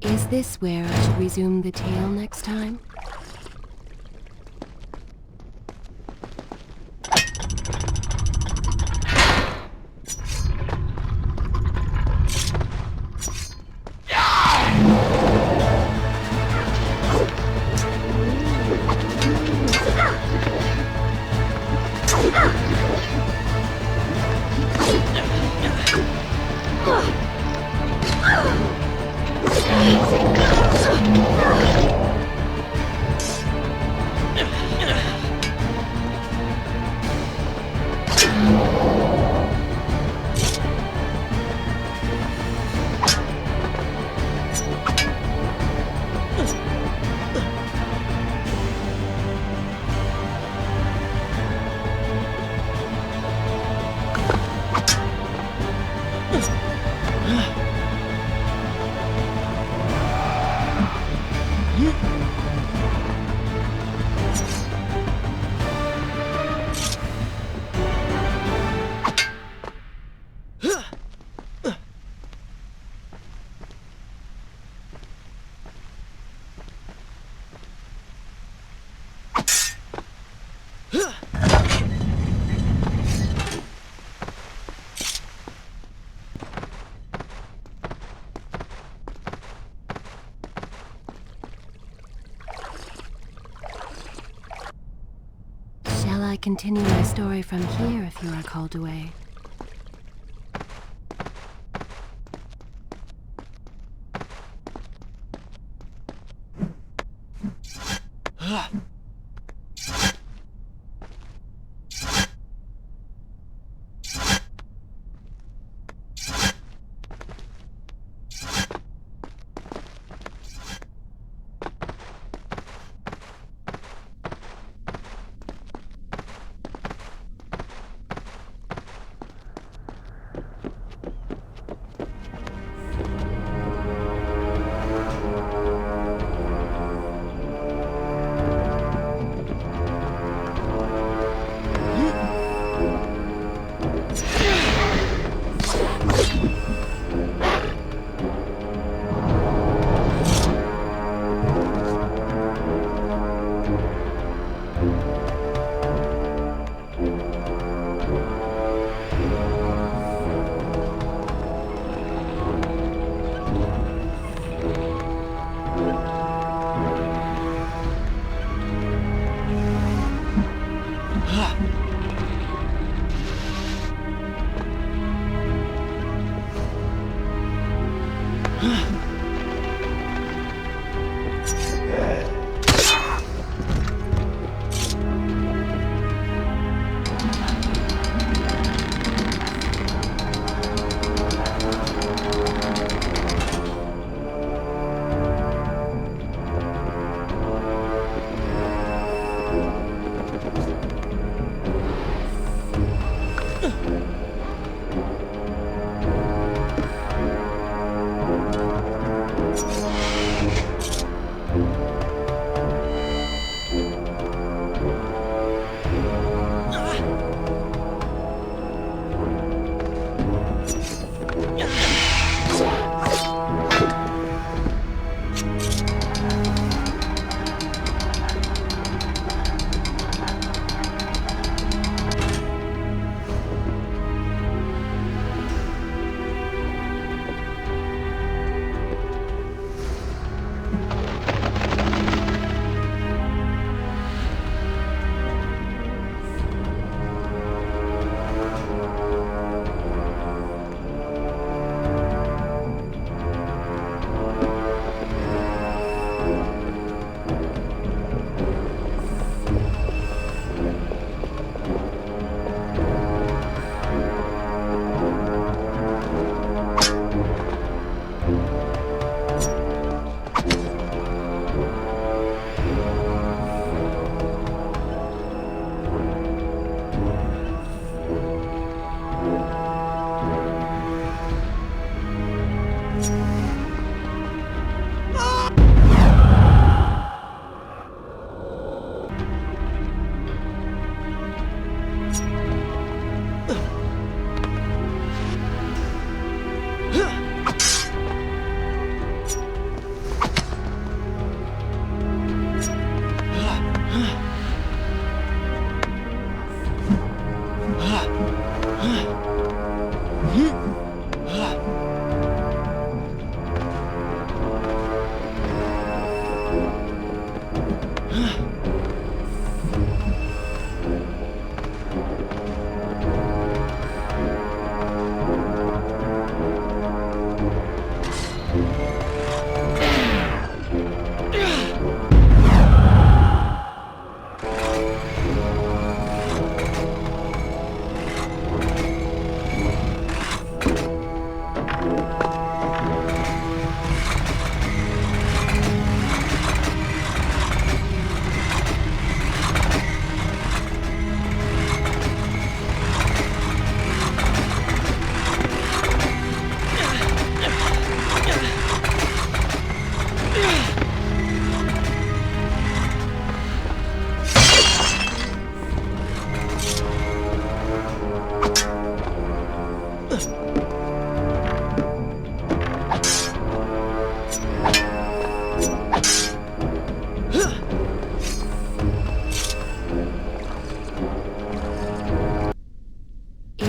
Is this where I should resume the tale next time? Shall I continue my story from here if you are called away?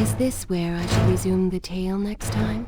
Is this where I should resume the tale next time?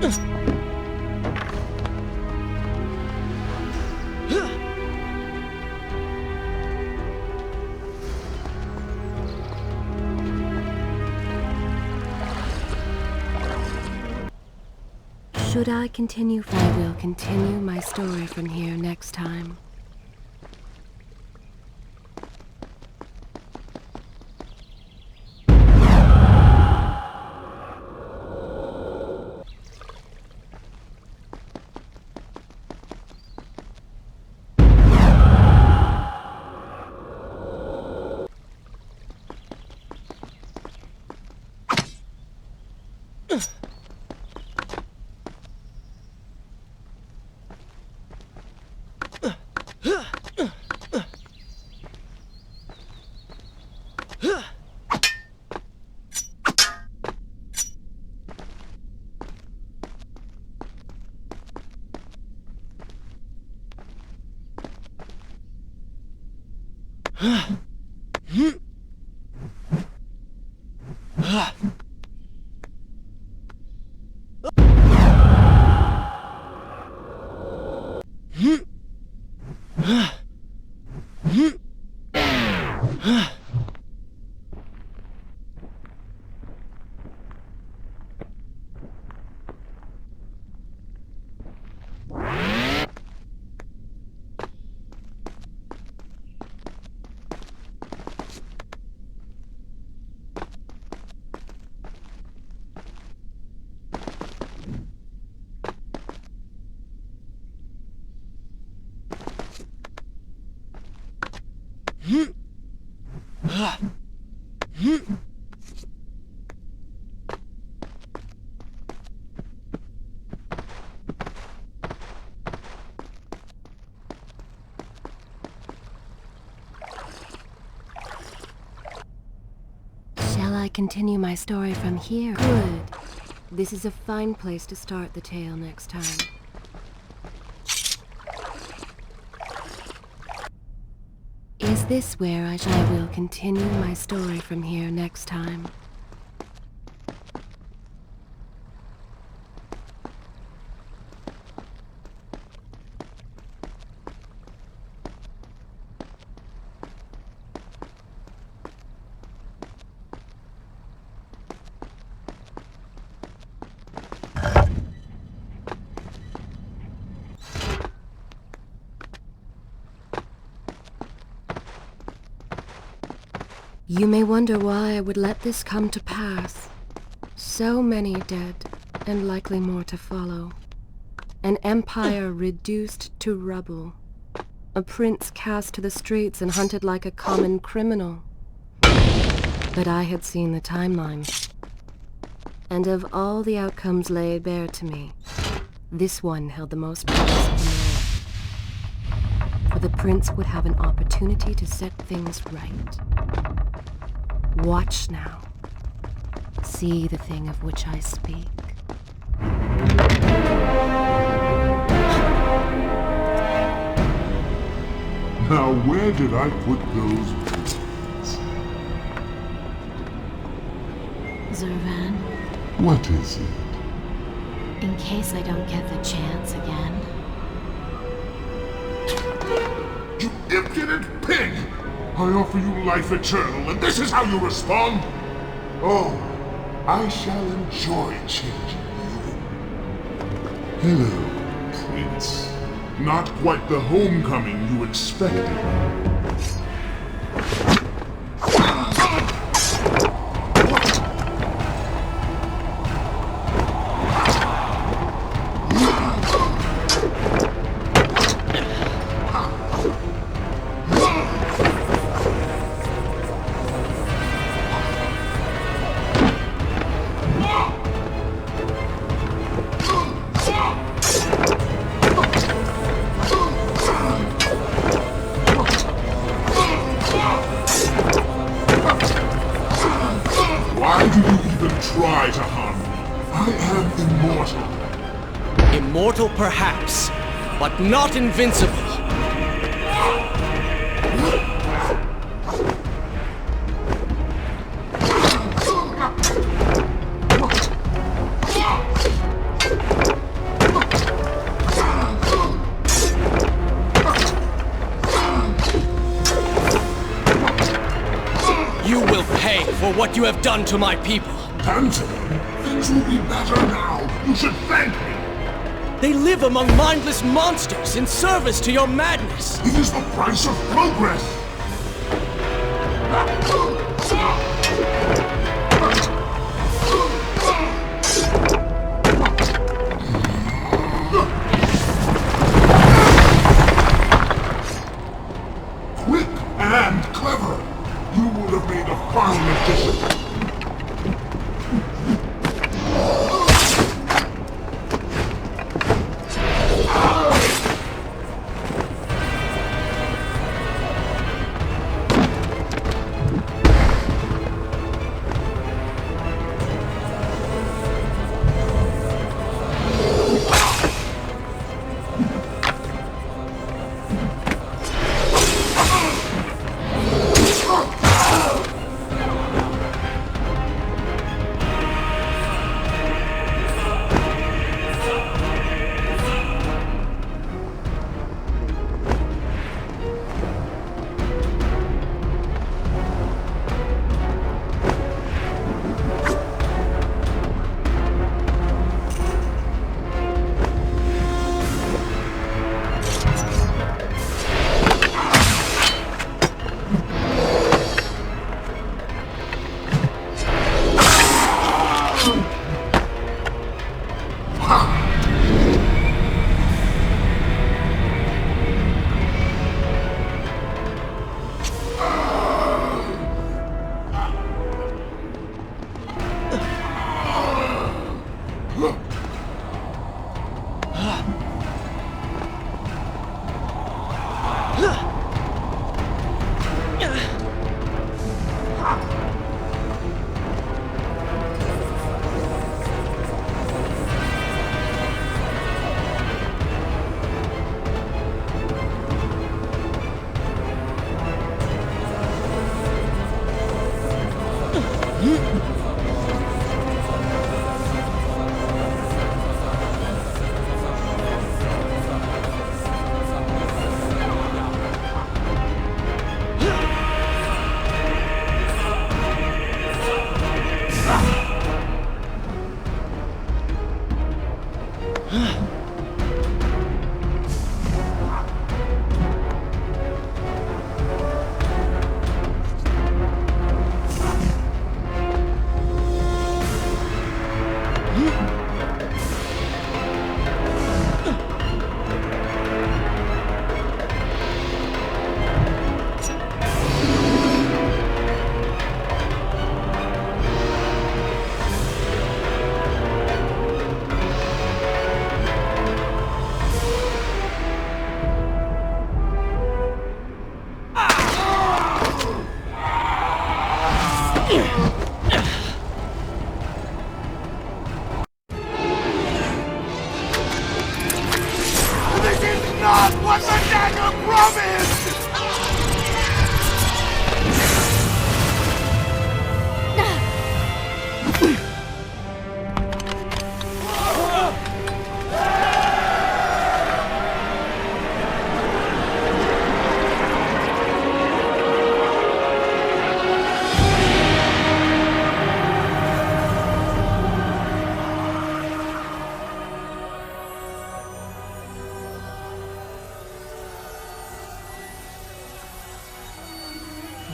Should I continue? I will continue my story from here next time. Shall I continue my story from here? Good. This is a fine place to start the tale next time. Is this where I will continue my story from here next time? You may wonder why I would let this come to pass. So many dead, and likely more to follow. An empire reduced to rubble. A prince cast to the streets and hunted like a common criminal. But I had seen the timeline. And of all the outcomes laid bare to me, this one held the most promise of them all. For the prince would have an opportunity to set things right. Watch now. See the thing of which I speak. Now where did I put those words? Zurvan, What is it? in case I don't get the chance again. You impudent pig! I offer you life eternal, and this is how you respond? Oh, I shall enjoy changing you. Hello, Prince. Not quite the homecoming you expected. Why do you even try to harm me? I am immortal. Immortal perhaps, but not invincible. for what you have done to my people. Tantalum, things will be better now. You should thank me. They live among mindless monsters in service to your madness. It is the price of progress. Quick and clever. You would have made a fine addition.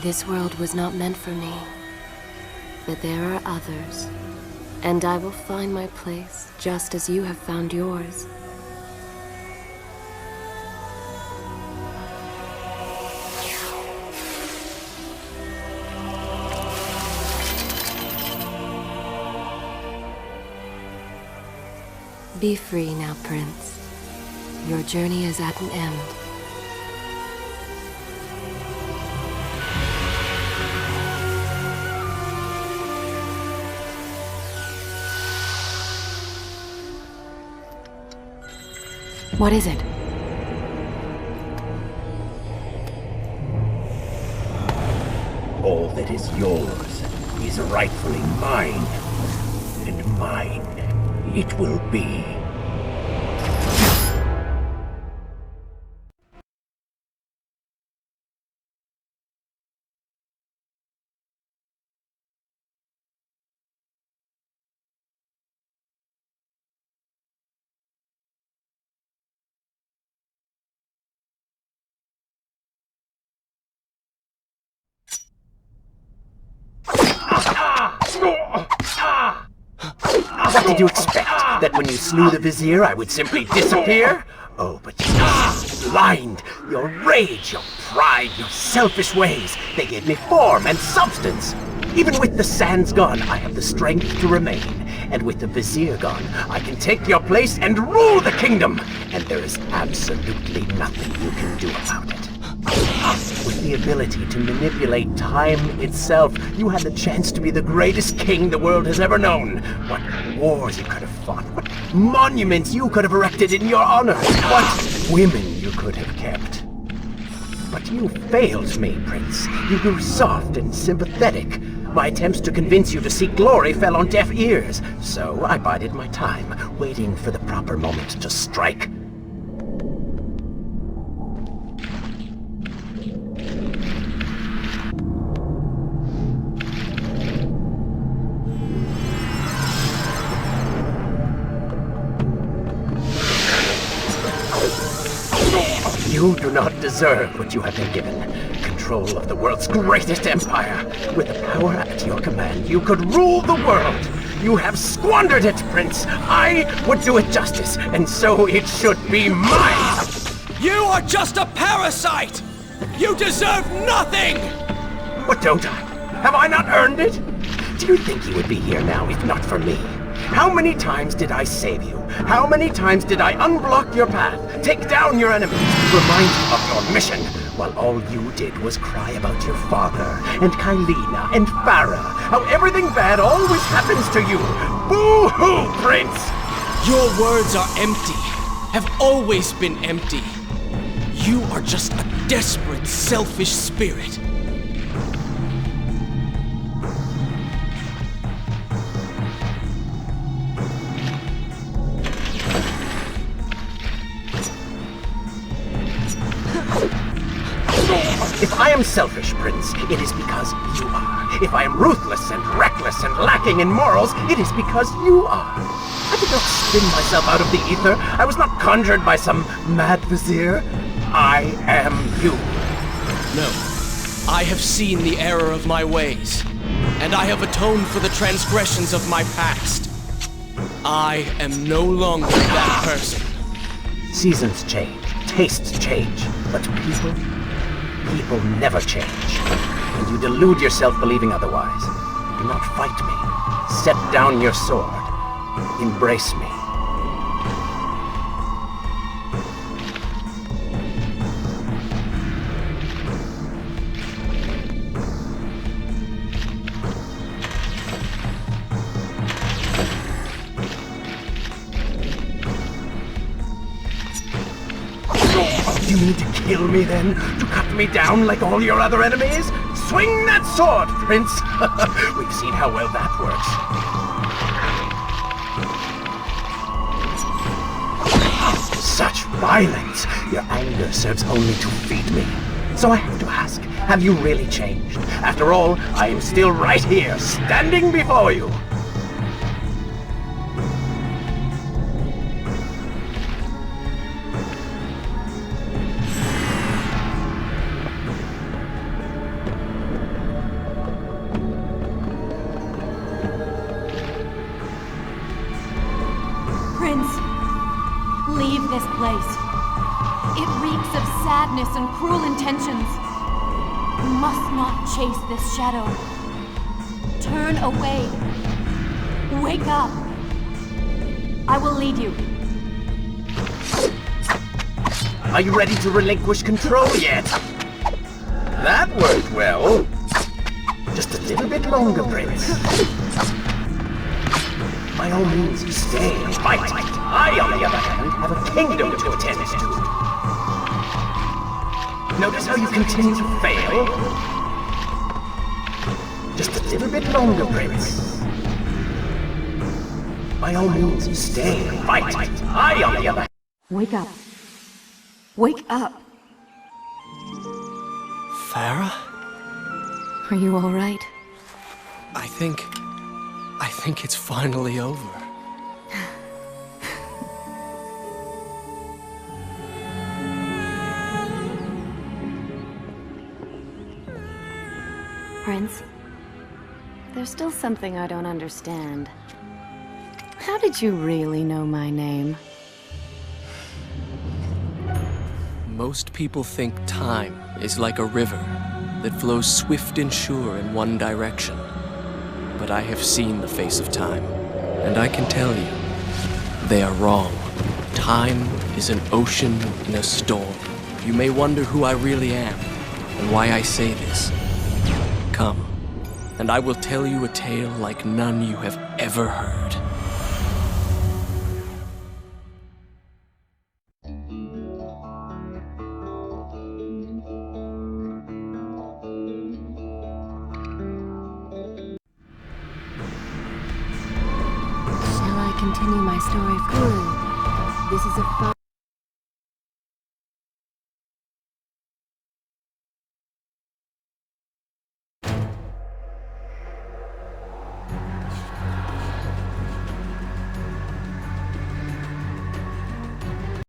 This world was not meant for me, but there are others, and I will find my place just as you have found yours. Be free now, Prince. Your journey is at an end. What is it? All that is yours is rightfully mine, and mine it will be. What did you expect? That when you slew the Vizier, I would simply disappear? Oh, but you are blind. Your rage, your pride, your selfish ways, they gave me form and substance. Even with the sands gone, I have the strength to remain. And with the Vizier gone, I can take your place and rule the kingdom. And there is absolutely nothing you can do about it. With the ability to manipulate time itself, you had the chance to be the greatest king the world has ever known. What wars you could have fought, what monuments you could have erected in your honor, what women you could have kept. But you failed me, Prince. You grew soft and sympathetic. My attempts to convince you to seek glory fell on deaf ears, so I bided my time, waiting for the proper moment to strike. You do not deserve what you have been given. Control of the world's greatest empire. With the power at your command, you could rule the world. You have squandered it, Prince. I would do it justice, and so it should be mine. You are just a parasite! You deserve nothing! What don't I? Have I not earned it? Do you think you would be here now if not for me? How many times did I save you? How many times did I unblock your path, take down your enemies, remind you of your mission, while all you did was cry about your father, and Kylina, and Farah, how everything bad always happens to you? Boo-hoo, Prince! Your words are empty, have always been empty. You are just a desperate, selfish spirit. If I am selfish, Prince, it is because you are. If I am ruthless and reckless and lacking in morals, it is because you are. I did not spin myself out of the ether. I was not conjured by some mad vizier. I am you. No. I have seen the error of my ways, and I have atoned for the transgressions of my past. I am no longer that person. Seasons change, tastes change, but people never change. And you delude yourself believing otherwise. Do not fight me. Set down your sword. Embrace me. You mean to kill me then? To cut me down like all your other enemies? Swing that sword, Prince! We've seen how well that works. Such violence! Your anger serves only to feed me. So I have to ask, have you really changed? After all, I am still right here, standing before you. Leave this place. It reeks of sadness and cruel intentions. You must not chase this shadow. Turn away. Wake up. I will lead you. Are you ready to relinquish control yet? That worked well. Just a little bit longer, Prince. By all means, stay and fight. I, on the other hand, have a kingdom to attend to. Notice how you continue to fail? Just a little bit longer, Prince. By all means, stay and fight. I, on the other hand... Wake up. Wake up. Farah? Are you all right? I think it's finally over. Prince, There's still something I don't understand. How did you really know my name? Most people think time is like a river that flows swift and sure in one direction. But I have seen the face of time, and I can tell you, they are wrong. Time is an ocean in a storm. You may wonder who I really am, and why I say this. Come, and I will tell you a tale like none you have ever heard. Shall I continue my story further? This is a